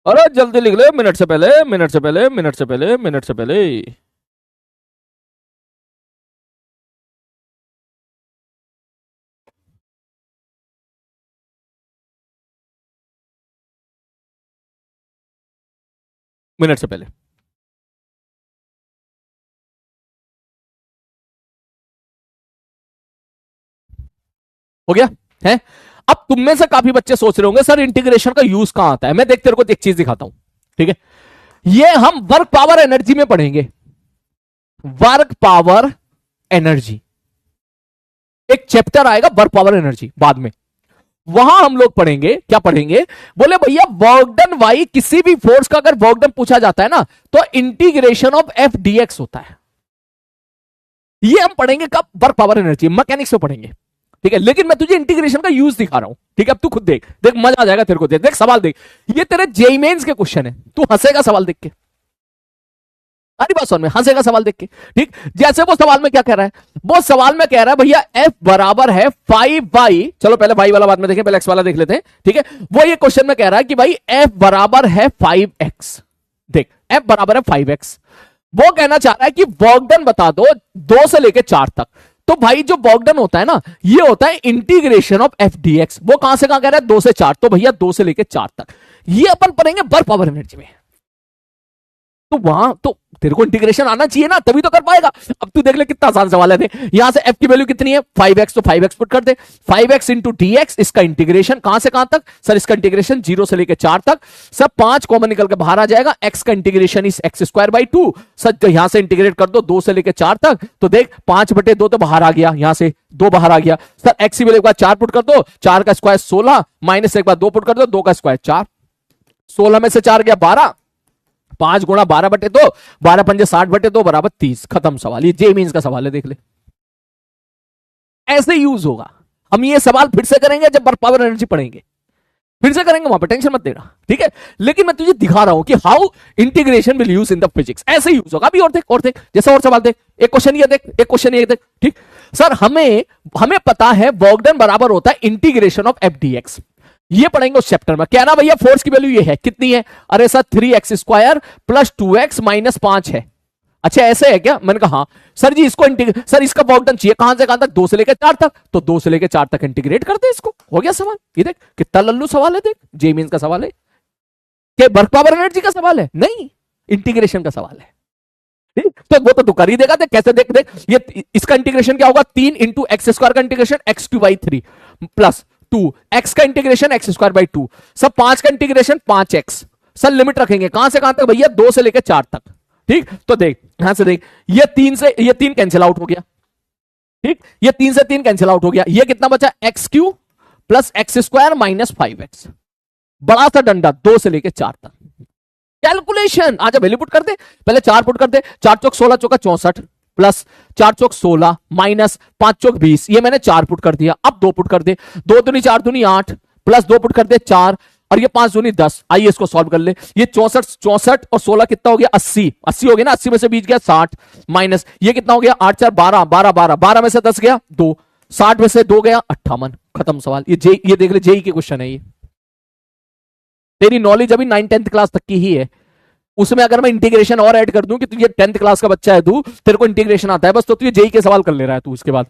अरे जल्दी लिख ले, मिनट से पहले, मिनट से पहले, मिनट से पहले, मिनट से पहले। मिनट से पहले। हो गया है। अब तुम में से काफी बच्चे सोच रहे होंगे सर इंटीग्रेशन का यूज कहां आता है। मैं देख तेरे को एक चीज दिखाता हूं, ठीक है। ये हम वर्क पावर एनर्जी में पढ़ेंगे, वर्क पावर एनर्जी, एक चैप्टर आएगा वर्क पावर एनर्जी बाद में, वहां हम लोग पढ़ेंगे। क्या पढ़ेंगे? बोले भैया वर्क डन वाई, किसी भी फोर्स का अगर वर्क डन पूछा जाता है ना तो इंटीग्रेशन ऑफ एफ डीएक्स होता है। ये हम पढ़ेंगे कब? वर्क पावर एनर्जी, मैकेनिक्स में पढ़ेंगे, ठीक है। लेकिन मैं तुझे इंटीग्रेशन का यूज दिखा रहा हूं, ठीक है। अब तू खुद देख, देख मजा आ जाएगा तेरे को। देख देख सवाल देख, ये तेरे जेईई मेंस के क्वेश्चन है, तू हंसेगा सवाल देख के, सारी बात समझ में, हंसेगा सवाल देख के, ठीक। जैसे वो सवाल में क्या कह रहा है, वो सवाल में कह रहा है भैया एफ बराबर है 5y, चलो पहले y वाला बाद में देखें, पहले x वाला देख लेते हैं, ठीक है। वो ये क्वेश्चन में कह रहा है कि भाई f बराबर है 5x, देख f बराबर है 5x। वो कहना चाह रहा है कि वर्क डन बता दो 2 से लेके 4 तक। तो भाई जो वर्क डन होता है ना, ये होता है इंटीग्रेशन ऑफ एफ डीएक्स। वो कहां से कहां कह रहा है? 2 से 4, तो भैया 2 से लेके 4 तक। ये अपन पढ़ेंगे वर्क पावर एनर्जी में। तो वहां तो तेरे को इंटीग्रेशन आना चाहिए ना, तभी तो कर पाएगा। अब तू देख ले कितना आसान सवाल है। यहां से f की वैल्यू कितनी है? 5x, तो 5x पुट कर दे, 5x इंटू dx, इसका इंटीग्रेशन कहां से कहां तक? सर इसका इंटीग्रेशन 0 से लेकर 4 तक। सब 5 कॉमन निकल के बाहर आ जाएगा, x का इंटीग्रेशन इस x स्क्वायर बाई 2। सर तो यहां से इंटीग्रेट कर दो 2 से लेकर 4 तक, तो देख 5/2 तो बाहर आ गया, यहां से 2 बाहर आ गया। सर x की वैल्यू का 4 पुट कर दो, 4 का स्क्वायर 16 माइनस एक बार 2 पुट कर दो, 2 का स्क्वायर 4, 16 में से 4 गया 12, 5 गुणा 12/2, 12 पंजे 60/2 बराबर 30। खत्म सवाल। ये जेईई मेंस का सवाल है, देख ले। ऐसे यूज होगा। हम ये सवाल फिर से करेंगे जब वर्क पावर एनर्जी पढ़ेंगे, फिर से करेंगे वहां पर, टेंशन मत लेना, ठीक है। लेकिन मैं तुझे दिखा रहा हूं कि how integration will use in the physics, ऐसे यूज होगा। अभी और देख, और देख, जैसा और सवाल देख, एक क्वेश्चन ये देख, एक क्वेश्चन ये देख, ठीक। सर हमें पता है वर्क डन बराबर होता है इंटीग्रेशन ऑफ एफ डीएक्स, ये पढ़ेंगे उस चैप्टर में। कहना भैया फोर्स की वैल्यू ये है, कितनी है? अरे sir 3x square plus 2x minus 5 है। अच्छा ऐसे है क्या? मैंने कहा हाँ। सर जी इसको सर इसका वर्क डन चाहिए कहां से कहां तक? 2 से लेकर 4 तक, तो 2 से लेकर 4 तक इंटीग्रेट करते इसको, हो गया सवाल। ये देख कितना लल्लू सवाल है, देख जेईई मेंस का सवाल है, क्या वर्क पावर एनर्जी का सवाल है? नहीं, इंटीग्रेशन का सवाल है, ठीक। तो वो तो तू कर ही देगा। देख कैसे, देख देख ये इसका इंटीग्रेशन क्या होगा? 3 इंटू एक्स स्क्वायर का इंटीग्रेशन x³ प्लस 2 x का इंटीग्रेशन x²/2, सब 5 का इंटीग्रेशन 5x। सर लिमिट रखेंगे कहां से कहां तक भैया? 2 से लेकर 4 तक, ठीक। तो देख यहां से देख, ये 3 कैंसिल आउट हो गया, ठीक। ये 3 से 3 कैंसिल आउट हो गया। ये कितना बचा? x³ plus x² minus 5x। बड़ा सा डंडा 2 से लेकर 4 तक। कैलकुलेशन आजा, वैल्यू पुट कर दे, पहले 4 पुट कर दे, 4 चौक 16 चौका 64 प्लस 4 चौक 16 माइनस 5 चौक 20, ये मैंने 4 पुट कर दिया। अब 2 पुट कर दे, 2 दूनी 4 दूनी 8 प्लस 2 पुट कर दे 4, और ये 5 दूनी 10। आइए इसको सॉल्व कर ले। ये 64 और 16 कितना हो गया? 80 हो गया ना, 80 में से बीच गया 60 माइनस ये कितना हो गया? 8 4 12 12 12 12 में से 10 गया 2, 60 में से 2 गया 58। खत्म सवाल। ये देख ले जेईई के क्वेश्चन है ये। तेरी नॉलेज अभी 9th-10th क्लास तक की ही है, उसमें अगर मैं इंटीग्रेशन और ऐड कर दूं कि तू ये 10th क्लास का बच्चा है, तू तेरे को इंटीग्रेशन आता है बस, तो तू ये जेईई के सवाल कर ले रहा है तू इसके बाद।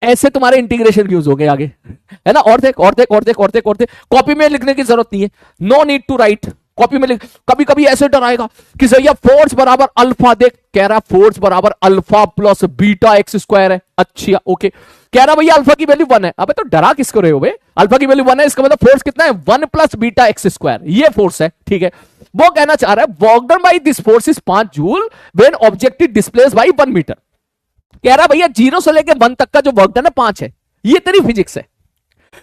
ऐसे तुम्हारे इंटीग्रेशन यूज हो गए आगे, है ना। और देख, और देख, और देख, और देख, और देख, कॉपी में लिखने की जरूरत नहीं है, no need to write, copy में लिख। कभी कभी ऐसे डराएगा कि भैया फोर्स बराबर अल्फा, देख कह रहा फोर्स बराबर अल्फा प्लस बीटा x² है। अच्छा ओके, कह रहा भैया अल्फा की वैल्यू 1 है। अबे तो डरा किसको रहे हो बे? अल्फा की वैल्यू 1 है, इसका मतलब फोर्स कितना है? 1 प्लस बीटा x², ये फोर्स है, ठीक है। वो कहना चाह रहा है work done by this force is 5 joule when object is displaced by 1 metre. कह रहा भैया 0 से लेकर 1 तक का जो वर्क डन है 5 है। ये तेरी फिजिक्स है।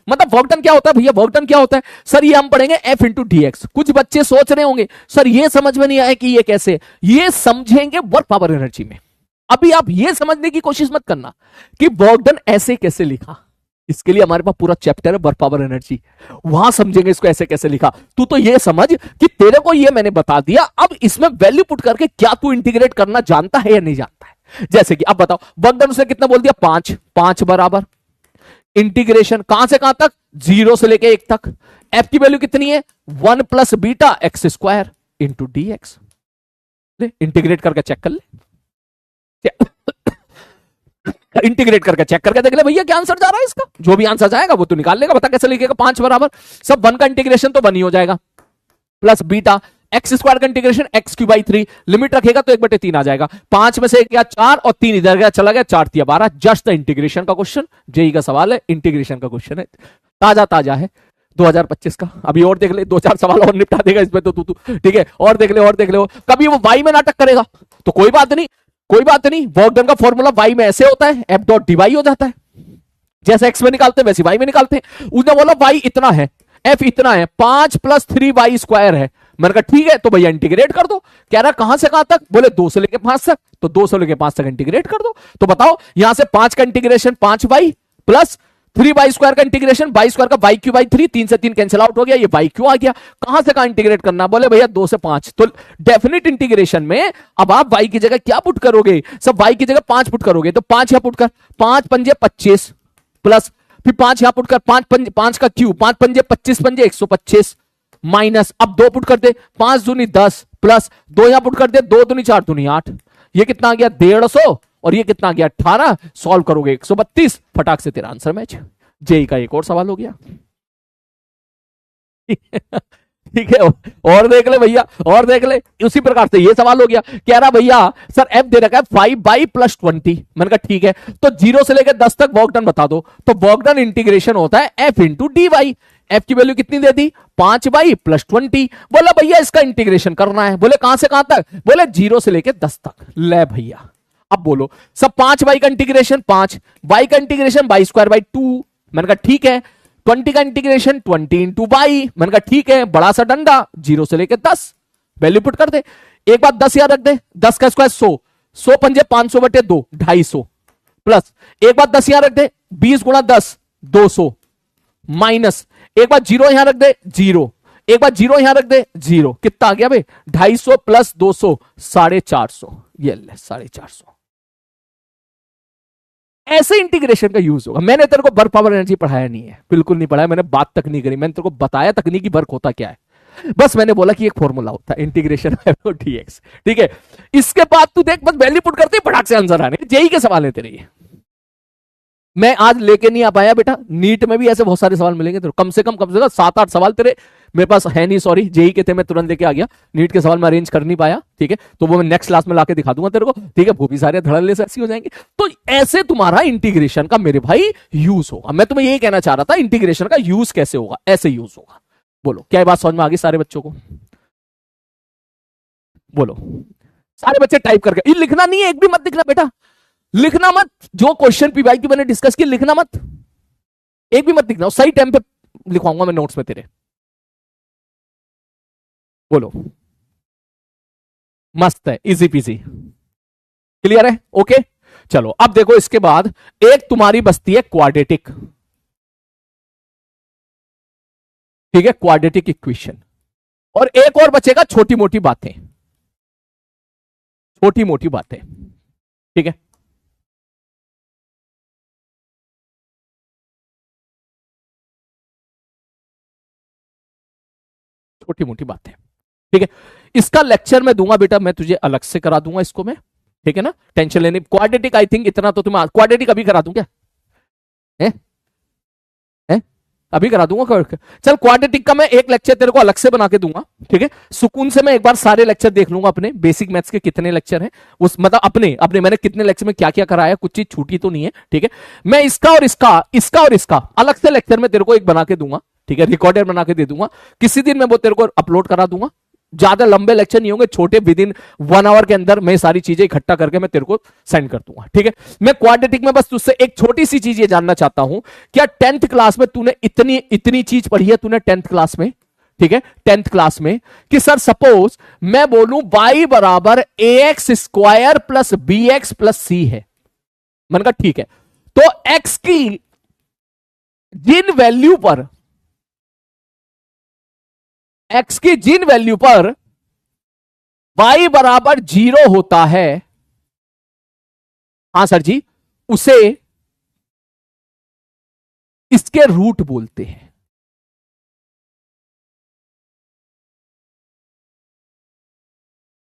मतलब वर्क डन क्या होता है भैया? वर्क डन क्या होता है सर? ये हम पढ़ेंगे F इंटू dx। कुछ बच्चे सोच रहे होंगे सर ये समझ में नहीं आया कि ये कैसे, ये समझेंगे वर्क पावर एनर्जी में। अभी आप ये समझने की कोशिश मत करना कि वर्क डन ऐसे कैसे लिखा, इसके लिए हमारे पास पूरा चैप्टर है वर्क पावर एनर्जी, वहां समझेंगे इसको ऐसे कैसे लिखा। तू तो ये समझ कि तेरे को ये मैंने बता दिया, अब इसमें वैल्यू पुट करके क्या तू इंटीग्रेट करना जानता है या नहीं जानता है। जैसे कि अब बताओ वर्क डन उसने कितना बोल दिया, 5, 5 बराबर इंटीग्रेशन कहां से कहां तक, 0 से लेके 1 तक। एफ की वैल्यू कितनी है, 1 plus beta x square into D x. Integrate करके चेक कर ले, इंटीग्रेट करके चेक करके देख ले भैया क्या आंसर जा रहा है इसका। जो भी आंसर जाएगा वो तो निकाल लेगा, बता कैसे लिखेगा। 5 बराबर सब 1 का इंटीग्रेशन तो 1 ही हो जाएगा, प्लस बीटा एक्स स्क्वायर का integration x Q by 3, limit रखेगा तो 1/3 आ जाएगा। 5 में से 1 गया 4 और 3 इधर गया चला गया, 4 3 12। जस्ट द इंटीग्रेशन का क्वेश्चन, जेई का सवाल है, इंटीग्रेशन का क्वेश्चन है, ताजा ताजा है 2025 का। अभी और देख ले, 2-4 सवाल और निपटा देगा इसमें तो तू ठीक है। और देख ले और देख ले, कभी वो वाई में नाटक करेगा तो कोई बात नहीं, कोई बात नहीं। वर्क डन का फॉर्मूला वाई में ऐसे होता है, एफ डॉट डी वाई हो जाता है, जैसे एक्स में निकालते हैं वैसे वाई में निकालते हैं। उसने बोला वाई इतना है, एफ इतना है, 5 + 3y स्क्वायर है। मैंने कहा ठीक है तो भैया इंटीग्रेट कर दो। कह रहा कहां से कहां तक, बोले 2 से लेके 5 तक, तो 2 से लेके 5 तक इंटीग्रेट कर दो। तो बताओ यहां से 5 का integration 5y plus 3y square का इंटीग्रेशन y स्क्वायर का y क्यू बाई 3, 3 से 3 कैंसिल आउट हो गया, ये y क्यों आ गया। कहां से कहां इंटीग्रेट करना, बोले भैया 2 से 5। तो डेफिनेट इंटीग्रेशन में अब आप y की जगह क्या पुट करोगे, सब y की जगह 5 पुट करोगे। तो 5 यहां पुट कर, 5 पंजे 25 प्लस फिर 5 यहां पुट कर, 5 का क्यू, 5 पंजे 25 पंजे 125 माइनस, अब 2 पुट कर दे, 5 दूनी 10 प्लस 2 यहां पुट कर दे, 2 दूनी 4 दूनी 8। ये कितना आ गया 150 और ये कितना आ गया 18। सॉल्व करोगे 132, फटाक से तेरा आंसर मैच। जेई का एक और सवाल हो गया ठीक है। और देख ले भैया, और देख ले, उसी प्रकार से ये सवाल हो गया। कह रहा भैया सर एफ दे रखा है 5y + 20। मैंने कहा ठीक है, तो 0 से लेकर 10 तक वर्क डन बता दो। तो वर्क डन इंटीग्रेशन होता है f into d y. F की वैल्यू कितनी दे दी, 5y + 20। बोला भैया इसका इंटीग्रेशन करना है, बोले कहां से कहां तक, बोले 0 से लेकर 10 तक। ले भैया अब बोलो, सब 5y का इंटीग्रेशन 5, y का इंटीग्रेशन y स्क्वायर बाई 2। मैंने कहा ठीक है, 20 का इंटीग्रेशन 20 इंटू वाई। मैंने कहा ठीक है, बड़ा सा डंडा 0 से लेकर 10, वैल्यू पुट कर दे। एक बात 10 याद रख दे, 10 का स्क्वायर 100, 100 पंजे 500 बटे 2 250 प्लस एक बात 10 यहां रख दे, 20 गुणा 10 200 माइनस एक बार 0 यहां रख दे 0, एक बार 0 यहां रख दे 0। कितना आ गया भाई 250 प्लस 200 450। ये ले 450। ऐसे इंटीग्रेशन का यूज होगा। मैंने तेरे को वर्क पावर एनर्जी पढ़ाया नहीं है, बिल्कुल नहीं पढ़ाया, मैंने बात तक नहीं करी। मैंने तेरे को बताया तकनीकी वर्क होता क्या है, बस मैंने बोला कि एक फॉर्मूला होता है इंटीग्रेशन डीएक्स, ठीक है। इसके बाद तू देख बस वैल्यू पुट करते ही फटाक से आंसर आने, जेई के सवाल है तेरे ये। मैं आज लेके नहीं आ पाया बेटा, नीट में भी ऐसे बहुत सारे सवाल मिलेंगे तेरे, कम से कम 7-8 सवाल तेरे मेरे पास है नहीं, सॉरी जेई के थे, मैं तुरंत लेके आ गया। नीट के सवाल मैं अरेंज कर नहीं पाया, ठीक है, तो वो मैं नेक्स्ट क्लास में लाके दिखा दूंगा तेरे को, ठीक है। वो भी सारे धड़ल्ले से ऐसे हो जाएंगे। तो ऐसे तुम्हारा इंटीग्रेशन का मेरे भाई यूज होगा। मैं तुम्हें यही कहना चाह रहा था, इंटीग्रेशन का यूज कैसे होगा, ऐसे यूज होगा। बोलो क्या बात समझ में आ गई सारे बच्चों को, बोलो सारे बच्चे टाइप करके। ये लिखना नहीं है, एक भी मत लिखना बेटा, लिखना मत। जो क्वेश्चन पीवाई की मैंने डिस्कस किया लिखना मत, एक भी मत लिखना, सही टाइम पे लिखवाऊंगा मैं नोट्स में तेरे। बोलो मस्त है, इजी पीजी, क्लियर है, ओके। चलो अब देखो इसके बाद एक तुम्हारी बचती है क्वाड्रेटिक, ठीक है, क्वाड्रेटिक इक्वेशन। और एक और बचेगा छोटी मोटी बातें, छोटी मोटी बातें, ठीक है। छोटी मोटी बातें, ठीक है। इसका लेक्चर मैं दूंगा बेटा, मैं तुझे अलग से करा दूंगा इसको मैं, ठीक है ना, टेंशन लेने। क्वाड्रेटिक आई थिंक इतना तो तुम्हें, क्वाड्रेटिक अभी करा दूं क्या है? है? अभी करा दूंगा। चल क्वाड्रेटिक का मैं एक लेक्चर तेरे को अलग से बना के दूंगा, ठीक है। सुकून से मैं एक बार सारे लेक्चर देख लूंगा अपने बेसिक मैथ्स के, कितने लेक्चर हैं उस, मतलब अपने अपने मैंने कितने लेक्चर में क्या क्या कराया, कुछ चीज छूटी तो नहीं है, ठीक है। मैं इसका और इसका, इसका और इसका अलग से लेक्चर में तेरे को एक बना के दूंगा, ठीक है, रिकॉर्डर बना के दे दूंगा। किसी दिन मैं वो तेरे को अपलोड करा दूंगा। ज्यादा लंबे लेक्चर नहीं होंगे, छोटे, विद इन 1 आवर के अंदर मैं सारी चीजें इकट्ठा करके मैं तेरे को सेंड कर दूंगा, ठीक है। मैं क्वाड्रेटिक में बस तुझसे एक छोटी सी चीज ये जानना चाहता हूं, क्या 10th क्लास में तूने इतनी इतनी चीज पढ़ी है तूने 10th क्लास में, ठीक है, 10th क्लास में, कि सर सपोज मैं बोलूं y बराबर ax square plus bx plus c है। मैंने कहा ठीक है, तो x की जिन वैल्यू पर x की जिन वैल्यू पर y बराबर 0 होता है, हां सर जी, उसे इसके रूट बोलते हैं।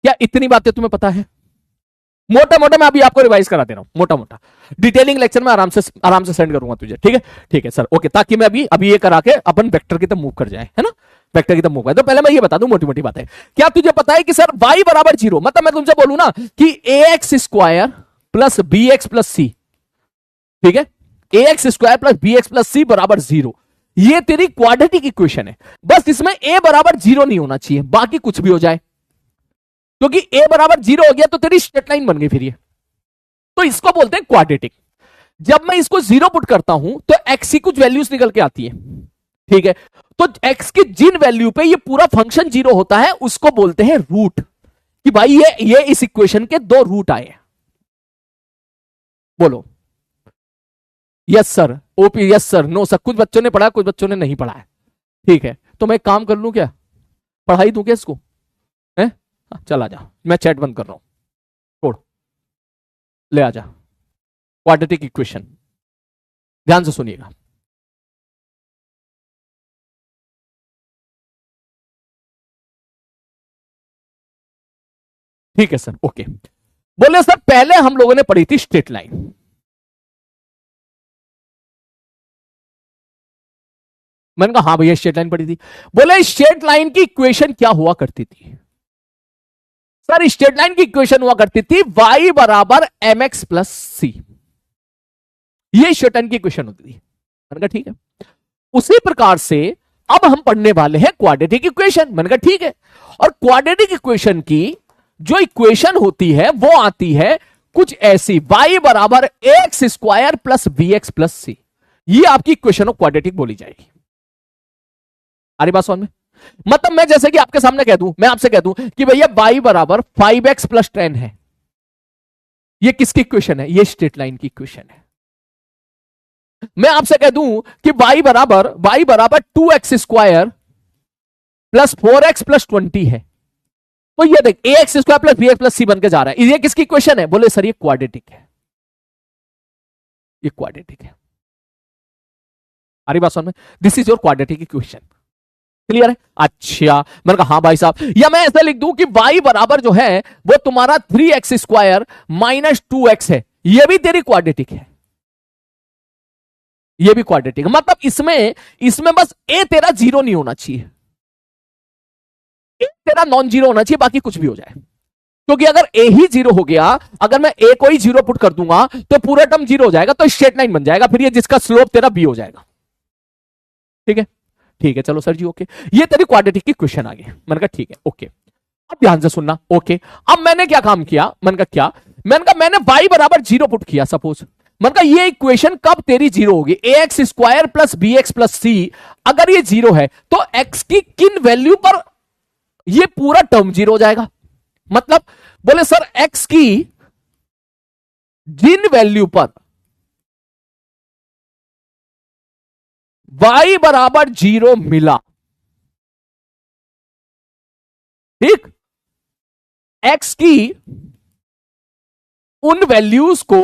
क्या इतनी बातें तुम्हें पता है? मोटा मोटा मैं अभी आपको रिवाइज करा दे रहा हूं, मोटा मोटा डिटेलिंग लेक्चर में आराम से सेंड करूंगा तुझे, ठीक है? ठीक है सर, ओके, ताकि मैं अभी ये करा के अपन वेक्टर की तरफ मूव कर जाए, है ना? वेक्टर की तरफ मूव कर। तो पहले मैं ये बता दूं मोटी मोटी बातें। क्या तुझे पता है कि सर y बराबर 0, मतलब मैं तुमसे बोलूं ना कि ax square plus B x plus C, ठीक है, ax square plus B x plus सी बराबर 0, ये तेरी क्वाड्रेटिक इक्वेशन है। बस इसमें a बराबर 0 नहीं होना चाहिए, बाकी कुछ भी हो जाए, क्योंकि a बराबर 0 हो गया तो तेरी स्ट्रेट लाइन बन गई फिर ये, तो इसको बोलते हैं क्वाड्रेटिक। जब मैं इसको 0 पुट करता हूं तो x की कुछ वैल्यूज निकल के आती है, ठीक है? तो x की जिन वैल्यू पे ये पूरा फंक्शन 0 होता है उसको बोलते हैं रूट, कि भाई ये इस इक्वेशन के 2 रूट आए। बोलो yes sir, OP yes sir, no sir, कुछ बच्चों ने पढ़ा, कुछ बच्चों ने नहीं पढ़ा है, ठीक है? तो मैं एक काम कर लूं, क्या पढ़ाई दूं क्या इसको, है? चल आ जा, मैं चैट बंद कर रहा हूं, छोड़, ले आ जा। क्वाड्रेटिक इक्वेशन ध्यान से सुनिएगा। ठीक है सर, ओके। बोले सर पहले हम लोगों ने पढ़ी थी स्ट्रेट लाइन, मैंने कहा हाँ भैया स्ट्रेट लाइन पढ़ी थी। बोले स्ट्रेट लाइन की इक्वेशन क्या हुआ करती थी? सर स्ट्रेट लाइन की इक्वेशन हुआ करती थी y बराबर एम एक्स प्लस सी, ये स्ट्रेट लाइन की इक्वेशन होती थी। मैंने कहा ठीक है। उसी प्रकार से अब हम पढ़ने वाले हैं क्वाड्रेटिक इक्वेशन। मैंने कहा ठीक है। और क्वाड्रेटिक इक्वेशन की जो इक्वेशन होती है वो आती है कुछ ऐसी, y बराबर X square plus B x plus सी, ये आपकी इक्वेशन ऑफ क्वाड्रेटिक बोली जाएगी। आ रही बात समझ में? मतलब मैं जैसे कि आपके सामने कह दूं, मैं आपसे कह दूं कि भैया y बराबर 5x प्लस 10 है, ये किसकी इक्वेशन है? ये स्ट्रेट लाइन की इक्वेशन है। मैं आपसे कह दूं कि y बराबर 2x square plus 4x plus 20 है, तो ये देख ax square plus bx plus C बन के जा रहा है, ये किसकी इक्वेशन है? बोले सर ये क्वाड्रेटिक है, ये क्वाड्रेटिक है। आ रही बात समझ में? This is your quadratic equation. Clear है? अच्छा, मैंने कहा हाँ भाई साहब, या मैं ऐसा लिख दूं कि y बराबर जो है वो तुम्हारा 3x स्क्वायर माइनस 2x है, ये भी तेरी क्वाड्रेटिक है, ये भी क्वाड्रेटिक है। मतलब इसमें बस a तेरा 0 नहीं होना चाहिए, a तेरा नॉन 0 होना चाहिए, बाकी कुछ भी हो जाए। क्योंकि अगर a ही 0 हो गया, अगर मैं a को ही 0 पुट कर दूंगा तो पूरा टर्म 0 हो जाएगा, तो स्ट्रेट लाइन बन जाएगा फिर ये, जिसका स्लोप तेरा b हो जाएगा। ठीक है? ठीक है, चलो सर जी ओके, ये तेरी क्वाड्रेटिक की क्वेश्चन आ गई। मैंने कहा ठीक है ओके। अब ध्यान से सुनना, ओके। अब मैंने क्या काम किया? मैंने कहा मैंने y बराबर 0 पुट किया सपोज। मैंने कहा ये इक्वेशन कब तेरी 0 होगी? ax square plus B x plus C, अगर ये 0 है तो x की किन वैल्यू पर ये पूरा टर्म 0 हो जाएगा? मतलब बोले सर x की जिन वैल्यू पर y बराबर 0 मिला, ठीक, x की उन वैल्यूज को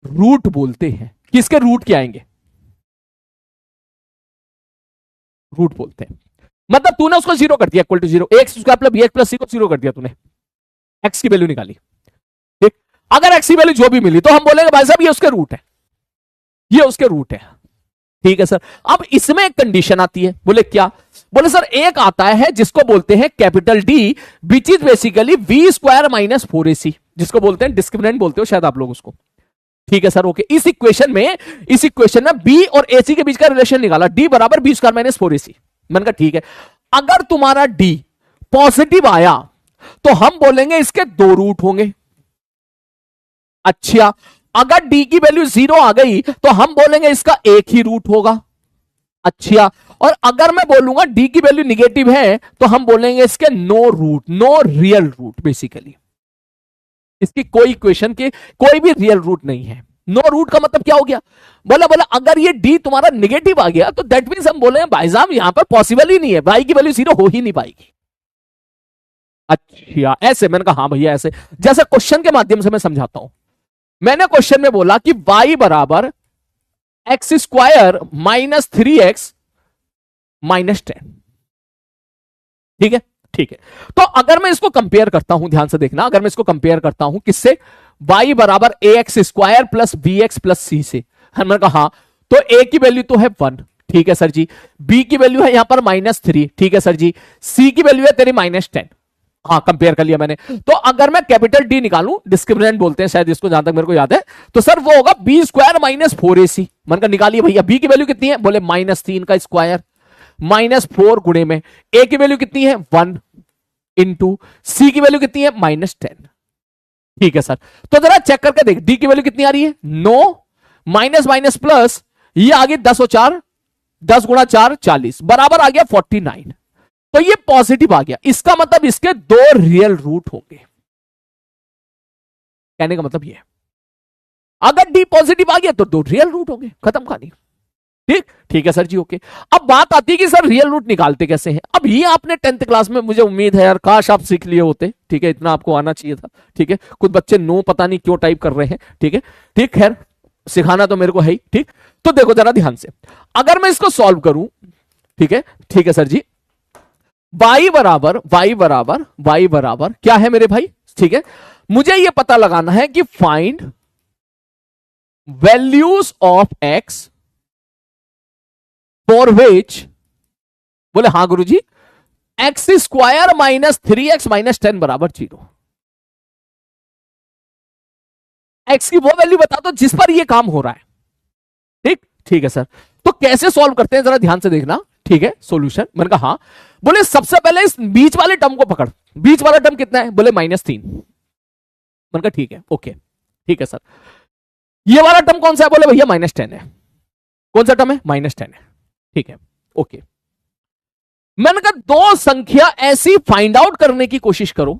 रूट बोलते हैं। किसके रूट क्या आएंगे? रूट बोलते हैं। मतलब तूने उसको 0 कर दिया, equal to 0, x square plus B x plus c को 0 कर दिया तूने, x की वैल्यू निकाली, ठीक। अगर x की वैल्यू जो भी मिली तो हम बोलेंगे भाई साहब ये उसके रूट है, ये उसके रूट है। ठीक है सर। अब इसमें एक कंडीशन आती है, बोले क्या? बोले सर एक आता है जिसको बोलते हैं capital D, which is basically B square minus 4ac, जिसको बोलते हैं डिस्क्रिमिनेंट बोलते हो शायद आप लोग उसको। ठीक है सर ओके। इस इक्वेशन में बी और एसी के बीच का रिलेशन निकाला, डी बराबर बी स्क्वायर माइनस 4ac। मैंने कहा ठीक है, अगर तुम्हारा डी पॉजिटिव आया तो हम बोलेंगे इसके 2 रूट होंगे। अच्छा, अगर डी की वैल्यू 0 आ गई तो हम बोलेंगे इसका एक ही रूट होगा। अच्छा, और अगर मैं बोलूंगा डी की वैल्यू निगेटिव है तो हम बोलेंगे इसके no root, no real root. Basically इसकी कोई इक्वेशन के कोई भी रियल रूट नहीं है। नो रूट का मतलब क्या हो गया? बोला बोला अगर ये डी तुम्हारा निगेटिव आ गया तो दैट मीन्स हम बोले भाई साहब यहां पर पॉसिबल ही नहीं है, वाई की वैल्यू जीरो हो ही नहीं पाएगी। अच्छा ऐसे, मैंने कहा हाँ भैया ऐसे, जैसे क्वेश्चन के माध्यम से मैं समझाता हूं। मैंने क्वेश्चन में बोला कि y बराबर X square minus 3x minus 10, ठीक है ठीक है। तो अगर मैं इसको कंपेयर करता हूं, ध्यान से देखना, अगर मैं इसको कंपेयर करता हूं किससे, y बराबर a x square plus B x plus c से, मैंने कहा हाँ, तो a की वैल्यू तो है 1, ठीक है सर जी, b की वैल्यू है यहां पर -3, ठीक है सर जी, c की वैल्यू है तेरी -10, हाँ कंपेयर कर लिया मैंने। तो अगर मैं कैपिटल डी निकालूं, डिस्क्रिमिनेंट बोलते हैं शायद इसको, जहां तक मेरे को याद है, तो सर वो होगा बी स्क्वायर माइनस 4ac। मन का निकालिए भैया, बी की वैल्यू कितनी है, बोले -3 का स्क्वायर -4 गुणे में ए की वैल्यू कितनी है 1 इंटू सी की वैल्यू कितनी है -10, ठीक है सर। तो जरा चेक करके देख, डी की वैल्यू कितनी आ रही है 9, माइनस माइनस प्लस, ये आ गई 10 और 4, 10 गुणा 4 40, बराबर आ गया 49। तो ये पॉजिटिव आ गया, इसका मतलब इसके 2 रियल रूट होंगे। कहने का मतलब ये, अगर डी पॉजिटिव आ गया तो 2 रियल रूट होंगे, खत्म कहानी। ठीक ठीक है सर जी, ओके। अब बात आती है कि सर रियल रूट निकालते कैसे हैं। अब ये आपने 10th क्लास में, मुझे उम्मीद है यार काश आप सीख लिए होते, ठीक है, इतना आपको आना चाहिए था, ठीक है। कुछ बच्चे नो पता नहीं क्यों टाइप कर रहे हैं, ठीक है ठीक, खैर सिखाना तो मेरे को है ही, ठीक। तो देखो जरा ध्यान से, अगर मैं इसको सॉल्व करूं, ठीक है सर जी, y बराबर क्या है मेरे भाई, ठीक है, मुझे यह पता लगाना है कि find values of x for which, बोले हाँ गुरुजी, x square minus 3x minus 10 बराबर 0। x की वो वैल्यू बता दो जिस पर ये काम हो रहा है, ठीक ठीक है सर। तो कैसे सॉल्व करते हैं जरा ध्यान से देखना, ठीक है। सॉल्यूशन, मैंने कहा हाँ, बोले सबसे पहले इस बीच वाले टर्म को पकड़, बीच वाला टर्म कितना है, बोले -3, मैंने कहा ठीक है ओके, ठीक है सर। ये वाला टर्म कौन सा है, बोले भैया -10 है। कौन सा टर्म है, -10 है, ठीक है ओके। मैंने कहा 2 संख्या ऐसी फाइंड आउट करने की कोशिश करो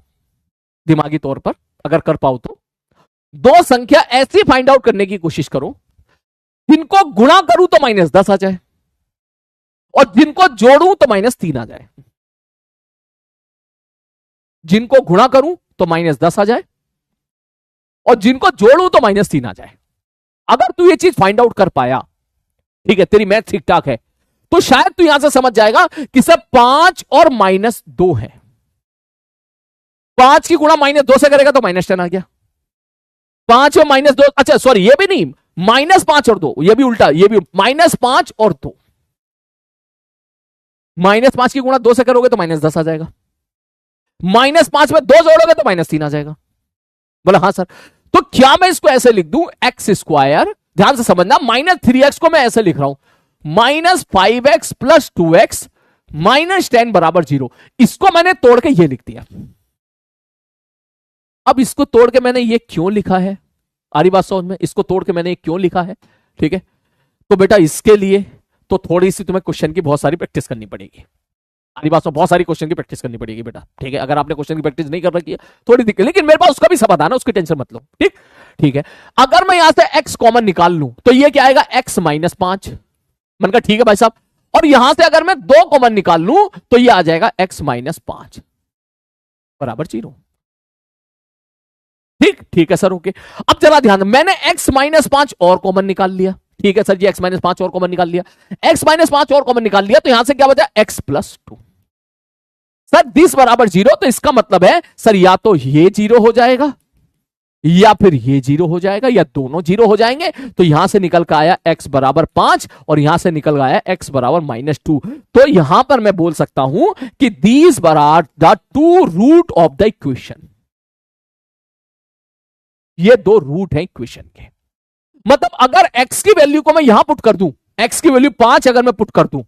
दिमागी तौर पर, अगर कर पाओ तो 2 संख्या ऐसी फाइंड आउट करने की कोशिश करो जिनको गुणा करूं तो -10 आ जाए और जिनको जोड़ूं तो -3 आ जाए। जिनको गुणा करूं तो -10 आ जाए और जिनको जोड़ूं तो -3 आ जाए। अगर तू ये चीज फाइंड आउट कर पाया, ठीक है, तेरी मैथ ठीक ठाक है, तो शायद तू यहां से समझ जाएगा कि सब 5 और -2 है। 5 की गुणा -2 से करेगा तो -10 आ गया। 5 और -2, अच्छा सॉरी ये भी नहीं, -5 और 2, ये भी उल्टा, ये भी -5 और 2, -5 की गुणा 2 से करोगे तो -10 आ जाएगा। -5 में 2 जोड़ोगे तो -3 आ जाएगा। बोला हाँ सर, तो क्या मैं इसको ऐसे लिख दूं, एक्स स्क्वायर, ध्यान से समझना, -3x को मैं ऐसे लिख रहा हूं, -5x प्लस 2x -10 बराबर 0। इसको मैंने तोड़ के ये लिख दिया। अब इसको तोड़ के मैंने ये क्यों लिखा है, आरी बात समझ में, इसको तोड़ के मैंने ये क्यों लिखा है, ठीक है। तो बेटा इसके लिए तो थोड़ी सी तुम्हें क्वेश्चन की बहुत सारी प्रैक्टिस करनी पड़ेगी, आरी बात में बहुत सारी क्वेश्चन की प्रैक्टिस करनी पड़ेगी बेटा, ठीक है। अगर आपने क्वेश्चन की प्रैक्टिस नहीं कर रखी है थोड़ी दिक्कत, लेकिन मेरे पास उसका भी समाधान है, उसकी टेंशन मत लो, ठीक ठीक है। अगर मैं यहां से x कॉमन निकाल लूं तो ये क्या आएगा, x -5, मैंने कहा ठीक है भाई साहब। और यहां से अगर मैं 2 कॉमन निकाल लूं तो ये आ जाएगा x -5 बराबर 0, ठीक ठीक है सर ओके। अब जरा ध्यान, मैंने x -5 और कॉमन निकाल लिया, ठीक है सर जी, x -5 और कॉमन निकाल लिया, x -5 और कॉमन निकाल लिया, तो यहां से क्या बचा, x +2। सर दिस बराबर 0, तो इसका मतलब है सर या तो ये 0 हो जाएगा या फिर ये 0 हो जाएगा या दोनों 0 हो जाएंगे। तो यहां से निकल कर आया x बराबर 5 और यहां से निकल आया x बराबर -2। तो यहां पर मैं बोल सकता हूं कि these are the 2 root of the equation. ये 2 रूट है इक्वेशन के। मतलब अगर x की वैल्यू को मैं यहां पुट कर दूं, x की वैल्यू 5 अगर मैं पुट कर दूं,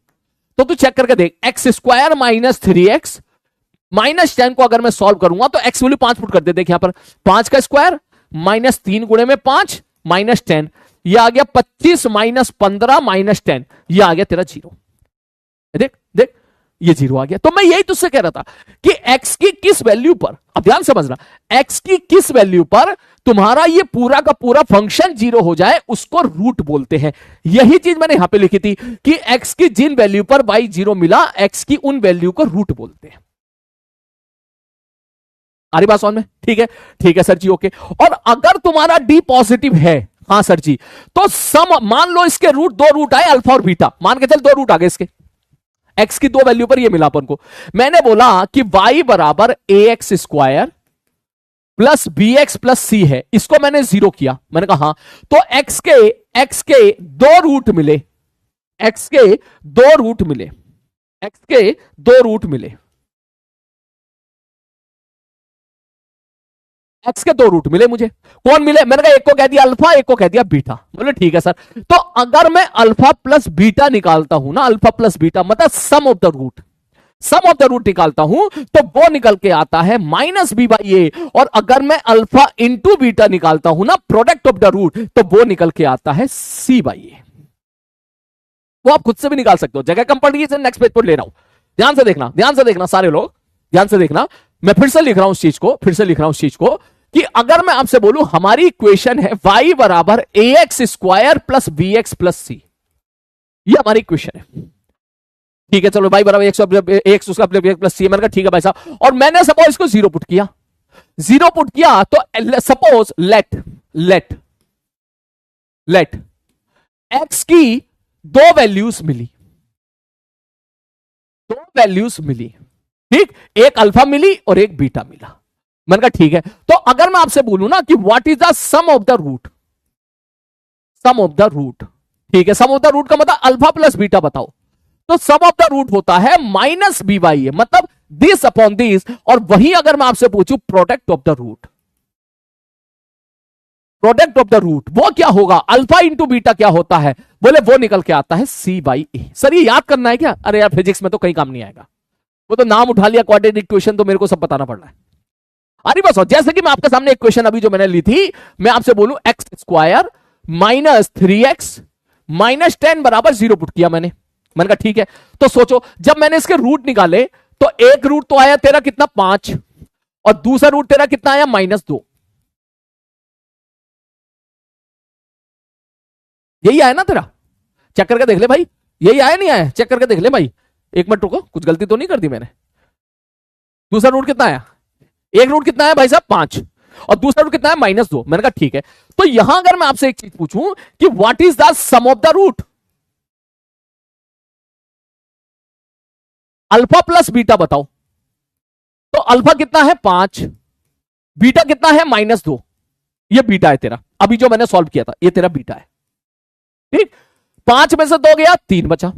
तो तू चेक करके देख, एक्स स्क्वायर -3x -10 को अगर मैं सॉल्व करूंगा तो x वैल्यू 5 पुट कर दे, देख यहां पर 5 का स्क्वायर -3 गुणे में 5 -10, ये आ गया 25 -15 -10, ये आ गया तेरा 0। देख देख ये 0 आ गया। तो मैं यही तुझसे कह रहा था कि x की किस वैल्यू पर, अब ध्यान समझना, x की किस वैल्यू पर तुम्हारा ये पूरा का पूरा फंक्शन जीरो हो जाए उसको रूट बोलते हैं। यही चीज मैंने यहां पे लिखी थी कि x की जिन वैल्यू पर y जीरो मिला, x की उन वैल्यू को रूट बोलते हैं। आ रही बात समझ में? ठीक है सर जी, ओके। और अगर तुम्हारा d पॉजिटिव है, हाँ सर जी, तो सम मान लो इसके रूट, दो रूट आए अल्फा और बीटा, मान के चल दो रूट आ गए इसके, x की दो वैल्यू पर ये मिला अपन को। मैंने बोला कि y बराबर ax square plus B x plus c है, इसको मैंने जीरो किया, मैंने कहा हाँ, तो x के दो रूट मिले, x के दो रूट मिले, x के दो रूट मिले, x के दो रूट मिले मुझे। कौन मिले? मैंने कहा एक को कह दिया अल्फा, एक को कह दिया बीटा। बोले ठीक है सर। तो अगर मैं अल्फा प्लस बीटा निकालता हूं ना, अल्फा प्लस बीटा मतलब sum of the root, sum of the root निकालता हूं तो वो निकल के आता है माइनस बी बाई ए। और अगर मैं अल्फा इंटू बीटा निकालता हूं ना, प्रोडक्ट ऑफ द रूट, तो वो निकल के आता है सी बाई ए। वो आप खुद से भी निकाल सकते हो, जगह कम पड़ रही है, नेक्स्ट पेज पर ले रहा हूं, ध्यान से देखना सारे लोग, ध्यान से देखना। मैं फिर से लिख रहा हूं इस चीज को, फिर से लिख रहा हूं इस चीज को, कि अगर मैं आपसे बोलूं हमारी इक्वेशन है y बराबर a x square plus B x plus सी, ये हमारी इक्वेशन है। ठीक है, चलो y बराबर एक्स उसका प्लस सी, मैंने कहा ठीक है भाई साहब। और मैंने सपोज इसको जीरो पुट किया, जीरो पुट किया तो सपोज लेट x की दो वैल्यूज मिली, दो वैल्यूज मिली, ठीक, एक अल्फा मिली और एक बीटा मिला। मैंने कहा ठीक है। तो अगर मैं आपसे बोलूं ना कि what is the sum of the root, sum of the root, ठीक है, सम ऑफ द रूट का मतलब अल्फा प्लस बीटा बताओ, तो सम ऑफ द रूट होता है माइनस बी बाई ए, मतलब दिस अपॉन दिस। और वही अगर मैं आपसे पूछूं product of the root, product of the root वो क्या होगा? अल्फा इंटू बीटा क्या होता है? बोले वो निकल के आता है सी बाई ए। सर ये याद करना है क्या? अरे यार फिजिक्स में तो कहीं काम नहीं आएगा, वो तो नाम उठा लिया क्वाड्रेटिक इक्वेशन, तो मेरे को सब बताना पड़ रहा है। अरे बस, जैसे कि मैं आपके सामने एक क्वेश्चन अभी जो मैंने ली थी, मैं आपसे बोलूं x square minus 3x minus 10 बराबर जीरो पुट किया मैंने कहा ठीक है। तो सोचो जब मैंने इसके रूट निकाले तो एक रूट तो आया तेरा कितना 5, और दूसरा रूट तेरा कितना आया -2। यही आया ना तेरा? चेक करके देख ले भाई, यही आया नहीं आया? चेक करके देख ले भाई, एक मिनट रुको, कुछ गलती तो नहीं कर दी मैंने। दूसरा रूट कितना आया? एक रूट कितना है भाई साहब 5, और दूसरा रूट कितना है -2। मैंने कहा ठीक है। तो यहां अगर मैं आपसे एक चीज पूछूं कि what is the sum of the root, alpha plus beta बताओ। तो अल्फा कितना है 5, बीटा कितना है -2, ये बीटा है तेरा, अभी जो मैंने सॉल्व किया था ये तेरा बीटा है, ठीक। 5 में से 2 गया, 3 बचा,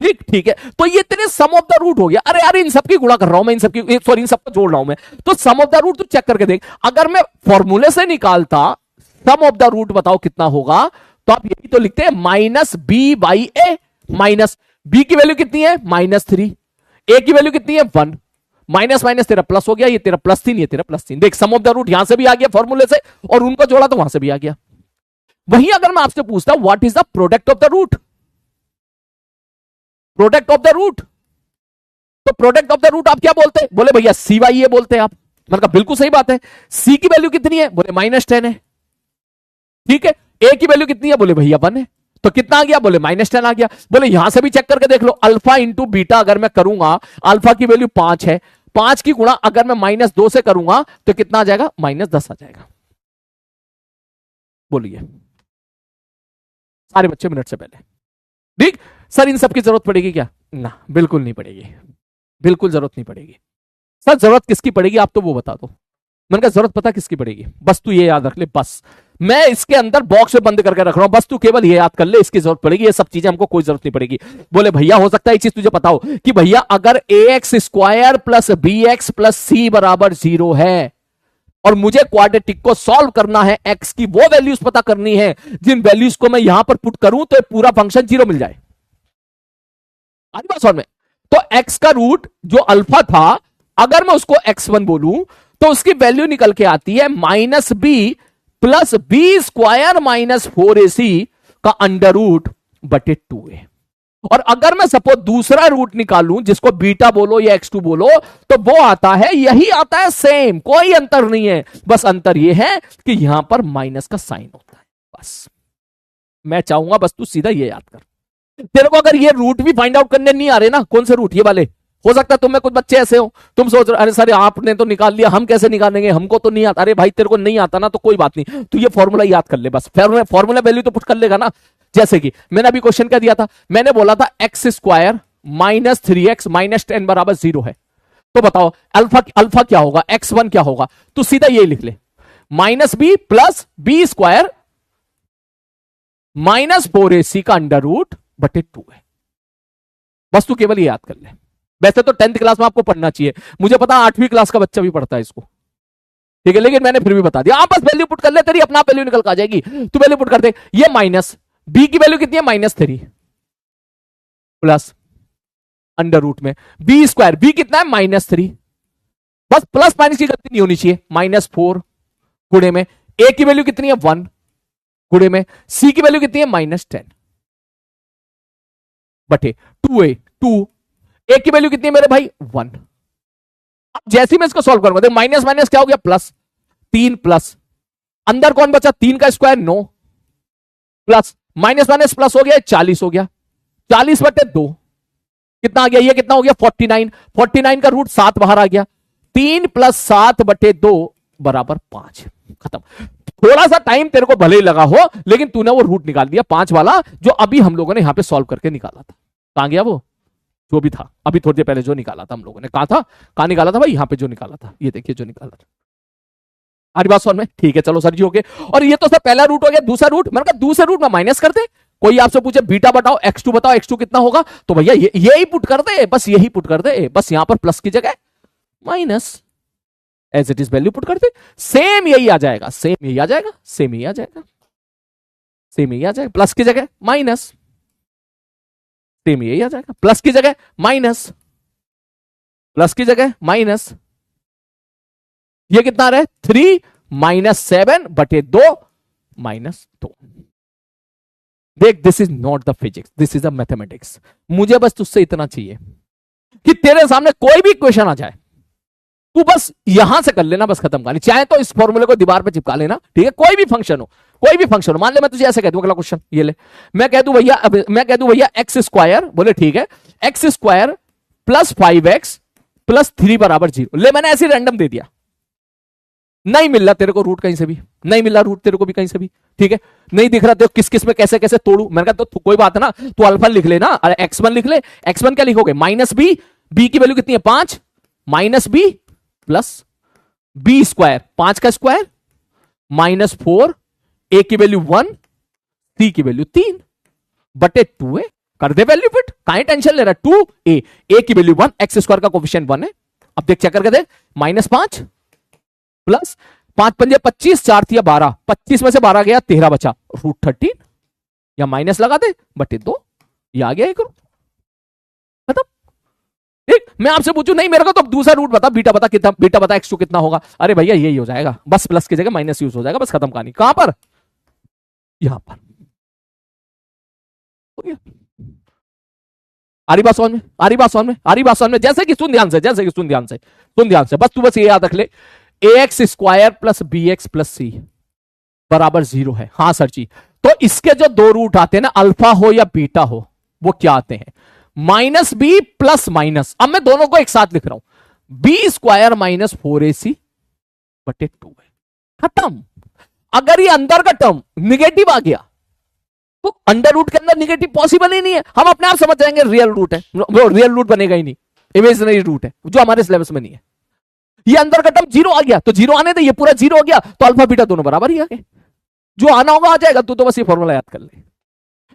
ठीक है। तो ये तेरे सम ऑफ द रूट हो गया। अरे यार इन सबकी गुणा कर रहा हूं मैं, इन सबकी, सॉरी इन सबको जोड़ रहा हूं मैं, तो सम ऑफ द रूट तो चेक करके देख। अगर मैं फॉर्मूले से निकालता सम ऑफ द रूट बताओ कितना होगा, तो आप यही तो लिखते हैं minus B by A. Minus B की वैल्यू कितनी है -3, ए की वैल्यू कितनी है 1, माइनस माइनस तेरा प्लस हो गया, ये तेरा +3, ये तेरा +3। देख सम ऑफ द रूट यहां से भी आ गया फॉर्मूले से, और उनको जोड़ा तो वहां से भी आ गया। वहीं अगर मैं आपसे पूछता हूं what is the product of the root, product of the root, तो प्रोडक्ट ऑफ द रूट आप क्या बोलते हैं? बोले भैया सी बाई ए बोलते हैं आप। मैंने कहा बिल्कुल सही बात है। सी की वैल्यू कितनी है? बोले -10 है, ठीक है। ए की वैल्यू कितनी है? बोले भैया 1 है। तो कितना आ गया? बोले -10 आ गया। बोले यहां से भी चेक करके देख लो, अल्फा इंटू बीटा अगर मैं करूंगा, अल्फा की वैल्यू 5 है, 5 की गुणा अगर मैं -2 से करूंगा तो कितना आ जाएगा? -10 आ जाएगा। बोलिए सारे बच्चे मिनट से पहले, ठीक। सर इन सब की जरूरत पड़ेगी क्या? ना, बिल्कुल नहीं पड़ेगी, बिल्कुल जरूरत नहीं पड़ेगी। सर जरूरत किसकी पड़ेगी आप तो वो बता दो। मैंने कहा जरूरत पता किसकी पड़ेगी? बस तू ये याद रख ले, बस मैं इसके अंदर बॉक्स में बंद करके रख रहा हूं, बस तू केवल ये याद कर ले, इसकी जरूरत पड़ेगी, ये सब चीजें हमको कोई जरूरत नहीं पड़ेगी। बोले भैया हो सकता है ये चीज तुझे पता हो कि भैया अगर a x square plus B x plus सी बराबर 0 है, और मुझे क्वाड्रेटिक को सॉल्व करना है, एक्स की वो वैल्यूज पता करनी है जिन वैल्यूज को मैं यहां पर पुट करूं तो पूरा फंक्शन 0 मिल जाए। आगे बात समझ में? तो x का रूट जो अल्फा था, अगर मैं उसको x1 बोलूं तो उसकी वैल्यू निकल के आती है -b plus B square -4ac का अंडर रूट बटे 2a। और अगर मैं सपोज दूसरा रूट निकालूं जिसको बीटा बोलो या x2 बोलो, तो वो आता है, यही आता है सेम, कोई अंतर नहीं है। बस अंतर ये है कि यहां पर माइनस का साइन होता है। बस मैं चाहूंगा बस तू सीधा ये याद कर। तेरे को अगर ये रूट भी फाइंड आउट करने नहीं आ रहे ना, कौन से रूट, ये वाले, हो सकता है तुम में कुछ बच्चे ऐसे हो, तुम सोच रहे अरे सर आपने तो निकाल लिया, हम कैसे निकालेंगे, हमको तो नहीं आता। अरे भाई तेरे को नहीं आता ना तो कोई बात नहीं, तू ये फॉर्मूला याद कर ले, बस फॉर्मूला वैल्यू तो पुट कर लेगा ना। जैसे कि मैंने अभी क्वेश्चन क्या दिया था, मैंने बोला था x square minus 3x minus 10 बराबर 0 है। तो बताओ अल्फा अल्फा क्या होगा, x1 क्या होगा, तो सीधा ये लिख ले, minus B plus B square minus 4ac का अंडर रूट बटे 2 है। बस तू केवल ये याद कर ले। वैसे तो 10th क्लास में आपको पढ़ना चाहिए, मुझे पता 8वीं क्लास का बच्चा भी पढ़ता है इसको, ठीक है, लेकिन मैंने फिर भी बता दिया। आप बस वैल्यू पुट कर ले, तेरी अपना वैल्यू निकल आ जाएगी। तू वैल्यू पुट कर दे, ये माइनस बी की वैल्यू कितनी है, -3 प्लस अंडर रूट में बी स्क्वायर, बी कितना है -3, बस प्लस माइनस की गलती नहीं होनी चाहिए, -4 गुणे में ए की वैल्यू कितनी है 1 गुणे में सी की वैल्यू कितनी है -10 बटे 2a, 2 ए की वैल्यू कितनी है मेरे भाई 1। अब जैसे ही मैं इसको सॉल्व करूंगा, देखो माइनस माइनस क्या हो गया प्लस, 3 प्लस अंदर कौन बचा, 3 का square 9 plus minus minus plus हो गया 40 हो गया, 40 बटे 2 कितना आ गया, ये कितना हो गया 49, 49 का रूट 7 बाहर आ गया, 3 प्लस 7 बटे 2 बराबर 5, खत्म। थोड़ा सा टाइम तेरे को भले ही लगा हो, लेकिन तूने वो रूट निकाल दिया 5 वाला, जो अभी हम लोगों ने यहां पे सॉल्व करके निकाला था। कहां गया वो, जो भी था अभी थोड़ी देर पहले जो निकाला था हम लोगों ने, कहा था कहां निकाला था भाई, यहां पे जो निकाला था, ये देखिए जो निकाला था। हमारी बात समझ में, ठीक है, चलो सर जी ओके। और ये तो सर पहला रूट हो गया, दूसरा रूट, मैंने कहा दूसरे रूट में माइनस कर दे। कोई आपसे पूछे बीटा बताओ, x2 बताओ, x2 कितना होगा, तो भैया ये ही पुट कर दे, बस यही पुट कर दे, बस यहां पर प्लस की जगह minus, as it is value put कर दे, सेम यही आ जाएगा, सेम यही आ जाएगा, सेम यही आ जाएगा, सेम यही आ जाएगा, प्लस की जगह माइनस, सेम यही आ जाएगा, प्लस की जगह माइनस, प्लस की जगह माइनस, ये कितना आ रहा है 3 -7 बटे 2 -2। देख this is not the physics, this is the mathematics. मुझे बस तुझसे इतना चाहिए कि तेरे सामने कोई भी क्वेश्चन आ जाए, तू बस यहां से कर लेना, बस खत्म कहानी। चाहे तो इस फॉर्मूले को दीवार पे चिपका लेना, ठीक है, कोई भी फंक्शन हो, कोई भी फंक्शन हो। मान ले मैं तुझे ऐसे कह दूं, अगला क्वेश्चन ये ले, मैं कह दूं भैया एक्स स्क्वायर, बोले ठीक है, x square plus 5x plus 3 बराबर 0। ले मैंने ऐसे रैंडम दे दिया, नहीं मिल रहा तेरे को रूट कहीं से भी, नहीं मिल रहा रूट तेरे को भी कहीं से भी, ठीक है, नहीं दिख रहा, तो किस किस में कैसे कैसे तोड़ू। मैंने कहा तो कोई बात है ना, तू अल्फा लिख ले ना, अरे x1 लिख ले, x1 क्या लिखोगे -b, b की वैल्यू कितनी है 5 -b प्लस बी स्क्वायर, 5 का स्क्वायर -4, ए की वैल्यू 1, सी की वैल्यू 3 बटे 2 है, कर दे वैल्यू फिट, काहे टेंशन ले रहा है, 2a, ए की वैल्यू 1, एक्स स्क्वायर का कोफिशिएंट 1 है। अब देख चेक करके देख, -5 प्लस 5 पंजे 25, 4 थी 12, 25 में से 12 गया 13 बचा, √13 या माइनस लगा दे बटे 2, ये आ गया एक रूट, खत्म। ठीक, मैं आपसे पूछूं नहीं मेरे को तो दूसरा रूट बता, बीटा बता कितना, बीटा बता x2 कितना होगा, अरे भैया यही हो जाएगा, बस प्लस की जगह माइनस यूज हो जाएगा, बस खत्म कहानी। कहां पर, यहां पर हो गया। आरी बात समझ में, आरी बात समझ में, आरी बात समझ में, जैसे कि सुन ध्यान से, जैसे कि सुन ध्यान से, सुन ध्यान से, बस तू बस ये याद रख ले, ax square plus bx plus सी बराबर 0 है। हाँ सर जी, तो इसके जो दो रूट आते हैं ना, अल्फा हो या बीटा हो, वो क्या आते हैं, -b प्लस माइनस, अब मैं दोनों को एक साथ लिख रहा हूं, b स्क्वायर -4ac बटे 2 है, खत्म। अगर ये अंदर का टर्म निगेटिव आ गया तो अंडर रूट के अंदर निगेटिव पॉसिबल ही नहीं है, हम अपने आप समझ जाएंगे रियल रूट है, वो रियल रूट बनेगा ही नहीं, इमेजिनरी रूट है जो हमारे सिलेबस में नहीं है। ये अंदर का टर्म 0 आ गया तो 0 आने दे, ये पूरा 0 हो गया तो अल्फा बीटा दोनों बराबर ही आ गए, जो आना होगा आ जाएगा, तू तो बस ये फॉर्मूला याद कर ले।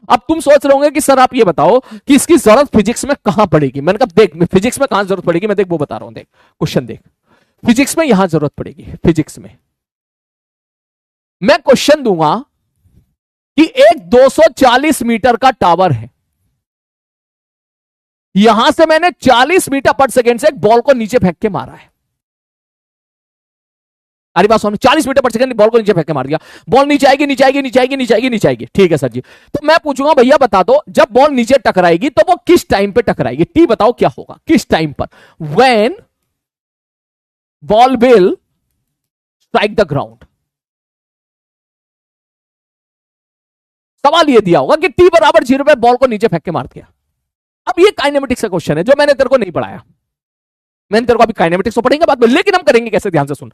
अब तुम सोच रहे होंगे कि सर आप ये बताओ कि इसकी जरूरत फिजिक्स में कहां पड़ेगी, मैंने कहा देख फिजिक्स में कहां जरूरत पड़ेगी, मैं देख वो बता रहा हूं, देख क्वेश्चन देख, फिजिक्स में यहां जरूरत पड़ेगी, फिजिक्स में मैं क्वेश्चन दूंगा कि एक 240 मीटर का टावर है, यहां से मैंने 40 मीटर पर सेकेंड से एक बॉल को नीचे फेंक के मारा है, अरे बात सुनो, 40 मीटर पर सेकंड बॉल को नीचे फेंक के मार दिया, बॉल नीचे आएगी नीचे आएगी नीचे आएगी नीचे आएगी नीचे आएगी, ठीक है सर जी। तो मैं पूछूंगा भैया बता दो, जब बॉल नीचे टकराएगी तो वो किस टाइम पे टकराएगी, टी बताओ क्या होगा, किस टाइम पर, when ball will strike the ground. सवाल ये दिया होगा कि टी बराबर 0 पे बॉल को नीचे फेंक के मार दिया। अब ये काइनेमेटिक्स का क्वेश्चन है जो मैंने तेरे को नहीं पढ़ाया, मैंने तेरे को अभी काइनेमेटिक्स तो पढ़ेंगे बाद में, लेकिन हम करेंगे कैसे, ध्यान से सुन।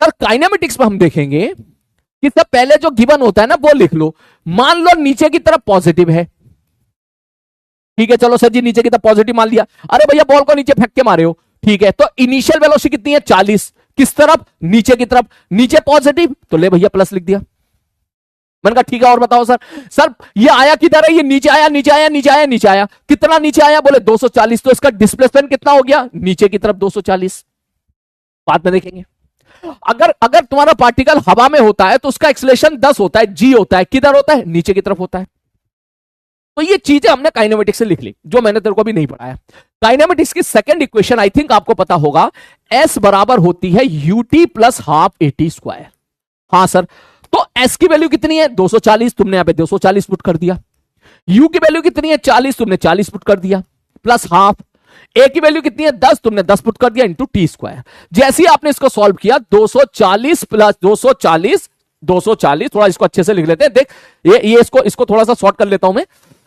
सर काइनेमेटिक्स में हम देखेंगे कि सब पहले जो गिवन होता है ना वो लिख लो। मान लो नीचे की तरफ पॉजिटिव है, ठीक है, चलो सर जी नीचे की तरफ पॉजिटिव मान लिया। अरे भैया बॉल को नीचे फेंक के मारे हो, ठीक है, तो इनिशियल वेलोसिटी कितनी है 40, किस तरफ, नीचे की तरफ, नीचे पॉजिटिव, तो ले भैया प्लस लिख दिया। मैंने कहा ठीक है और बताओ सर, सर ये आया किधर है, ये नीचे आया नीचे आया नीचे आया नीचे आया, कितना नीचे आया, बोले 240, तो इसका डिस्प्लेसमेंट कितना हो गया, नीचे की तरफ 240। बाद में देखेंगे। अगर अगर तुम्हारा पार्टिकल हवा में होता है तो उसका एक्सेलरेशन 10 होता है, जी होता है, किधर होता है, नीचे की तरफ होता है। तो ये चीजें हमने काइनेमेटिक्स से लिख ली जो मैंने तेरे को भी नहीं पढ़ाया। काइनेमेटिक्स की सेकंड इक्वेशन आई थिंक आपको पता होगा, एस बराबर होती है UT plus half eighty square. हाँ सर, तो एस की वैल्यू कितनी है 240, तुमने यहां पे 240 पुट कर दिया। यू की वैल्यू कितनी है 40, तुमने 40 पुट कर दिया, प्लस हाफ। ए की वैल्यू कितनी है 10, तुमने 10 पुट कर दिया इंटू टी स्क्वायर। जैसे ही आपने इसको सॉल्व किया 240 प्लस 240, थोड़ा इसको अच्छे से लिख लेते हैं, देख ये इसको थोड़ा सा शॉर्ट कर लेता हूं मैं,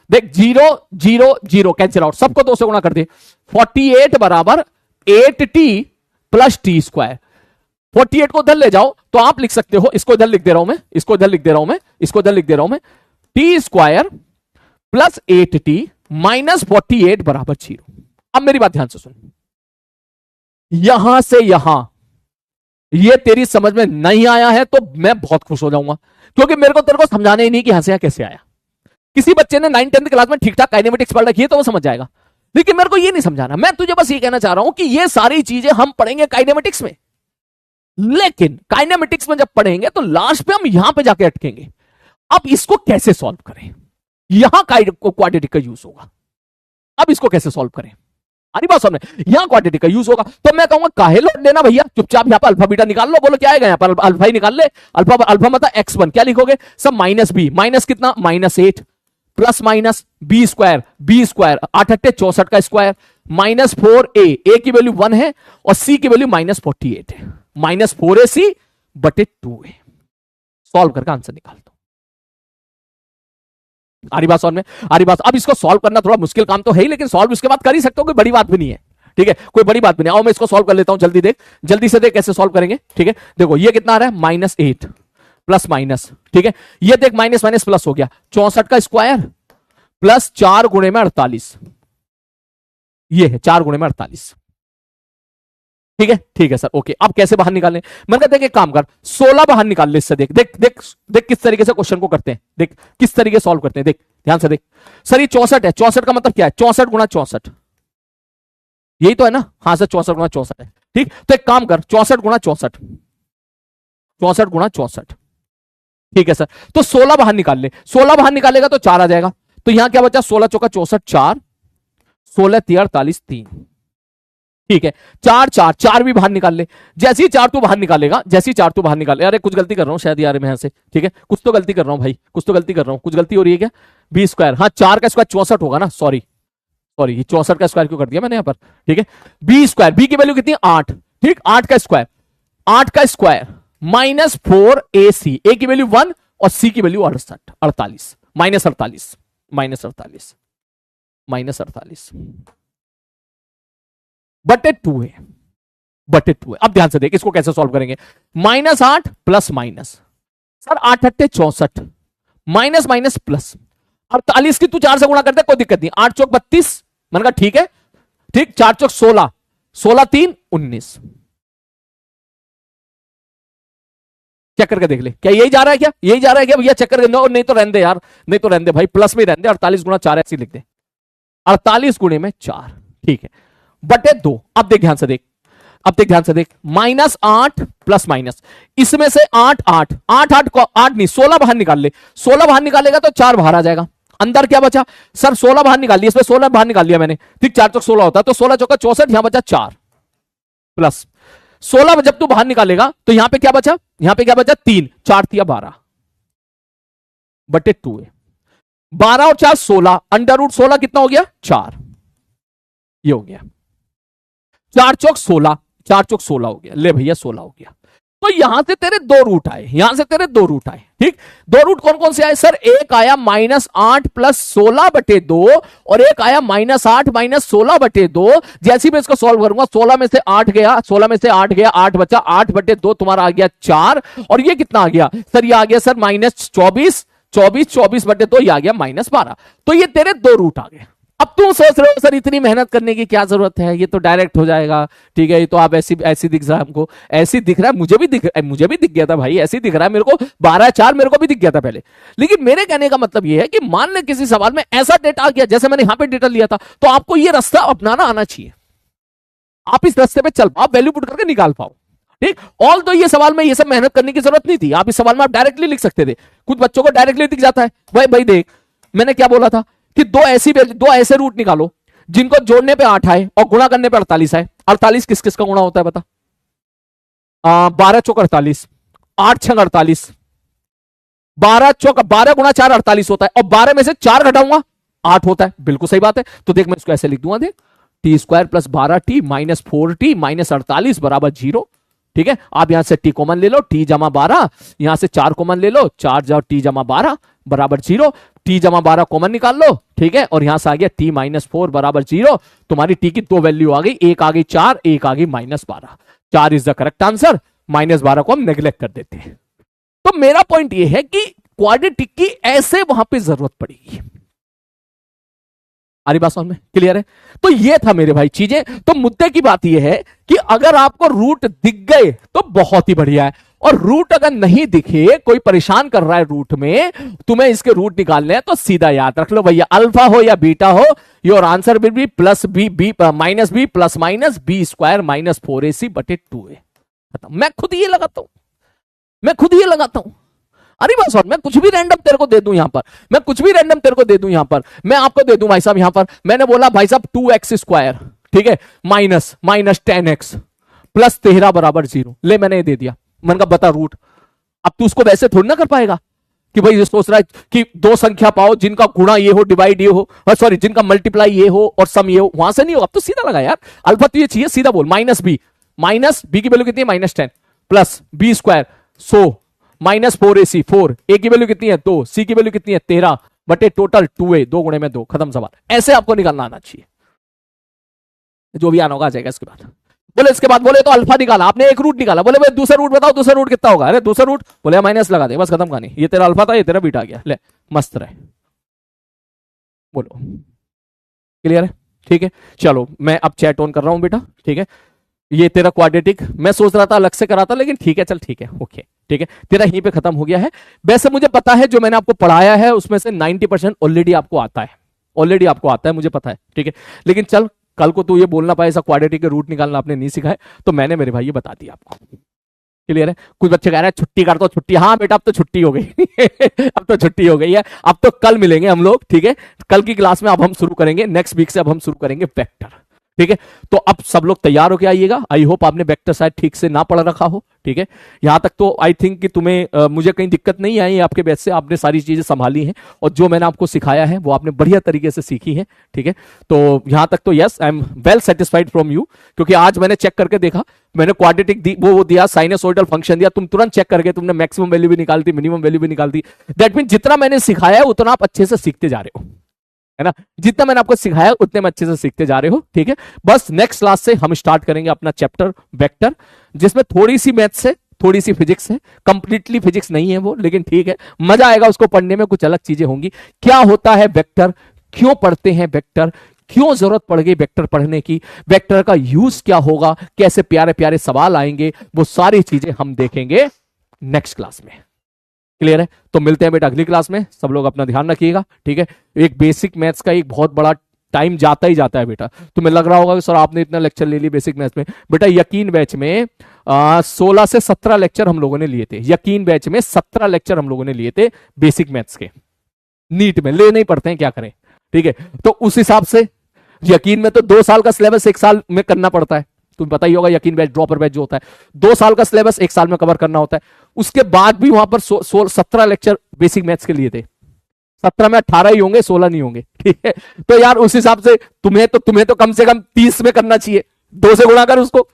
देख 0 0 0 कैंसिल आउट, सबको 2 से गुणा कर दे, 48 बराबर 8t प्लस टी स्क्वायर। 48 को इधर ले जाओ तो आप लिख सकते हो, इसको इधर लिख दे रहा हूं मैं, इसको इधर लिख दे रहा हूं मैं, इसको इधर लिख दे रहा हूं मैं, T square plus 8t minus 48 बराबर 0। अब मेरी बात ध्यान से सुन, यहां से यहां ये तेरी समझ में नहीं आया है तो मैं बहुत खुश हो जाऊंगा, क्योंकि मेरे को तेरे को समझाने ही नहीं कि यहां से यहां कैसे आया। किसी बच्चे ने 9th-10th क्लास में ठीक ठाक काइनेमेटिक्स पढ़ रखी है तो वो समझ जाएगा, लेकिन मेरे को ये नहीं समझाना। मैं तुझे बस ये कहना चाह रहा हूं कि ये सारी चीजें हम पढ़ेंगे काइनेमेटिक्स में, लेकिन काइनेमेटिक्स में जब पढ़ेंगे तो लास्ट पे हम यहां पे जाके अटकेंगे। अब इसको कैसे सॉल्व करें, यहां क्वाड्रेटिक का यूज होगा। अब इसको कैसे सॉल्व करें, अरे बात सुन, यहां क्वाड्रेटिक का यूज होगा। तो मैं कहूंगा काहे लोड लेना भैया, चुपचाप यहां पर अल्फा बीटा निकाल लो, बोलो क्या आएगा यहां पर, अल्फा ही निकाल ले। अल्फा अल्फा मतलब x1, क्या लिखोगे सब माइनस बी, माइनस कितना -8 प्लस माइनस बी स्क्वायर, 8 8 64 का स्क्वायर, -4a, a की वैल्यू 1 है और c की वैल्यू -48 है, -4ac बटे 2a। सॉल्व करके आंसर निकाल दो। आरी बात समझ में, आरी बात। अब इसको सॉल्व करना थोड़ा मुश्किल काम तो है ही, लेकिन सॉल्व उसके बाद कर ही सकते हो, कोई बड़ी बात भी नहीं है, ठीक है, कोई बड़ी बात भी नहीं। आओ मैं इसको सॉल्व कर लेता हूं, जल्दी देख, जल्दी से देख कैसे सॉल्व करेंगे, ठीक है। देखो ये कितना आ रहा है -8 प्लस माइनस, ठीक है, ये देख माइनस माइनस प्लस हो गया, 64 का स्क्वायर प्लस 4 गुणे में 48, ये है 4 गुणे में 48, ठीक है सर, ओके। अब कैसे बाहर निकालें, मैंने कहा देख एक काम कर, 16 बाहर निकाल ले इससे, देख देख देख देख किस तरीके से क्वेश्चन को करते हैं, देख किस तरीके सॉल्व करते हैं, देख ध्यान से देख। सर ये 64 है, 64 का मतलब क्या है, 64 गुणा 64, यही तो है ना, हाँ सर 64 गुणा 64 है, ठीक। तो एक काम कर 64 गुणा 64, 64 गुणा 64, ठीक है सर। तो 16 बाहर निकाल ले, 16 बाहर निकालेगा तो 4 आ जाएगा, तो यहां क्या बचा, 16 चौका 64 4, 16 3 48 3, ठीक है। 4 4 4 भी बाहर निकाल ले, जैसे ही 4 तू बाहर निकालेगा, जैसे ही 4 तू बाहर निकाले, अरे कुछ गलती कर रहा हूं शायद यार मैं यहां से, ठीक है, कुछ तो गलती कर रहा हूं भाई, कुछ तो गलती कर रहा हूं, कुछ गलती हो रही है क्या, बी स्क्वायर, हाँ 4 का स्क्वायर 64 होगा ना, सॉरी 64 का स्क्वायर क्यों कर दिया मैंने यहां पर, ठीक है। बी स्क्वायर, बी की वैल्यू कितनी है 8, ठीक, 8 का स्क्वायर, 8 का स्क्वायर -4ac, ए की वैल्यू 1 और सी की वैल्यू 48 -48 बटे 2 है, बटे 2 है। अब ध्यान से देख इसको कैसे सॉल्व करेंगे, -8 plus minus, sir 8 8 64 minus minus plus 48 की तू 4 से गुणा कर दे कोई दिक्कत नहीं, 8 चौक 32, मैंने कहा ठीक है, ठीक, 4 चौक 16, 16 3 19, चेक करके देख ले, क्या यही जा रहा है, क्या यही जा रहा है क्या भैया, चेक करके, नहीं तो रहने दे यार, नहीं तो रहने दे भाई, प्लस में रहने दे, 48 गुणा 4 ऐसे लिख दे, 48 गुणे में 4, ठीक है, बटे 2। अब देख ध्यान से देख, अब देख ध्यान से देख, -8 प्लस माइनस, इसमें से 8 8 8 8 को 8 नहीं 16 बाहर निकाल ले, 16 बाहर निकालेगा तो 4 बाहर आ जाएगा, अंदर क्या बचा, सर 16 बाहर निकाल लिया, इसमें 16 बाहर निकाल लिया मैंने, ठीक, 4 चौक 16 होता है, तो 16 चौका 64, यहां बचा 4 प्लस 16 जब तू बाहर निकालेगा तो यहां पे क्या बचा, यहां पे क्या बचा 3, 4 तिया 12 बटे 2 है। 12 और 4 16, अंडर रूट 16 कितना हो गया 4, ये हो गया 4 चौक 16, 4 चौक 16 हो गया, ले भैया 16 हो गया। तो यहां से तेरे दो रूट आए, यहां से तेरे दो रूट आए, ठीक। दो रूट कौन कौन से आए सर, एक आया -8 प्लस 16 बटे 2 और एक आया -8 माइनस 16 बटे 2। जैसे मैं इसको सॉल्व करूंगा 16 में से 8 गया, 16 में से 8 गया, 8 बचा, 8 बटे 2 तुम्हारा आ गया 4। और ये कितना आ गया सर, ये आ गया सर -24, 24 बटे 2 ये आ गया -12। तो ये तेरे दो रूट आ गए। अब तुम सोच रहे हो सर इतनी मेहनत करने की क्या जरूरत है, ये तो डायरेक्ट हो जाएगा, ठीक है। ये तो आप ऐसी दिख रहा है हमको, ऐसी दिख रहा है, मुझे भी दिख गया था भाई, ऐसी दिख रहा है मेरे को, 12/4 मेरे को भी दिख गया था पहले। लेकिन मेरे कहने का मतलब ये है कि मान ले किसी सवाल में ऐसा डेटा आ गया जैसे मैंने यहां पे डेटा लिया था, तो आपको ये रास्ता अपनाना आना चाहिए, आप इस रास्ते पे चल पाओ, वैल्यू पुट करके निकाल पाओ, ठीक। ऑल तो ये सवाल में ये सब मेहनत करने की जरूरत नहीं थी, आप इस सवाल में आप डायरेक्टली लिख सकते थे, कुछ बच्चों को डायरेक्टली दिख जाता है। भाई देख मैंने क्या बोला था कि दो ऐसे रूट निकालो जिनको जोड़ने पे 8 आए और गुणा करने पे 48 आए। 48 किस किस का गुणा होता है बता, 12 चौक 48, 8 छंग 48, 12 गुणा 4 48 होता है, और 12 में से 4 घटाऊंगा 8 होता है, बिल्कुल सही बात है। तो देख मैं इसको ऐसे लिख दूंगा, देख t² + 12t - 4t - 48 बराबर 0, ठीक है। आप यहां से t कॉमन ले लो, t जमा 12, यहां से 4 कॉमन ले लो, 4 जाओ t जमा 12 बराबर 0, t जमा 12 कॉमन निकाल लो, ठीक है। और यहां से आ गया t - 4 बराबर 0। तुम्हारी t की दो वैल्यू आ गई, एक आ गई 4, एक आ गई -12। 4 इज द करेक्ट आंसर, -12 को हम नेग्लेक्ट कर देते हैं। तो मेरा पॉइंट ये है कि क्वाड्रेटिक की ऐसे वहां पे जरूरत पड़ेगी। आ रही बात समझ में, क्लियर है। तो ये था मेरे भाई चीजें। तो मुद्दे की बात ये है कि अगर आपको रूट दिख गए तो बहुत ही बढ़िया है, और रूट अगर नहीं दिखे, कोई परेशान कर रहा है रूट में, तुम्हें इसके रूट निकालने हैं, तो सीधा याद रख लो भैया, अल्फा हो या बीटा हो, your answer will be plus B minus B plus minus b² - 4ac बटे 2a। मैं खुद ये लगाता हूं, अरे बस, और मैं कुछ भी रैंडम तेरे को दे दूं यहां पर, मैं आपको दे दूं भाई साहब, यहां पर मैंने बोला भाई साहब 2x², ठीक है, माइनस 10x प्लस 13 बराबर 0, ले मैंने ये दे दिया, मैंने कहा बता रूट। अब तू उसको वैसे थोड़ी ना कर पाएगा कि भाई ये सोच रहा है कि दो संख्या पाओ जिनका गुणा ये हो, डिवाइड ये हो, सॉरी जिनका मल्टीप्लाई ये हो और सम ये हो, वहां से नहीं होगा। अब तो सीधा लगा यार, अल्फा तो ये चाहिए, सीधा बोल -b की वैल्यू कितनी है -10 प्लस b² 100 -4ac 4, a की वैल्यू कितनी है 2, c की वैल्यू कितनी है 13 बटे टोटल 2a, 2 गुणे में 2, खत्म सवाल। ऐसे आपको निकालना आना चाहिए, जो भी आना होगा आ जाएगा। इसके बाद बोले तो अल्फा निकाला आपने, एक रूट निकाला, बोले भाई दूसरा रूट बताओ, दूसरा रूट कितना होगा, अरे दूसरा रूट बोले माइनस लगा दे, बस खत्म कहानी। ये तेरा अल्फा था, ये तेरा बीटा आ गया, ले मस्त रहे। बोलो क्लियर है, ठीक है। चलो मैं अब चैट ऑन कर रहा हूं बेटा, ठीक है। ये तेरा क्वाड्रेटिक मैं सोच रहा था अलग से कराता, लेकिन ठीक है चल, ठीक है, ओके, ठीक है, तेरा यहीं पे खत्म हो गया है। वैसे मुझे पता है जो मैंने आपको पढ़ाया है उसमें से 90% ऑलरेडी आपको आता है, मुझे पता है, ठीक है। लेकिन चल कल को तू ये बोलना पाए ऐसा क्वाड्रेटिक के रूट निकालना आपने नहीं सिखाया, तो मैंने मेरे भाई ये बता दिया आपको, क्लियर है। कुछ बच्चे कह रहे हैं छुट्टी कर दो, छुट्टी, हाँ बेटा अब तो छुट्टी हो गई अब तो छुट्टी हो गई है, अब तो कल मिलेंगे हम लोग, ठीक है। कल की क्लास में अब हम शुरू करेंगे, नेक्स्ट वीक से अब हम शुरू करेंगे वेक्टर, ठीक है। तो अब सब लोग तैयार होके आइएगा। आई होप आपने वेक्टर शायद ठीक से ना पढ़ रखा हो, ठीक है। यहां तक तो आई थिंक कि तुम्हें मुझे कहीं दिक्कत नहीं आई आपके बैच से, आपने सारी चीजें संभाली हैं और जो मैंने आपको सिखाया है वो आपने बढ़िया तरीके से सीखी है, ठीक है। तो यहां तक तो yes, I am well satisfied from you, क्योंकि आज मैंने चेक करके देखा, मैंने क्वाड्रेटिक वो दिया, साइनसोइडल फंक्शन दिया, तुम तुरंत चेक करके तुमने मैक्सिमम वैल्यू भी निकाल दी, मिनिमम वैल्यू भी निकाल दी। दैट मीन जितना मैंने सिखाया है उतना आप अच्छे से सीखते जा रहे हो, है ना। जितना मैंने आपको सिखाया उतने में अच्छे से सीखते जा रहे हो, ठीक है। बस नेक्स्ट क्लास से हम स्टार्ट करेंगे अपना चैप्टर वेक्टर, जिसमें थोड़ी सी मैथ्स है, थोड़ी सी फिजिक्स है, कंप्लीटली फिजिक्स नहीं है वो, लेकिन ठीक है, मजा आएगा उसको पढ़ने में, कुछ अलग चीजें होंगी। क्या होता है वेक्टर, क्यों पढ़ते हैं वेक्टर, क्यों जरूरत पड़ गई वेक्टर पढ़ने की, वेक्टर का यूज क्या होगा, कैसे प्यारे प्यारे सवाल आएंगे, वो सारी चीजें हम देखेंगे नेक्स्ट क्लास में, क्लियर है। तो मिलते हैं बेटा अगली क्लास में, सब लोग अपना ध्यान रखिएगा, ठीक है। एक बेसिक मैथ्स का एक बहुत बड़ा टाइम जाता ही जाता है बेटा। तुम्हें लग रहा होगा कि सर आपने इतना लेक्चर ले ली बेसिक मैथ्स में, बेटा यकीन बैच में 16 से 17 लेक्चर हम लोगों ने लिए थे, यकीन बैच में 17 लेक्चर हम लोगों ने लिए थे बेसिक मैथ्स के, नीट में ले नहीं पड़ते हैं, क्या करें, ठीक है। तो उस हिसाब से यकीन में तो 2 साल का सिलेबस 1 साल में करना पड़ता है, तुम्हें पता ही होगा, यकीन बैच, ड्रॉपर बैच जो होता है 2 साल का सिलेबस 1 साल में कवर करना होता है। उसके बाद भी वहां पर 17 लेक्चर बेसिक मैथ्स के लिए थे। 17 में 18 ही होंगे, 16 नहीं होंगे, ठीक है। तो यार उस हिसाब से तुम्हें तो कम से कम 30 में करना चाहिए, 2 से गुणा कर उसको,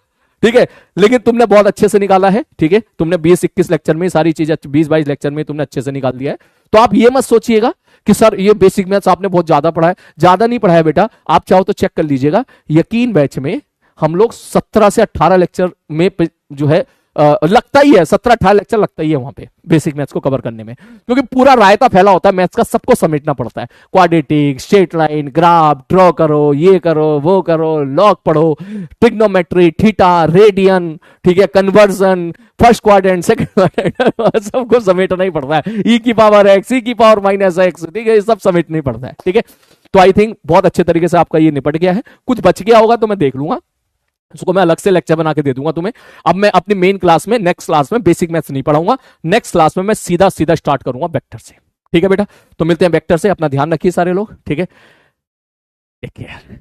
ठीक है। लेकिन तुमने बहुत अच्छे से निकाला है, ठीक है। तुमने 20-21 लेक्चर में सारी चीजें, 20-22 लेक्चर में तुमने अच्छे से निकाल दिया है। तो आप ये मत सोचिएगा कि सर ये बेसिक मैथ्स आपने बहुत ज्यादा पढ़ा है। ज्यादा नहीं पढ़ा है बेटा, आप चाहो तो चेक कर लीजिएगा। यकीन बैच में हम लोग 17 से 18 लेक्चर में जो है लगता ही है, 17-18 लेक्चर लगता ही है वहां पे बेसिक मैथ्स को कवर करने में, क्योंकि पूरा रायता फैला होता है मैथ्स का, सबको समेटना पड़ता है। Quadratic, straight line, graph draw करो, ये करो, वो करो, लॉग पढ़ो, ट्रिग्नोमेट्री, थीटा, रेडियन, ठीक है, conversion, first quadrant, second quadrant, सबको समेटना ही पड़ता है। ई की पावर एक्स, ई की पावर माइनस एक्स, ठीक है, ये सब समेटना ही पड़ता है, ठीक है। तो आई थिंक बहुत अच्छे तरीके से आपका ये निपट गया है। कुछ बच गया होगा तो मैं देख लूंगा, उसको मैं अलग से लेक्चर बना के दे दूंगा तुम्हें। अब मैं अपनी मेन क्लास में, नेक्स्ट क्लास में बेसिक मैथ्स नहीं पढ़ाऊंगा, नेक्स्ट क्लास में मैं सीधा सीधा स्टार्ट करूंगा वेक्टर से, ठीक है बेटा। तो मिलते हैं वेक्टर से, अपना ध्यान रखिए सारे लोग, ठीक है, टेक केयर।